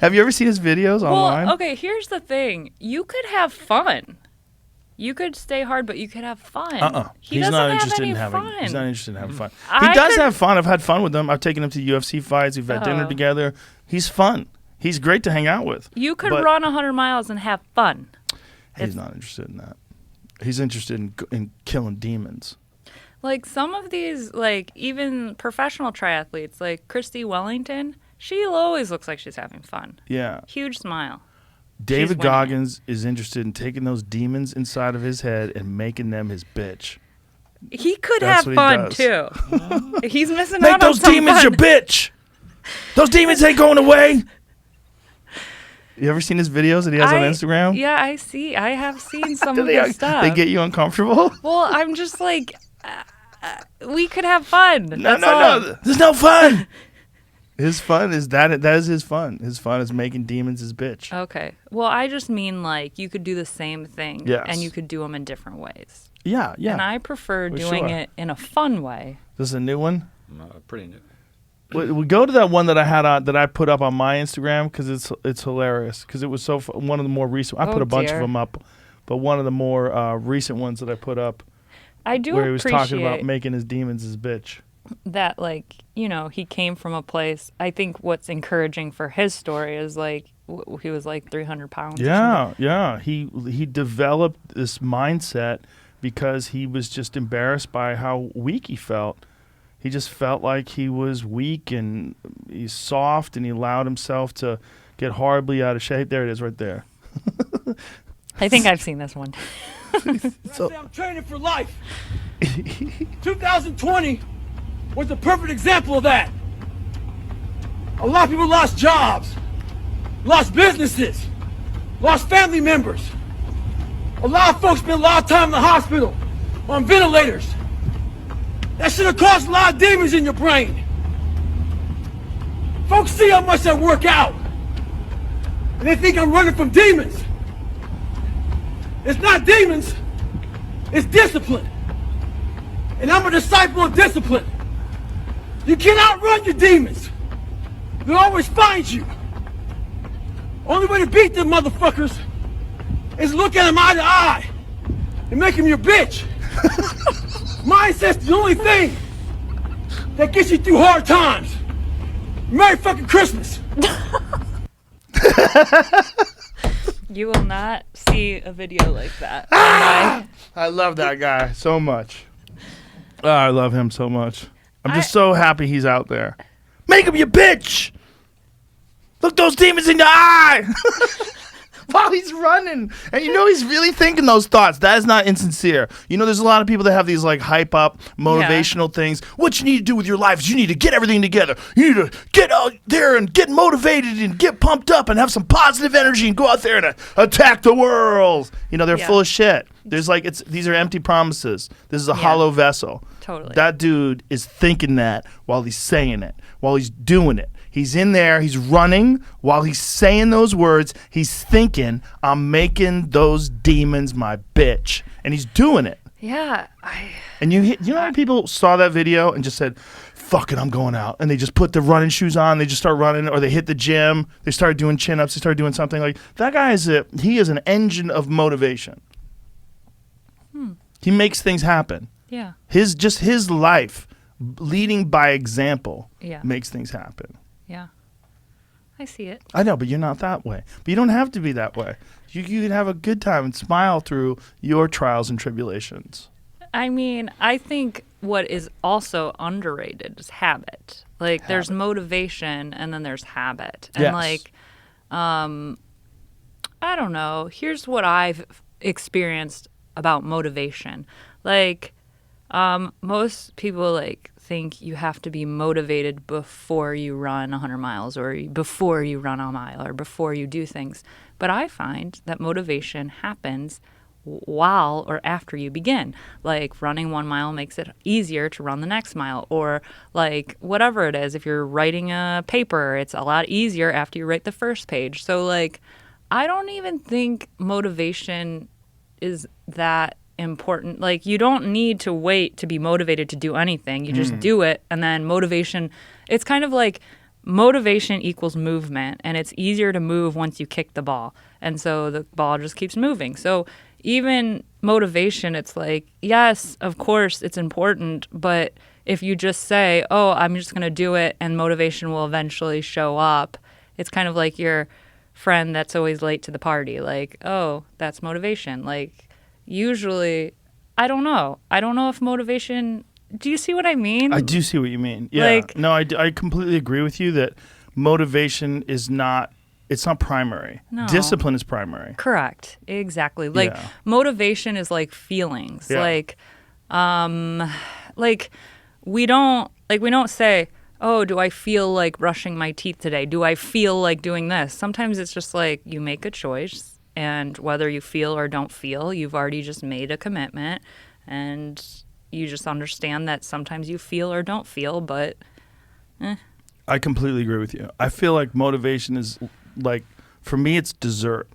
Have you ever seen his videos online? Well, okay, here's the thing. You could have fun. You could stay hard, but you could have fun. He He's doesn't not have interested any in having. fun. He's not interested in having fun. I He does could- have fun. I've had fun with him. I've taken him to UFC fights. We've had dinner together. He's fun. He's great to hang out with. You could But run 100 miles and have fun. He's not interested in that. He's interested in killing demons. Like some of these, like even professional triathletes, like Christy Wellington, she always looks like she's having fun. Yeah. Huge smile. David winning Goggins is interested in taking those demons inside of his head and making them his bitch. He could That's have what he fun does. too. He's missing Make out on those some demons fun. your bitch. Those demons ain't going away. You ever seen his videos that he has on Instagram? Yeah, I have seen some Do of they, his stuff. they get you uncomfortable? Well, I'm just like, we could have fun. No. There's no fun. His fun is that is his fun. His fun is making demons his bitch. Okay. Well, I just mean like you could do the same thing Yes. and you could do them in different ways. Yeah. And I prefer doing it in a fun way. This is a new one? Pretty new. We go to that one that I had that I put up on my Instagram because it's hilarious because it was one of the more recent. I put a bunch of them up, but one of the more recent ones that I put up I do where he was appreciate talking about making his demons his bitch. that, like, you know, he came from a place. I think what's encouraging for his story is like he was like 300 pounds. or something. Yeah. He developed this mindset because he was just embarrassed by how weak he felt. He just felt like he was weak and he's soft, and he allowed himself to get horribly out of shape. There it is right there. I think I've seen this one. I'm training for life. 2020 was the perfect example of that. A lot of people lost jobs, lost businesses, lost family members. A lot of folks spent a lot of time in the hospital on ventilators. That should have caused a lot of demons in your brain. Folks see how much I work out, and they think I'm running from demons. It's not demons, it's discipline. And I'm a disciple of discipline. You can't outrun your demons. They'll always find you. Only way to beat them motherfuckers is look at them eye to eye and make them your bitch. Mindset's the only thing that gets you through hard times. Merry fucking Christmas. You will not see see a video like that. I love that guy so much. Oh, I love him so much. I'm just so happy he's out there. Make him your bitch. Look those demons in the eye. While he's running. And you know he's really thinking those thoughts. That is not insincere. You know, there's a lot of people that have these like hype up motivational things. What you need to do with your life is you need to get everything together. You need to get out there and get motivated and get pumped up and have some positive energy and go out there and attack the world. You know, they're full of shit. There's like these are empty promises. This is a hollow vessel. Totally. That dude is thinking that while he's saying it, while he's doing it. He's in there, he's running. While he's saying those words, he's thinking, I'm making those demons my bitch. And he's doing it. Yeah. And you know how many people saw that video and just said, fuck it, I'm going out. And they just put the running shoes on, they just start running, or they hit the gym, they start doing chin-ups, they start doing something like that. Guy is he is an engine of motivation. He makes things happen. Yeah. His life, leading by example, makes things happen. Yeah. I see it. I know, but you're not that way. But you don't have to be that way. You can have a good time and smile through your trials and tribulations. I mean, I think what is also underrated is habit. Like, there's motivation and then there's habit. And, like, I don't know. Here's what I've experienced about motivation. Like, most people, like, think you have to be motivated before you run 100 miles or before you run a mile or before you do things. But I find that motivation happens while or after you begin. Like, running 1 mile makes it easier to run the next mile, or like whatever it is. If you're writing a paper, it's a lot easier after you write the first page. So like, I don't even think motivation is that important. Like, you don't need to wait to be motivated to do anything. You just do it, and then motivation, it's kind of like motivation equals movement, and it's easier to move once you kick the ball, and so the ball just keeps moving. So even motivation, it's like, yes, of course it's important, but if you just say, oh, I'm just going to do it and motivation will eventually show up, it's kind of like your friend that's always late to the party. Like, oh, that's motivation. Like, usually, I don't know if motivation, do you see what I mean? I do see what you mean. Yeah. Like, no, I completely agree with you that motivation is not, it's not primary. No. Discipline is primary. Correct. Exactly. Like, motivation is like feelings. Yeah. Like we don't say, oh, do I feel like brushing my teeth today? Do I feel like doing this? Sometimes it's just like you make a choice, and whether you feel or don't feel, you've already just made a commitment, and you just understand that sometimes you feel or don't feel, but I completely agree with you. I feel like motivation is like, for me, it's dessert.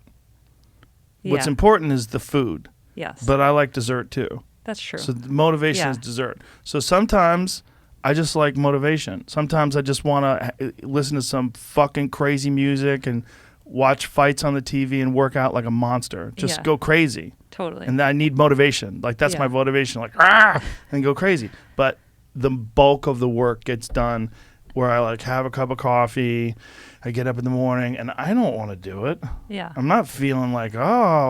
What's important is the food. Yes. But I like dessert too. That's true. So motivation is dessert. So sometimes I just like motivation. Sometimes I just want to listen to some fucking crazy music and watch fights on the TV and work out like a monster. Just go crazy. Totally. And I need motivation. Like, that's my motivation. Like, and go crazy. But the bulk of the work gets done where I like have a cup of coffee, I get up in the morning, and I don't want to do it. Yeah. I'm not feeling like, oh,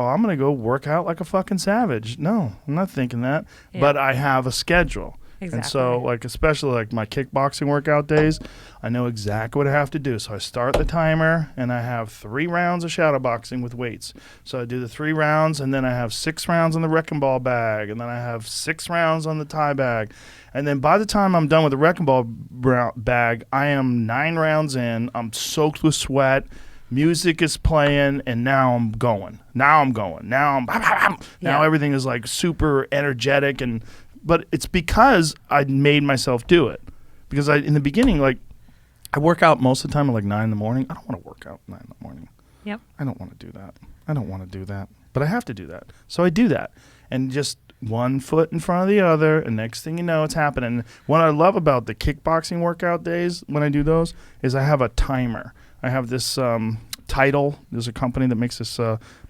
I'm going to go work out like a fucking savage. No, I'm not thinking that. Yeah. But I have a schedule. Exactly. And so, like, especially like my kickboxing workout days, I know exactly what I have to do. So I start the timer, and I have 3 rounds of shadow boxing with weights. So I do the 3 rounds, and then I have 6 rounds on the wrecking ball bag, and then I have 6 rounds on the tie bag. And then by the time I'm done with the wrecking ball bag, I am 9 rounds in. I'm soaked with sweat. Music is playing, and now I'm going. Now everything is like super energetic, but it's because I made myself do it. Because in the beginning, like, I work out most of the time at like 9 in the morning. I don't want to work out at 9 in the morning. Yep. I don't want to do that. But I have to do that. So I do that. And just one foot in front of the other, and next thing you know, it's happening. What I love about the kickboxing workout days when I do those is I have a timer. I have this Title. There's a company that makes this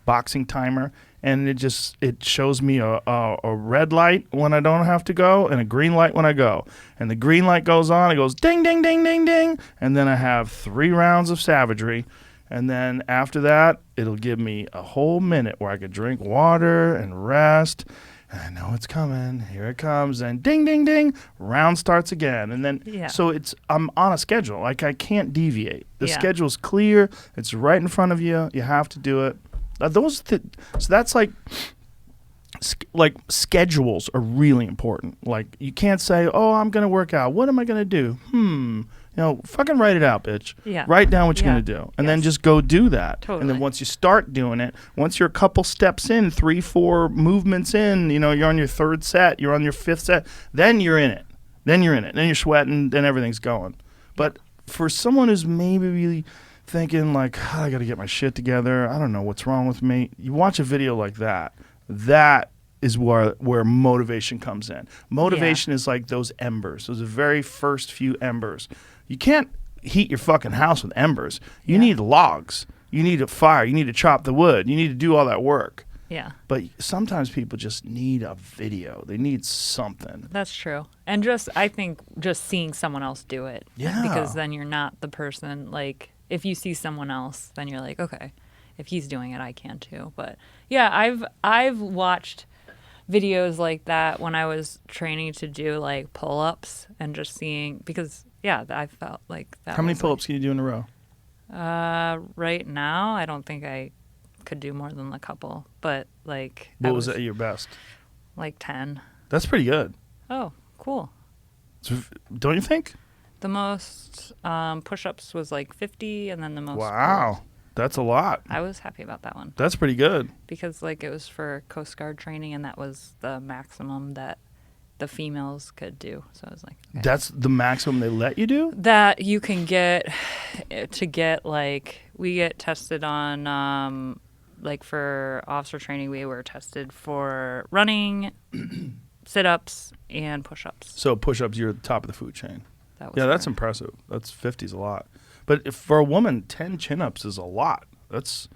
boxing timer, and it shows me a red light when I don't have to go and a green light when I go. And the green light goes on, it goes ding, ding, ding, ding, ding, and then I have 3 rounds of savagery, And then after that, it'll give me a whole minute where I could drink water and rest. And I know it's coming. Here it comes. And ding, ding, ding. Round starts again. And then, so I'm on a schedule. Like, I can't deviate. The schedule's clear. It's right in front of you. You have to do it. So that's like schedules are really important. Like, you can't say, oh, I'm going to work out. What am I going to do? Fucking write it out, bitch. Yeah. Write down what you're going to do. And then just go do that. Totally. And then once you start doing it, once you're a couple steps in, 3-4 movements in, you're on your third set, you're on your fifth set, then you're in it. Then you're sweating, then everything's going. But for someone who's maybe really thinking like, I got to get my shit together, I don't know what's wrong with me, you watch a video like that, that is where motivation comes in. Motivation is like those embers, those very first few embers. You can't heat your fucking house with embers. You need logs. You need a fire. You need to chop the wood. You need to do all that work. Yeah. But sometimes people just need a video. They need something. That's true. And I think just seeing someone else do it. Yeah. Because then you're not the person, like, if you see someone else, then you're like, okay, if he's doing it, I can too. But yeah, I've watched videos like that when I was training to do like pull-ups and just seeing, because I felt like that. How many pull-ups can you do in a row? Right now, I don't think I could do more than a couple, but like. What was at your best? Like 10. That's pretty good. Oh, cool. Don't you think? The most push-ups was like 50, and then the most. Wow. That's a lot. I was happy about that one. That's pretty good. Because like it was for Coast Guard training, and that was the maximum that the females could do. So I was like, okay. That's the maximum they let you do? That you can get to get like, we get tested on like for officer training, we were tested for running, sit-ups, and push-ups. So push-ups, you're at the top of the food chain. That's impressive. That's 50's a lot. But if for a woman, 10 chin-ups is a lot. That's,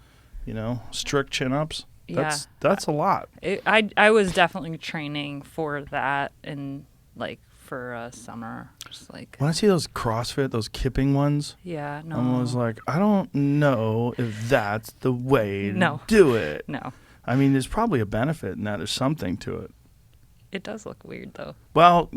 strict chin-ups. That's a lot. I was definitely training for that in like for summer. Just like when I see those CrossFit, those kipping ones, no. I'm always like, I don't know if that's the way to do it. No. I mean, there's probably a benefit in that. There's something to it. It does look weird though. Well,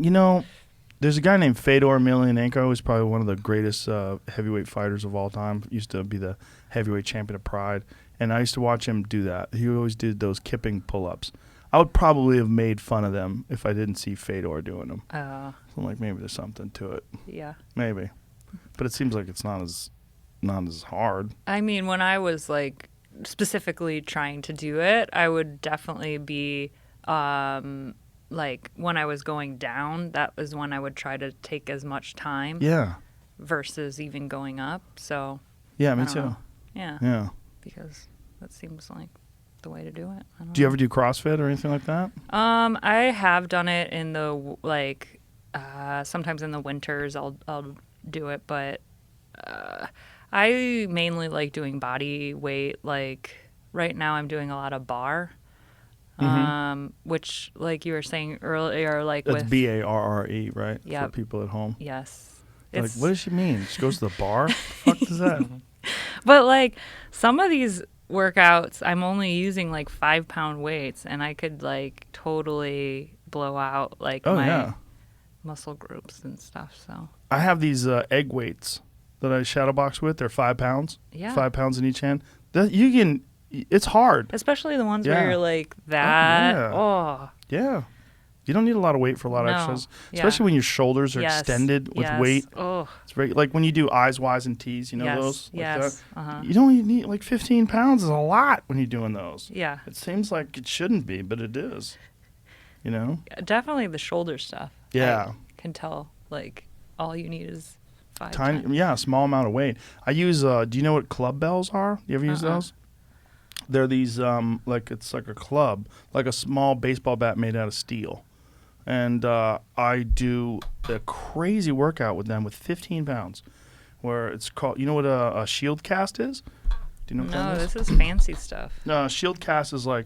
there's a guy named Fedor Emelianenko who's probably one of the greatest heavyweight fighters of all time. Used to be the heavyweight champion of Pride. And I used to watch him do that. He always did those kipping pull-ups. I would probably have made fun of them if I didn't see Fedor doing them. So I'm like, maybe there's something to it. Yeah. Maybe. But it seems like it's not as hard. I mean, when I was like specifically trying to do it, I would definitely be like when I was going down, that was when I would try to take as much time. Yeah. Versus even going up. So. Yeah, me too. Know. Yeah. Yeah. Because that seems like the way to do it. Do you ever do CrossFit or anything like that? I have done it in the sometimes in the winters I'll do it, but I mainly like doing body weight. Like right now I'm doing a lot of bar, which like you were saying earlier, like that's with BARRE, right? Yeah. For people at home. Yes. Like, what does she mean? She goes to the bar? What the fuck is that? But like some of these workouts, I'm only using like 5-pound weights, and I could like totally blow out like my muscle groups and stuff. So I have these egg weights that I shadow box with. They're 5 pounds. Yeah. 5 pounds in each hand. It's hard. Especially the ones where you're like that. Yeah. You don't need a lot of weight for a lot of exercise, especially when your shoulders are extended with weight. Oh, it's very like when you do I's, Y's, and T's. You know those. Yes. Like you don't even need like 15 pounds is a lot when you're doing those. Yeah. It seems like it shouldn't be, but it is. Definitely the shoulder stuff. Yeah. I can tell like all you need is 5. Tiny. 10. Yeah, small amount of weight. I use. Do you know what club bells are? You ever use those? They're these it's like a club, like a small baseball bat made out of steel. And I do a crazy workout with them with 15 pounds, where it's called, you know what a shield cast is? Do you know what that is? No, this is fancy stuff. No, shield cast is like,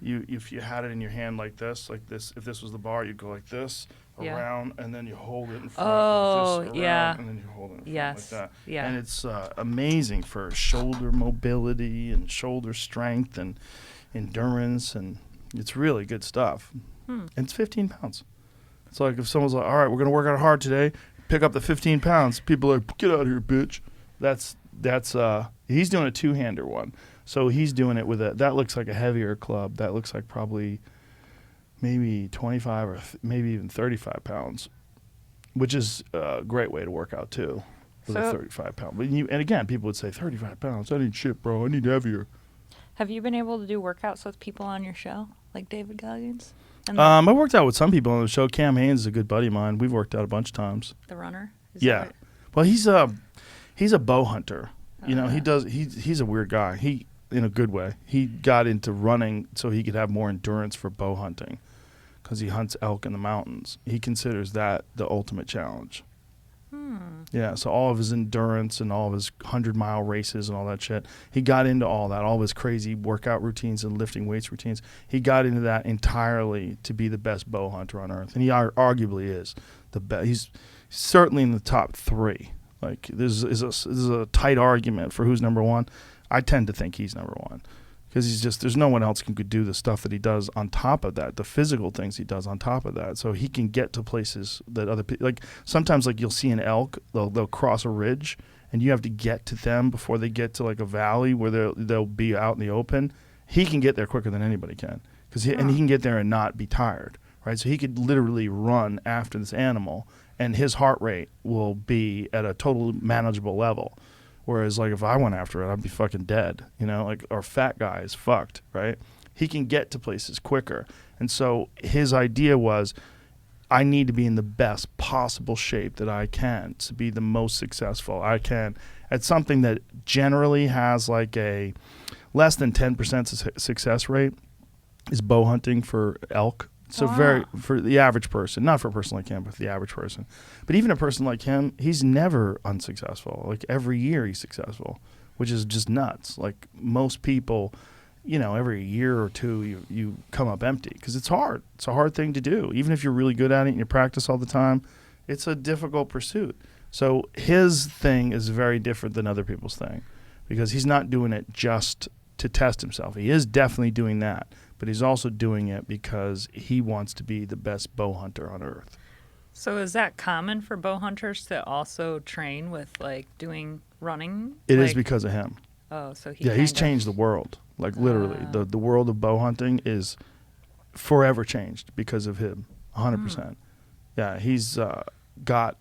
if you had it in your hand like this, if this was the bar, you'd go like this, Yeah. around, and then you hold it in front. Oh, this around, yeah. And then you hold it in front Yes. like that. Yeah. And it's amazing for shoulder mobility and shoulder strength and endurance, and it's really good stuff. And it's 15 pounds. It's like if someone's like, all right, we're going to work out hard today, pick up the 15 pounds. People are like, get out of here, bitch. That's he's doing a two-hander one. So he's doing it with that looks like a heavier club. That looks like probably maybe 25 or maybe even 35 pounds, which is a great way to work out too, with a 35 pound. But and again, people would say 35 pounds. I need shit, bro. I need heavier. Have you been able to do workouts with people on your show, like David Goggins? And I worked out with some people on the show. Cam Haynes is a good buddy of mine. We've worked out a bunch of times. the runner? Is Yeah. that what- Well, he's a bow hunter. You know, he's a weird guy. He, in a good way, he got into running so he could have more endurance for bow hunting, because he hunts elk in the mountains. He considers that the ultimate challenge. Yeah, so all of his endurance and all of his 100-mile races and all that shit, he got into all that, all of his crazy workout routines and lifting weights routines. He got into that entirely to be the best bow hunter on earth, and he arguably is the best. He's certainly in the top 3. Like, there's a tight argument for who's number 1. I tend to think he's number 1. Because there's no one else could do the stuff that he does on top of that, the physical things he does on top of that. So he can get to places that other people, like sometimes like you'll see an elk, they'll cross a ridge and you have to get to them before they get to like a valley where they'll be out in the open. He can get there quicker than anybody can, and he can get there and not be tired, right? So he could literally run after this animal and his heart rate will be at a total manageable level. Whereas, like, if I went after it, I'd be fucking dead, you know? Like, our fat guy is fucked, right? He can get to places quicker. And so his idea was, I need to be in the best possible shape that I can to be the most successful I can at something that generally has, like, a less than 10% success rate is bow hunting for elk. So for the average person, not for a person like him, but the average person. But even a person like him, he's never unsuccessful. Like every year he's successful, which is just nuts. Like most people, you know, every year or two you come up empty because it's hard. It's a hard thing to do. Even if you're really good at it and you practice all the time, it's a difficult pursuit. So his thing is very different than other people's thing because he's not doing it just to test himself. He is definitely doing that. But he's also doing it because he wants to be the best bow hunter on earth. So is that common for bow hunters to also train with like doing running? It is because of him. Oh, so he's changed the world. Like literally, the world of bow hunting is forever changed because of him. 100%. Yeah, he's got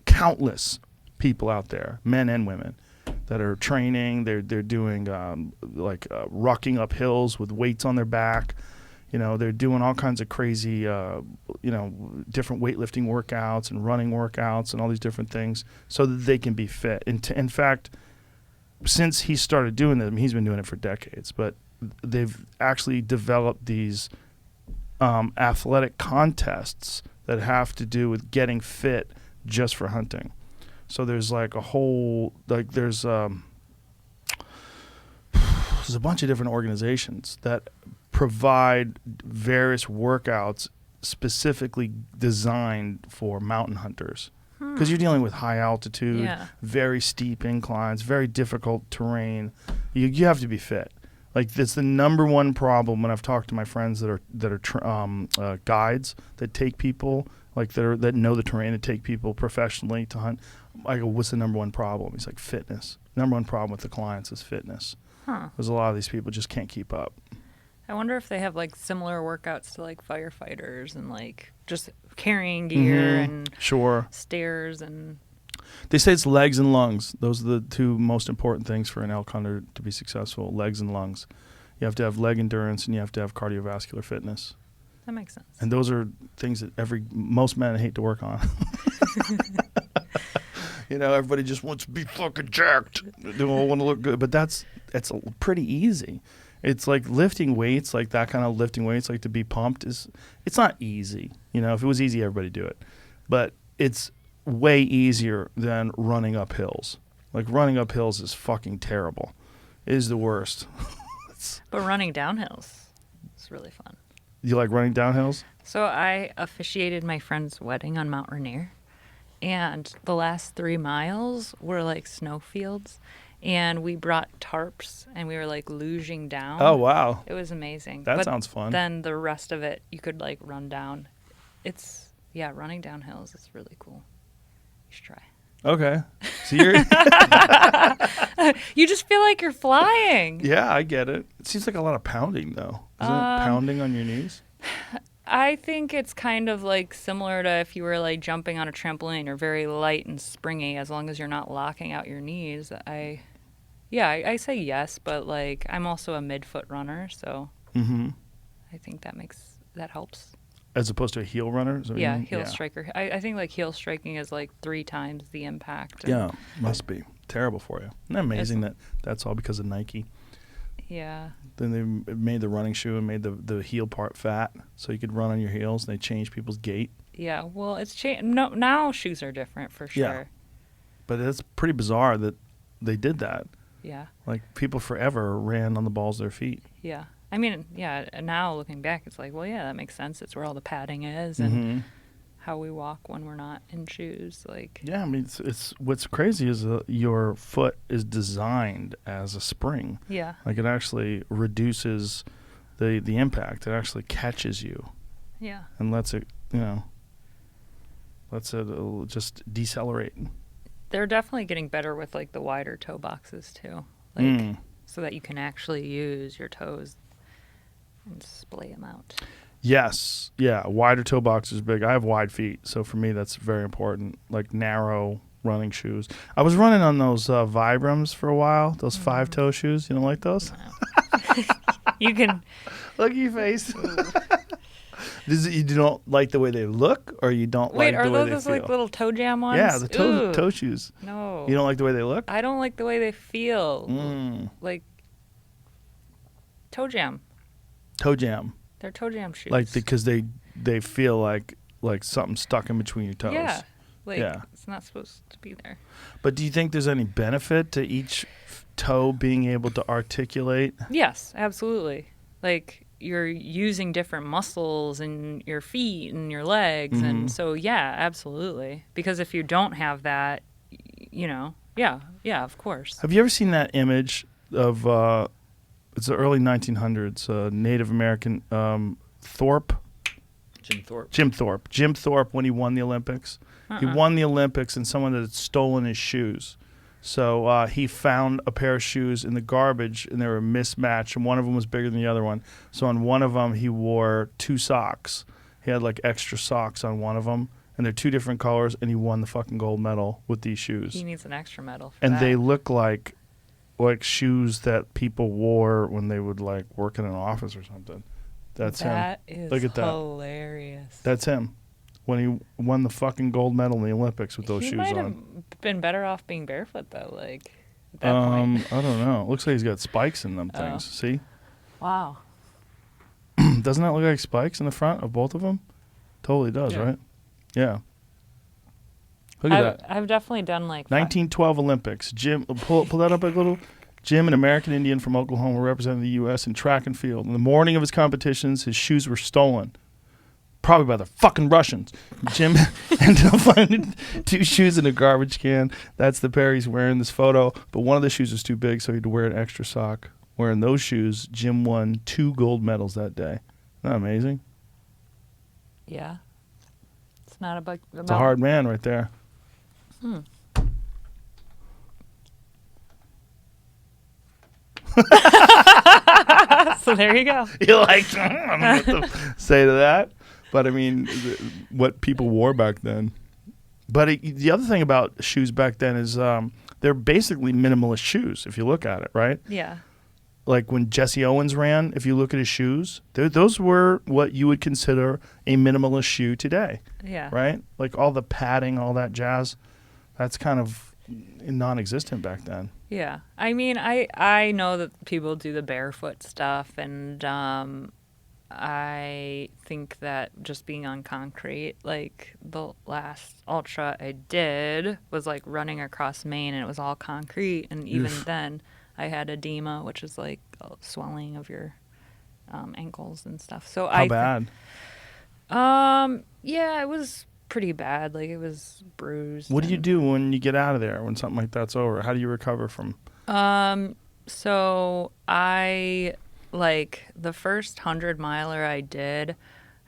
countless people out there, men and women, that are training. They're doing rucking up hills with weights on their back. You know, they're doing all kinds of crazy, different weightlifting workouts and running workouts and all these different things so that they can be fit. And in fact, since he started doing them, he's been doing it for decades, but they've actually developed these athletic contests that have to do with getting fit just for hunting. So there's like a whole, like there's a bunch of different organizations that provide various workouts specifically designed for mountain hunters. Because you're dealing with high altitude, very steep inclines, very difficult terrain. You have to be fit. Like that's the number one problem when I've talked to my friends that are guides that take people, like that know the terrain, that take people professionally to hunt. I go, what's the number one problem? He's like, fitness. Number one problem with the clients is fitness. Because a lot of these people just can't keep up. I wonder if they have like similar workouts to like firefighters and like just carrying gear and stairs and. They say it's legs and lungs. Those are the two most important things for an elk hunter to be successful, legs and lungs. You have to have leg endurance and you have to have cardiovascular fitness. That makes sense. And those are things that most men hate to work on. You know, everybody just wants to be fucking jacked. They all want to look good. But it's pretty easy. It's like lifting weights, like that kind of lifting weights, like to be pumped it's not easy. You know, if it was easy, everybody do it. But it's way easier than running up hills. Like running up hills is fucking terrible. It is the worst. But running down hills is really fun. You like running down hills? So I officiated my friend's wedding on Mount Rainier, and the last 3 miles were like snowfields, and we brought tarps, and we were like luging down. Oh, wow. It was amazing. That But sounds fun. Then the rest of it, you could like run down. Running down hills is really cool. You should try. Okay. So you're... You just feel like you're flying. Yeah, I get it. It seems like a lot of pounding, though. Isn't it pounding on your knees? I think it's kind of like similar to if you were like jumping on a trampoline. You're very light and springy as long as you're not locking out your knees. I say yes, but like I'm also a midfoot runner, so I think that helps. As opposed to a heel runner? Is that what you Yeah, mean? heel striker. I think like heel striking is like 3 times the impact. Yeah, must be. Terrible for you. Isn't that amazing that's all because of Nike? Yeah. Then they made the running shoe and made the heel part fat so you could run on your heels, and they changed people's gait. Yeah, well, it's changed. No, now shoes are different for sure. Yeah. But it's pretty bizarre that they did that. Yeah. Like, people forever ran on the balls of their feet. Yeah. I mean, yeah, now looking back, it's like, well, yeah, that makes sense. It's where all the padding is and how we walk when we're not in shoes. Like, yeah, I mean, it's what's crazy is your foot is designed as a spring. yeah. Like, it actually reduces the impact. It actually catches you Yeah. and lets it just decelerate. They're definitely getting better with like the wider toe boxes too. Like, so that you can actually use your toes and splay them out. Yes. Yeah. Wider toe box is big. I have wide feet. So for me, that's very important. Like narrow running shoes. I was running on those Vibrams for a while. Those 5-toe shoes. You don't like those? You can. Look at your face. You don't like the way they look, or you don't Wait, like the way are they those feel? like little toe jam ones? Yeah, the Ooh, toe shoes. No. You don't like the way they look? I don't like the way they feel. Like toe jam. Toe jam. They're toe jam shoes. Like because they feel like something stuck in between your toes. Yeah. Like Yeah. it's not supposed to be there. But do you think there's any benefit to each toe being able to articulate? Yes, absolutely. Like you're using different muscles in your feet and your legs, and so yeah, absolutely. Because if you don't have that, yeah, of course. Have you ever seen that image of it's the early 1900s, Native American Thorpe? Jim Thorpe. Jim Thorpe, when he won the Olympics. He won the Olympics, and someone had stolen his shoes. So he found a pair of shoes in the garbage, and they were mismatched, and one of them was bigger than the other one. So on one of them, he wore 2 socks. He had like extra socks on one of them, and they're 2 different colors, and he won the fucking gold medal with these shoes. He needs an extra medal for And that. they look like shoes that people wore when they would like work in an office or something. That's him. That is Look at that. hilarious. That's him. When he won the fucking gold medal in the Olympics with those He shoes might on. have been better off being barefoot though. Like at that point. I don't know. It looks like he's got spikes in them things. See? Wow. Doesn't that look like spikes in the front of both of them? Totally does, Yeah. right? Yeah. Look at that. I've definitely done like 1912 Olympics. Jim, pull that up a little. Jim, an American Indian from Oklahoma, represented the U.S. in track and field. In the morning of his competitions, his shoes were stolen. Probably by the fucking Russians. Jim ended up finding 2 shoes in a garbage can. That's the pair he's wearing in this photo. But one of the shoes was too big, so he had to wear an extra sock. Wearing those shoes, Jim won 2 gold medals that day. Isn't that amazing? Yeah. It's not about. It's a hard man right there. So there you go. You're like, I don't know what to say to that. But I mean, what people wore back then. But the other thing about shoes back then is they're basically minimalist shoes, if you look at it, right? Yeah. Like when Jesse Owens ran, if you look at his shoes, those were what you would consider a minimalist shoe today, Yeah. right? Like all the padding, all that jazz, that's kind of non-existent back then. Yeah. I mean, I know that people do the barefoot stuff, and I think that just being on concrete, like the last ultra I did was like running across Maine, and it was all concrete, and even then I had edema, which is like swelling of your ankles and stuff. So How bad? Yeah, it was pretty bad. Like, it was bruised. What do you and- do when you get out of there, when something like that's over? How do you recover from? So I, like, the first 100-miler I did,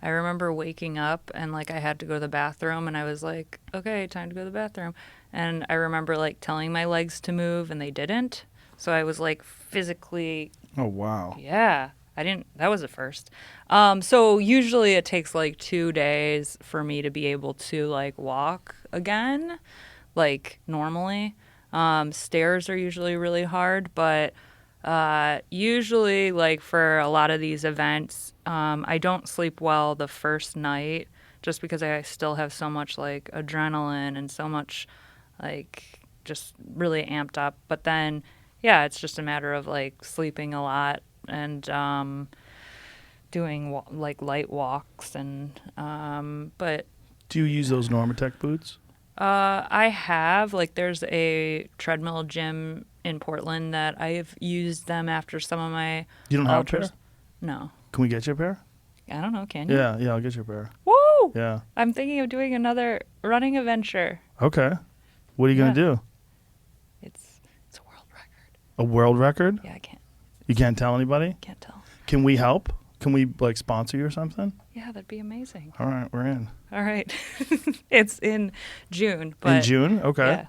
I remember waking up and, like, I had to go to the bathroom, and I was like, okay, time to go to the bathroom. And I remember, like, telling my legs to move, and they didn't. So I was, like, physically, Oh, wow. yeah, that was the first. So usually it takes, like, 2 days for me to be able to, like, walk again, like, normally. Stairs are usually really hard, but usually, like, for a lot of these events, I don't sleep well the first night just because I still have so much, like, adrenaline and so much, like, just really amped up. But then, yeah, it's just a matter of, like, sleeping a lot and doing, like, light walks. And but Do you use those Normatec boots? I have, like, there's a treadmill gym in Portland that I've used them after some of my You don't have a ultras. pair? No. Can we get you a pair? I don't know, can you? Yeah, I'll get you a pair. Woo! Yeah. I'm thinking of doing another running adventure. Okay. What are you gonna do? It's a world record. A world record? Yeah, I can't Tell anybody? tell. Can we help? Can we, like, sponsor you or something? Yeah, that'd be amazing. All right, we're in. All right. It's in June. But In June? Okay. Yeah.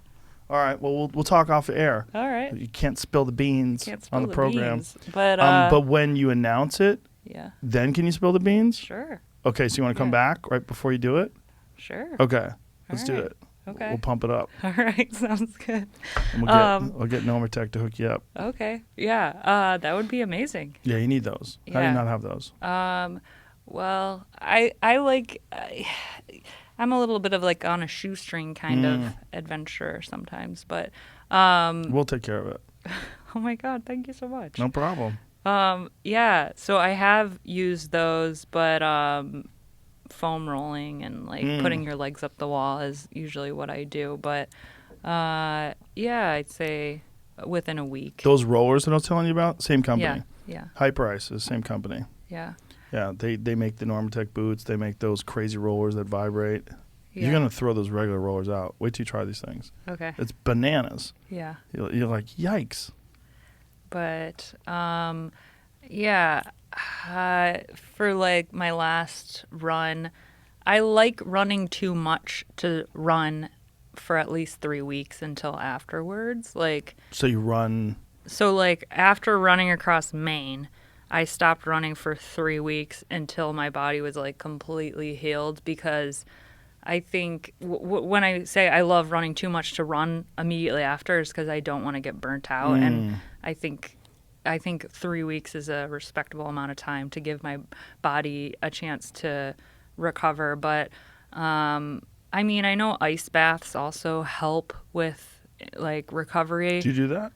All right. Well, we'll talk off air. All right. You can't spill the beans Can't spill on the program. beans. But But when you announce it, yeah, then can you spill the beans? sure. Okay, so you want to come Yeah. back right before you do it? Sure. Okay. Let's do right. it. Okay. We'll pump it up. All right. Sounds good. And we'll get Normatec to hook you up. Okay. Yeah. That would be amazing. Yeah, you need those. How do you Yeah. not have those? Well, I like I'm a little bit of, like, on a shoestring kind of adventurer sometimes, but We'll take care of it. oh my God, thank you so much. No problem. Yeah, so I have used those, but foam rolling and, like, putting your legs up the wall is usually what I do, but yeah, I'd say within a week. Those rollers that I was telling you about, same company. Yeah. Hyper Ice is same company. Yeah. Yeah, they make the Normatec boots. They make those crazy rollers that vibrate. Yeah. You're going to throw those regular rollers out. Wait till you try these things. Okay. It's bananas. Yeah. You're like, yikes. But yeah, for, like, my last run, I like running too much to run for at least 3 weeks until afterwards. Like, So you run. so, like, after running across Maine, I stopped running for 3 weeks until my body was, like, completely healed, because I think when I say I love running too much to run immediately after, is because I don't want to get burnt out. And I think 3 weeks is a respectable amount of time to give my body a chance to recover. But I mean, I know ice baths also help with, like, recovery. Do you do that?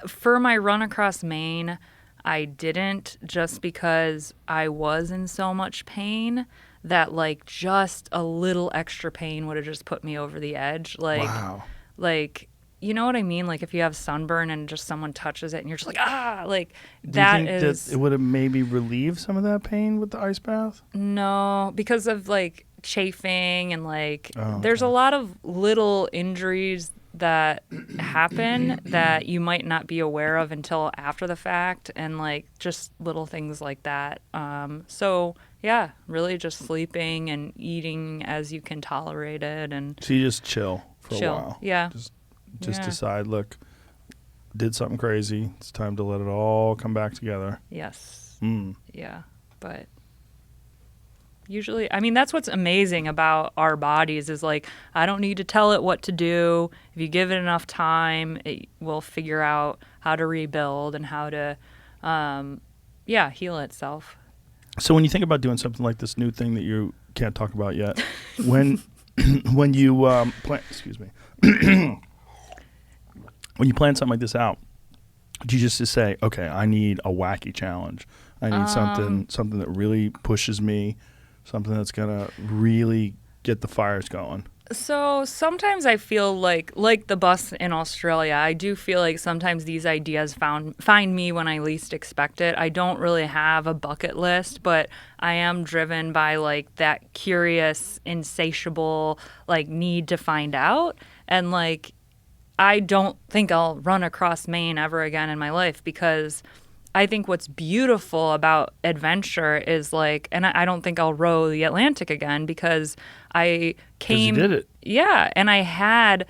For my run across Maine, I didn't, just because I was in so much pain that, like, just a little extra pain would have just put me over the edge. Like, Wow. like, you know what I mean? Like, if you have sunburn and just someone touches it and you're just like, ah, like, Do that you think is that it would have maybe relieved some of that pain with the ice bath? no, because of, like, chafing and, like, Oh, there's a lot of little injuries that happen that you might not be aware of until after the fact, and, like, just little things like that. So yeah, really just sleeping and eating as you can tolerate it, and So you just chill for chill. a while. Yeah. Just Yeah. decide, look, did something crazy. It's time to let it all come back together. Yes. Mm. Yeah. But usually, I mean, that's what's amazing about our bodies is, like, I don't need to tell it what to do. If you give it enough time, it will figure out how to rebuild and how to, heal itself. So when you think about doing something like this new thing that you can't talk about yet, when you plan, excuse me, when you plan something like this out, do you just say, okay, I need a wacky challenge. I need something that really pushes me, something that's gonna really get the fires going. So sometimes I feel like the bus in Australia, I do feel like sometimes these ideas find me when I least expect it. I don't really have a bucket list, but I am driven by like that curious, insatiable like need to find out. And like I don't think I'll run across Maine ever again in my life because I think what's beautiful about adventure is like, and I don't think I'll row the Atlantic again because I came. 'Cause you did it. Yeah, and I had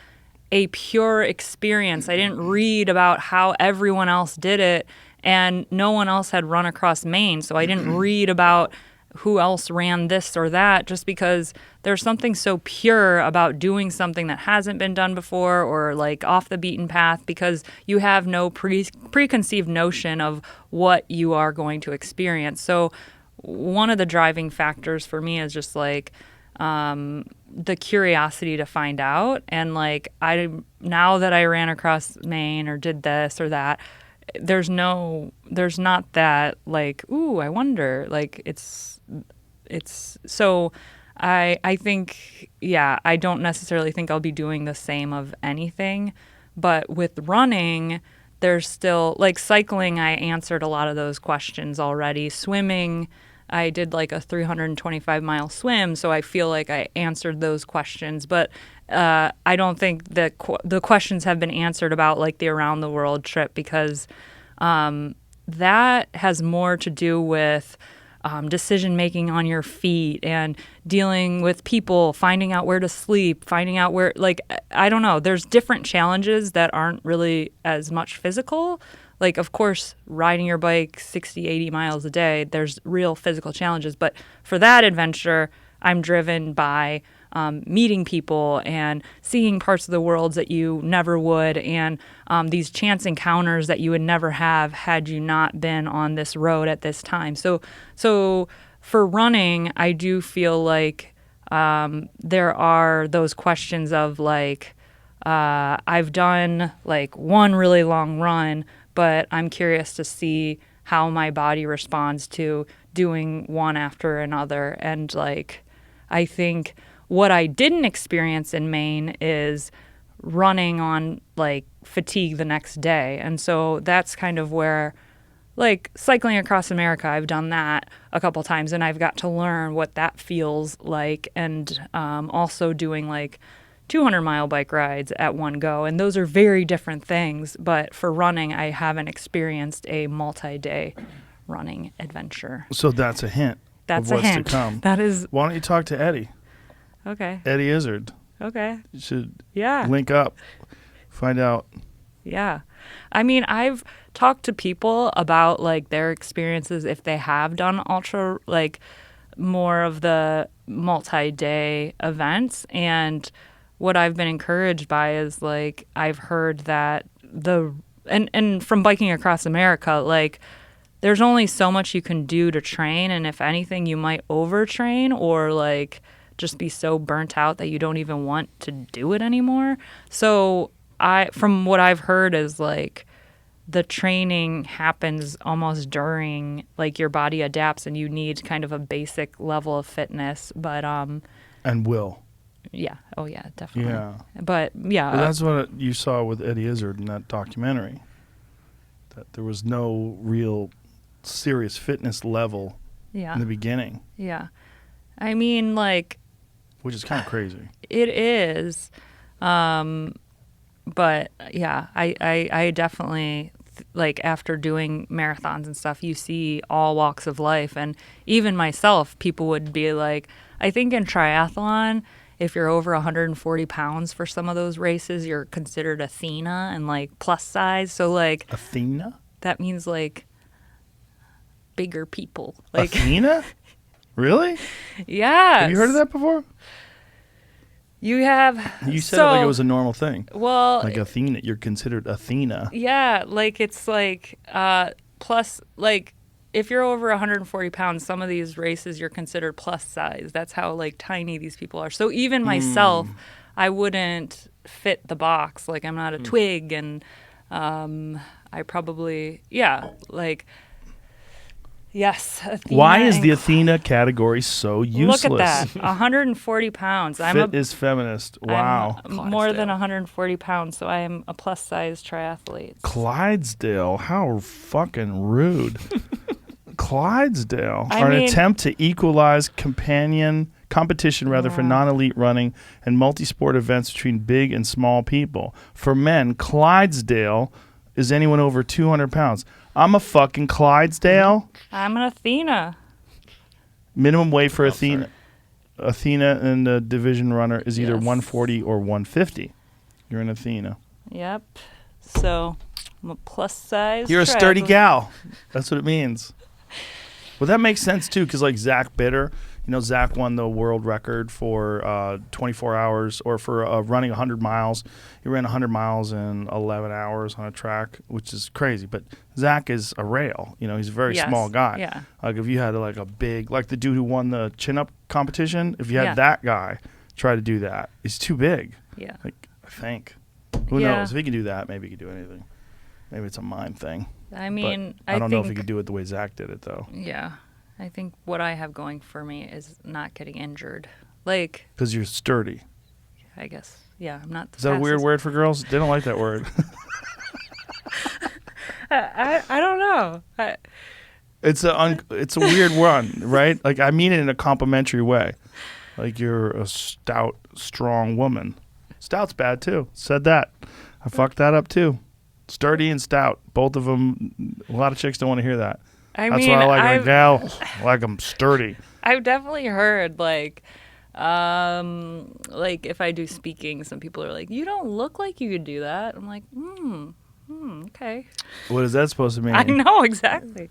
a pure experience. I didn't read about how everyone else did it, and no one else had run across Maine, so I didn't read about who else ran this or that just because there's something so pure about doing something that hasn't been done before or like off the beaten path because you have no preconceived notion of what you are going to experience. So one of the driving factors for me is just like the curiosity to find out. And like now that I ran across Maine or did this or that, there's not that like, ooh, I wonder, like it's so I think, yeah, I don't necessarily think I'll be doing the same of anything, but with running, there's still like cycling. I answered a lot of those questions already. Swimming, I did like a 325-mile swim, so I feel like I answered those questions, but I don't think that the questions have been answered about like the around the world trip because that has more to do with decision making on your feet and dealing with people, finding out where to sleep, finding out where, like, I don't know. There's different challenges that aren't really as much physical. Like, of course, riding your bike 60, 80 miles a day, there's real physical challenges. But for that adventure, I'm driven by meeting people and seeing parts of the world that you never would, and these chance encounters that you would never have had you not been on this road at this time. So for running, I do feel like there are those questions of like, I've done like one really long run, but I'm curious to see how my body responds to doing one after another. And like, I think what I didn't experience in Maine is running on like fatigue the next day. And so that's kind of where, like, cycling across America, I've done that a couple times and I've got to learn what that feels like. And also doing like 200-mile bike rides at one go. And those are very different things. But for running, I haven't experienced a multi-day running adventure. So that's a hint. That's of a what's hint. to come. That is Why don't you talk to Eddie? okay. Eddie Izzard. Okay. You should Yeah. link up, find out. Yeah. I mean, I've talked to people about like their experiences if they have done ultra, like more of the multi-day events. And what I've been encouraged by is like, I've heard that and from biking across America, like there's only so much you can do to train. And if anything, you might overtrain or like just be so burnt out that you don't even want to do it anymore. So from what I've heard is like the training happens almost during, like your body adapts and you need kind of a basic level of fitness. But And will. yeah, oh yeah, definitely. Yeah. But yeah, But that's what you saw with Eddie Izzard in that documentary. That there was no real serious fitness level yeah, in the beginning, yeah. I mean, like which is kind of crazy. it is. But yeah, I definitely like after doing marathons and stuff, you see all walks of life. And even myself, people would be like, I think in triathlon, if you're over 140 pounds for some of those races, you're considered Athena and like plus size. So like Athena? that means like bigger people. Like Athena? Really? yeah. Have you heard of that before? You have. You said it like it was a normal thing. Well, Like Athena, you're considered Athena. yeah, like it's like plus, like if you're over 140 pounds, some of these races you're considered plus size. That's how like tiny these people are. So even myself, I wouldn't fit the box. Like I'm not a twig, and I probably like Yes. Athena Why is the and- Athena category so useless? Look at that. 140 pounds. Fit is feminist. Wow. I'm more than Clydesdale. 140 pounds, so I am a plus size triathlete. Clydesdale. How fucking rude. Clydesdale I are an mean- attempt to equalize competition for non-elite running and multi-sport events between big and small people. For men, Clydesdale is anyone over 200 pounds. I'm a fucking Clydesdale. I'm an Athena. Minimum weight for Oh, Athena and the division runner is either Yes. 140 or 150. You're an Athena. Yep. So I'm a plus size. You're a sturdy triathlete. gal. That's what it means. Well, that makes sense too, because like Zach Bitter, Zach won the world record for 24 hours or for running 100 miles. He ran 100 miles in 11 hours on a track, which is crazy. But Zach is a rail. He's a very Yes. small guy. Yeah. Like if you had like a big, like the dude who won the chin-up competition, if you had Yeah. that guy try to do that, he's too big. Yeah. Like I think. Who Yeah. knows? If he can do that, maybe he can do anything. Maybe it's a mind thing. I mean, But I don't know if he think- could do it the way Zach did it though. Yeah. I think what I have going for me is not getting injured. Like, Because you're sturdy. I guess, yeah, I'm not. The Is that a weird fastest- word for girls? They don't like that word. I don't know. It's a weird one, right? Like I mean it in a complimentary way. Like you're a stout, strong woman. Stout's bad too. Said that. I fucked that up too. Sturdy and stout, both of them. A lot of chicks don't want to hear that. I That's mean, why I like a I've, gal. I like them sturdy. I've definitely heard like if I do speaking, some people are like, "You don't look like you could do that." I'm like, okay. What is that supposed to mean? I know exactly.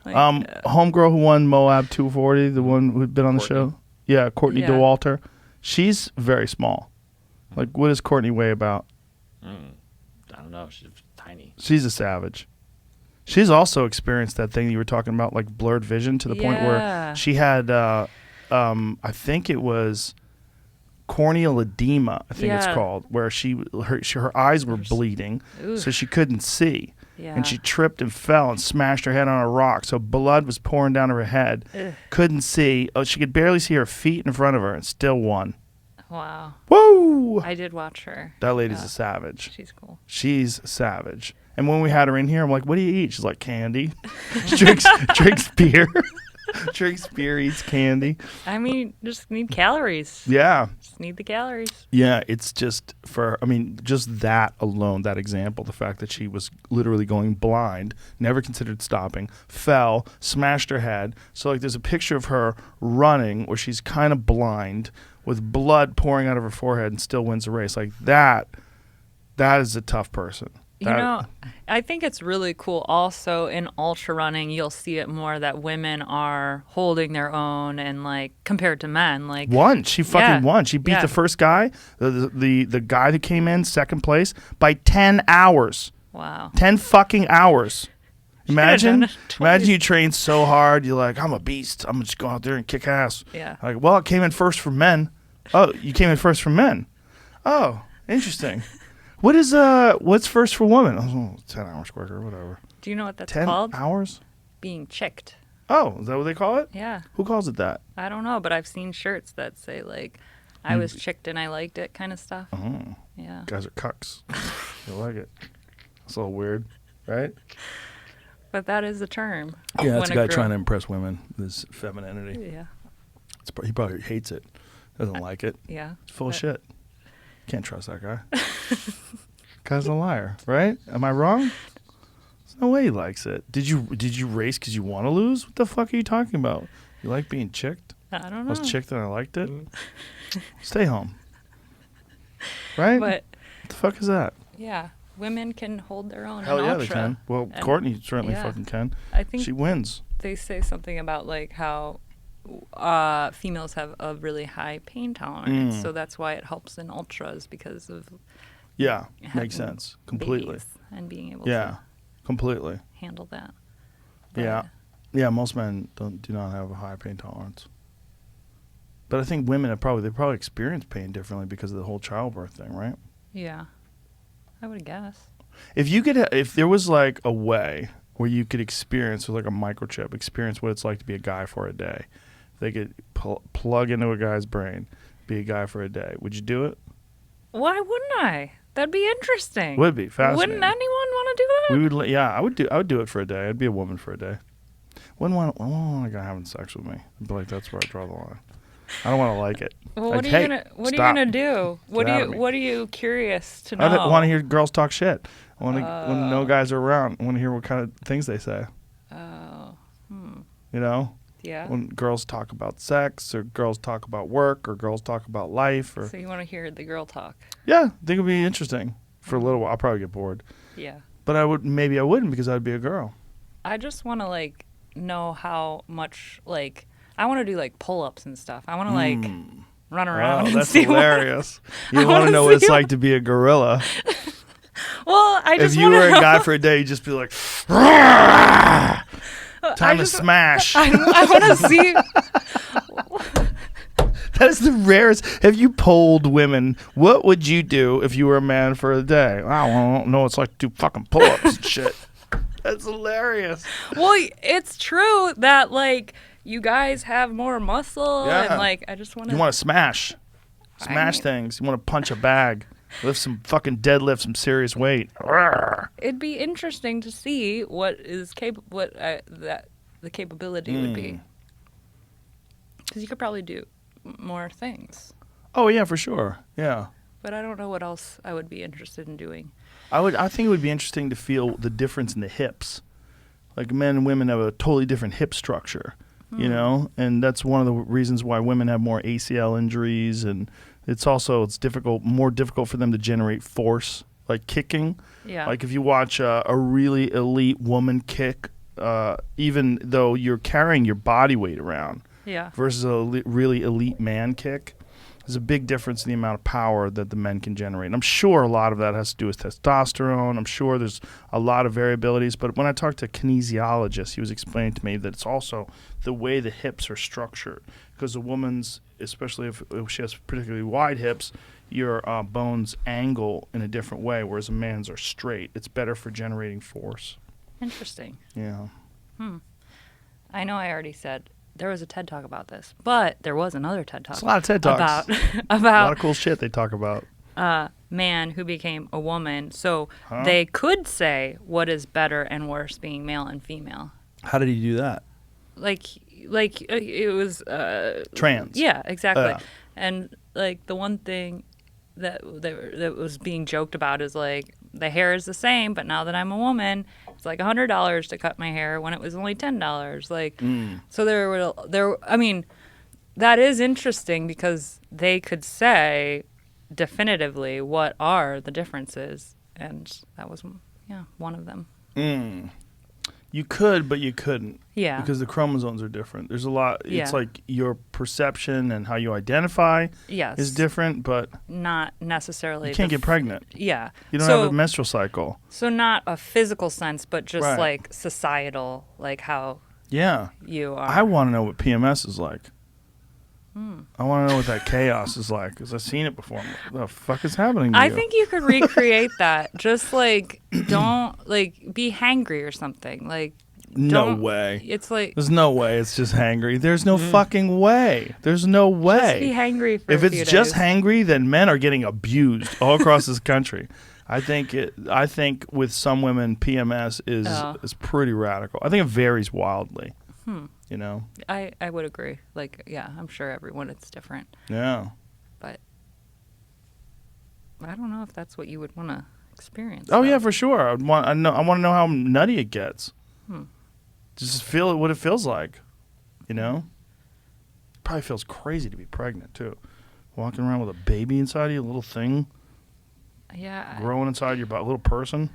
Like, Homegirl who won Moab 240, the one who'd been on the Courtney. show. Yeah, Courtney Yeah. DeWalter. She's very small. Like, what does Courtney weigh about? I don't know. She's tiny. She's a savage. She's also experienced that thing you were talking about, like blurred vision, to the point where Yeah. she had, I think it was corneal edema, I think it's Yeah. called, where her eyes were bleeding, so she couldn't see. yeah. And she tripped and fell and smashed her head on a rock. So blood was pouring down her head. Ugh. Couldn't see. Oh, she could barely see her feet in front of her and still won. Wow. Woo! I did watch her. That lady's Yeah. a savage. She's cool. She's savage. And when we had her in here, I'm like, what do you eat? She's like, candy. She drinks beer. Drinks beer, eats candy. I mean, just need calories. Yeah. Just need the calories. Yeah, it's just just that alone, that example, the fact that she was literally going blind, never considered stopping, fell, smashed her head. So, like, there's a picture of her running where she's kind of blind with blood pouring out of her forehead and still wins the race. Like, that is a tough person. I think it's really cool also in ultra running, you'll see it more that women are holding their own and like compared to men. Like Won. She fucking won. She beat Yeah. the first guy, the guy that came in second place by 10 hours. Wow. 10 fucking hours. Imagine, done it twice. imagine you train so hard. You're like, I'm a beast. I'm just go out there and kick ass. Yeah. Like, well, it came in first for men. Oh, you came in first for men. Oh, interesting. What's first for women? Oh, 10 hours quicker, whatever. Do you know what that's 10 called? hours? Being chicked. Oh, is that what they call it? Yeah. Who calls it that? I don't know, but I've seen shirts that say like I was chicked and I liked it kind of stuff. Oh, Yeah. guys are cucks. You like it. It's a little weird, right? But that is the term. Yeah, it's a When guy girl- trying to impress women. This femininity. Yeah. He probably hates it. Doesn't like it. Yeah. It's full of But- shit. Can't trust that guy. Guy's a liar, right? Am I wrong? There's no way he likes it. Did you race because you want to lose? What the fuck are you talking about? You like being chicked? I don't I know. was chicked and I liked it. Stay home. Right? But What the fuck is that? yeah, women can hold their own. Hell in yeah, ultra. they can. Well, And- Courtney certainly yeah. fucking can. I think She wins. they say something about like how females have a really high pain tolerance, Mm. so that's why it helps in ultras because of Yeah, having makes sense. Completely. babies and being able Yeah, to completely. handle that. Yeah. But- Yeah, most men do not have a high pain tolerance. But I think women they probably experience pain differently because of the whole childbirth thing, right? Yeah, I would guess. If there was like a way where you could experience, with like a microchip, experience what it's like to be a guy for a day. If they could plug into a guy's brain, be a guy for a day. Would you do it? Why wouldn't I? That'd be interesting. Would be fascinating. Wouldn't anyone want to do it? We would. Yeah, I would do it for a day. I'd be a woman for a day. Wouldn't want a guy having sex with me. I'd be like, that's where I draw the line. I don't want to like it. Well, like, what are you gonna do? What are you curious to know? I want to hear girls talk shit. I want to when no guys are around. I want to hear what kind of things they say. Oh. You know? Yeah. When girls talk about sex, or girls talk about work, or girls talk about life, or So you want to hear the girl talk? yeah, I think it'd be interesting for a little while. I'll probably get bored, Yeah. but I wouldn't because I'd be a girl. I just want to like know how much like I want to do like pull-ups and stuff. I want to like run around and That's see hilarious. I You want to wanna know what it's see like to be a gorilla. Well, I just If you wanna were a know. guy for a day, you'd just be like, time to smash. I want to see. That is the rarest. Have you polled women, what would you do if you were a man for a day? I don't know what it's like to do fucking pull-ups and shit. That's hilarious. Well, it's true that like you guys have more muscle Yeah. and like I just want to. You want to smash things. You want to punch a bag, lift some fucking deadlift, some serious weight. It'd be interesting to see what is that the capability would be. Because you could probably do more things, Oh yeah, for sure. Yeah. but I don't know what else I would be interested in doing. I think it would be interesting to feel the difference in the hips. Like men and women have a totally different hip structure, you know, and that's one of the reasons why women have more ACL injuries, and it's more difficult for them to generate force, like kicking. Yeah. Like if you watch a really elite woman kick, even though you're carrying your body weight around, Yeah. versus a really elite man kick, there's a big difference in the amount of power that the men can generate. And I'm sure a lot of that has to do with testosterone. I'm sure there's a lot of variabilities. But when I talked to a kinesiologist, he was explaining to me that it's also the way the hips are structured. Because a woman's, especially if she has particularly wide hips, your bones angle in a different way, whereas a man's are straight. It's better for generating force. Interesting. Yeah. I know I already said there was a TED Talk about this, but there was another TED Talk. It's a lot of TED Talks. about A lot of cool shit they talk about. man who became a woman. So they could say what is better and worse being male and female. How did he do that? Like it was Trans. Yeah, exactly. Yeah. And like the one thing that was being joked about is like the hair is the same, but now that I'm a woman, it's like $100 to cut my hair when it was only $10. Like, so there. I mean, that is interesting because they could say definitively what are the differences, and that was one of them. You could, but you couldn't. Yeah. Because the chromosomes are different. There's a lot. Yeah. It's like your perception and how you identify Yes. is different, but Not necessarily. you can't get pregnant. Yeah. You don't have a menstrual cycle. So not a physical sense, but just Right. like societal, like how Yeah. you are. I want to know what PMS is like. I want to know what that chaos is like because I've seen it before. I'm like, what the fuck is happening to I you? think you could recreate that. Just like don't like be hangry or something. Like No don't- way. It's like There's no way it's just hangry. There's no fucking way. There's no way. just be hangry for If a it's few just days. hangry, then men are getting abused all across this country. I think with some women, PMS is pretty radical. I think it varies wildly. You know? I would agree. Like yeah, I'm sure everyone it's different, Yeah. but I don't know if that's what you would want to experience. Oh though. yeah, for sure. I want to know how nutty it gets. Just feel what it feels like. You know? Probably feels crazy to be pregnant too. Walking around with a baby inside you, a little thing Yeah. growing inside your body, a little person.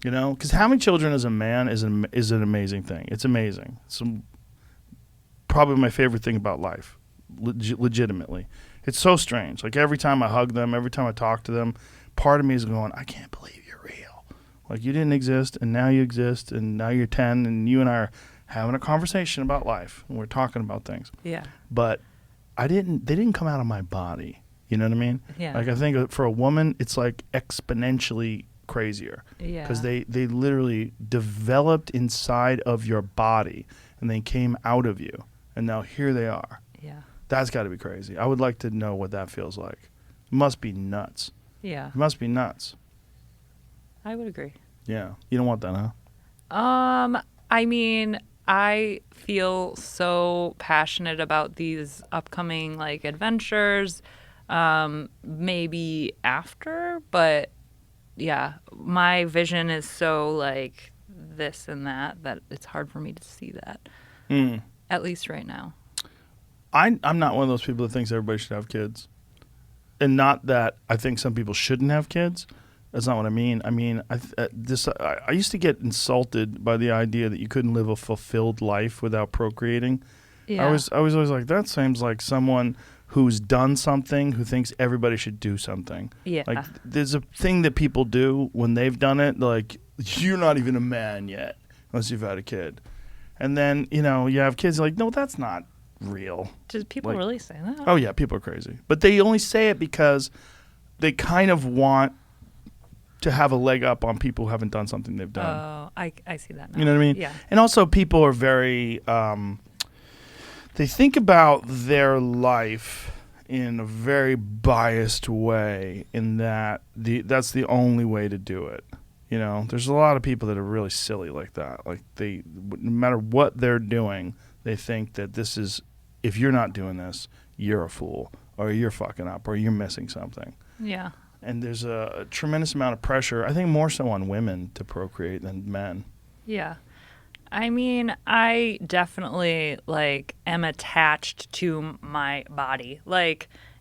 You know, because having children as a man is an amazing thing. It's amazing. It's probably my favorite thing about life, legitimately. It's so strange. Like every time I hug them, every time I talk to them, part of me is going, I can't believe you're real. Like you didn't exist, and now you exist, and now you're 10, and you and I are having a conversation about life, and we're talking about things. Yeah. But they didn't come out of my body. You know what I mean? Yeah. Like I think for a woman, it's like exponentially crazier. Yeah. Because they literally developed inside of your body and they came out of you. And now here they are. Yeah. That's got to be crazy. I would like to know what that feels like. It must be nuts. Yeah. It must be nuts. I would agree. Yeah. You don't want that, huh? I mean, I feel so passionate about these upcoming like adventures. Maybe after, but yeah, my vision is so like this and that it's hard for me to see that. At least right now. I'm not one of those people that thinks everybody should have kids. And not that I think some people shouldn't have kids. That's not what I mean. I mean, I used to get insulted by the idea that you couldn't live a fulfilled life without procreating. Yeah. I was always like, that seems like someone who's done something who thinks everybody should do something. Yeah. Like, there's a thing that people do when they've done it. Like, you're not even a man yet unless you've had a kid. And then, you have kids. You're like, no, that's not real. Did people like- really say that? Oh, yeah, people are crazy. But they only say it because they kind of want to have a leg up on people who haven't done something they've done. Oh, I see that now. You know what I mean? Yeah. And also people are very, they think about their life in a very biased way in that that's the only way to do it. There's a lot of people that are really silly like that. Like no matter what they're doing, they think that this is, if you're not doing this, you're a fool or you're fucking up or you're missing something. Yeah. And there's a tremendous amount of pressure, I think more so on women to procreate than men. Yeah. I mean, I definitely am attached to my body,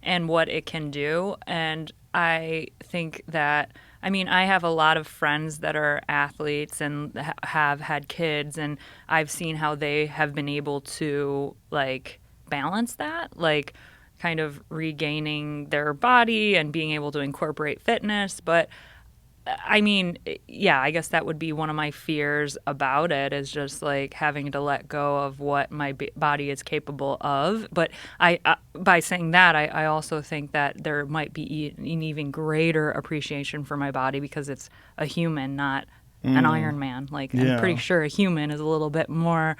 and what it can do. And I think that, I have a lot of friends that are athletes and have had kids, and I've seen how they have been able to balance that, kind of regaining their body and being able to incorporate fitness. But yeah, I guess that would be one of my fears about it, is just having to let go of what my body is capable of. But by saying that, I also think that there might be an even greater appreciation for my body because it's a human, not an Iron Man. I'm pretty sure a human is a little bit more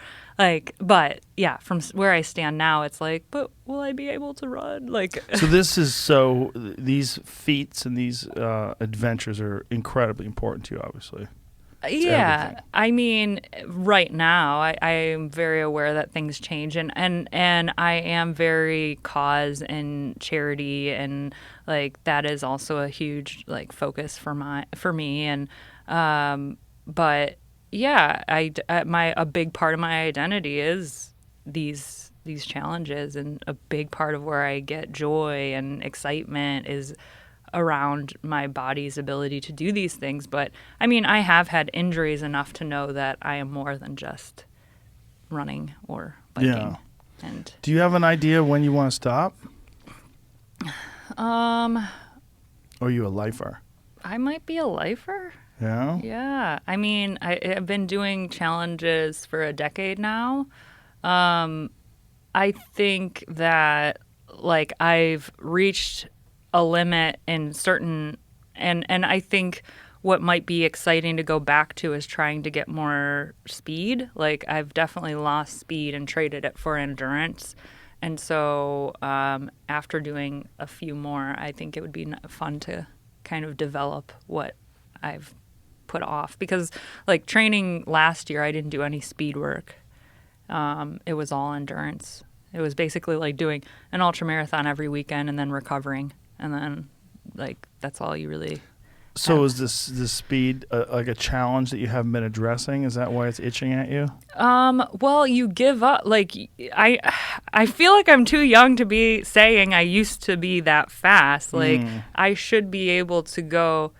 but yeah, from where I stand now, it's but will I be able to run? So these feats and these adventures are incredibly important to you, obviously. Yeah, right now I am very aware that things change, and I am very cause and charity, and that is also a huge focus for me, and but yeah, a big part of my identity is these challenges, and a big part of where I get joy and excitement is around my body's ability to do these things. But I have had injuries enough to know that I am more than just running or biking. Yeah. And do you have an idea when you want to stop? Or are you a lifer? I might be a lifer. Yeah? Yeah. I've been doing challenges for a decade now. I think that I've reached a limit in certain, and I think what might be exciting to go back to is trying to get more speed. I've definitely lost speed and traded it for endurance. And so after doing a few more, I think it would be fun to kind of develop what I've put off. Because training last year, I didn't do any speed work. It was all endurance. It was basically doing an ultramarathon every weekend and then recovering. And then that's all you really So is this speed a challenge that you haven't been addressing? Is that why it's itching at you? Well, you give up. I feel like I'm too young to be saying I used to be that fast. I should be able to go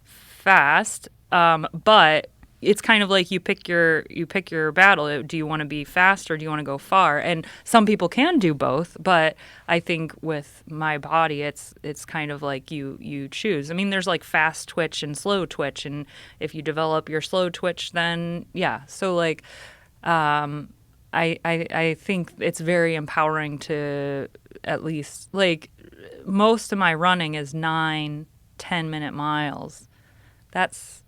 fast, but it's kind of you pick your battle. Do you want to be fast or do you want to go far? And some people can do both, but I think with my body, it's kind of you choose. There's fast twitch and slow twitch, and if you develop your slow twitch, then yeah. So I think it's very empowering to at least most of my running is 9-10 minute miles. that's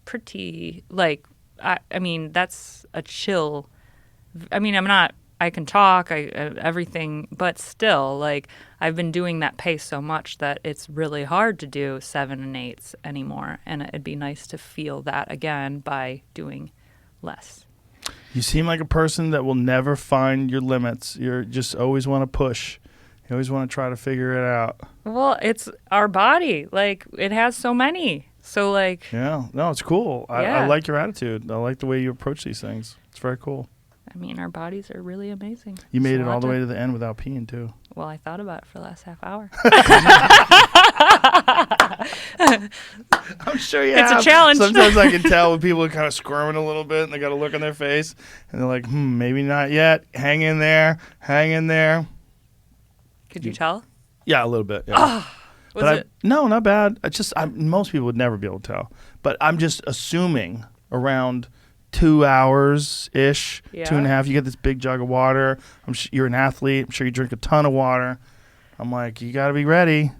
pretty, like, I mean, that's a chill. I mean, I can talk, everything, but still, like, I've been doing that pace so much that it's really hard to do 7 and 8s anymore. And it'd be nice to feel that again by doing less. You seem like a person that will never find your limits. You're just always want to push. You always want to try to figure it out. Well, it's our body. Like, it has so many. So, like... Yeah. No, it's cool. I like your attitude. I like the way you approach these things. It's very cool. I mean, our bodies are really amazing. You made it all the way to the end without peeing, too. Well, I thought about it for the last half hour. I'm sure you It's have. a challenge. Sometimes I can tell when people are kind of squirming a little bit and they got a look on their face. And they're like, maybe not yet. Hang in there. Hang in there. Could you tell? Yeah, a little bit. Yeah. No, not bad. Most people would never be able to tell. But I'm just assuming around 2 hours-ish, 2.5, you get this big jug of water. You're an athlete. I'm sure you drink a ton of water. I'm like, you got to be ready.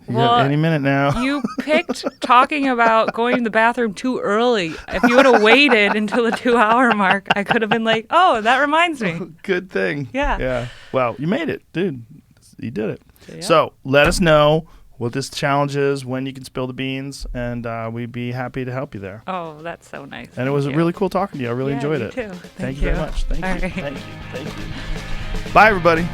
Any minute now. You picked talking about going to the bathroom too early. If you would have waited until the 2-hour mark, I could have been like, oh, that reminds me. Good thing. Yeah. Yeah. Well, you made it, dude. You did it. Yeah. So let us know what this challenge is, when you can spill the beans, and we'd be happy to help you there. Oh, that's so nice. And it was really cool talking to you. I really enjoyed me it. too. Thank you very much. Thank you. All right. Thank you. Thank you. Bye, everybody.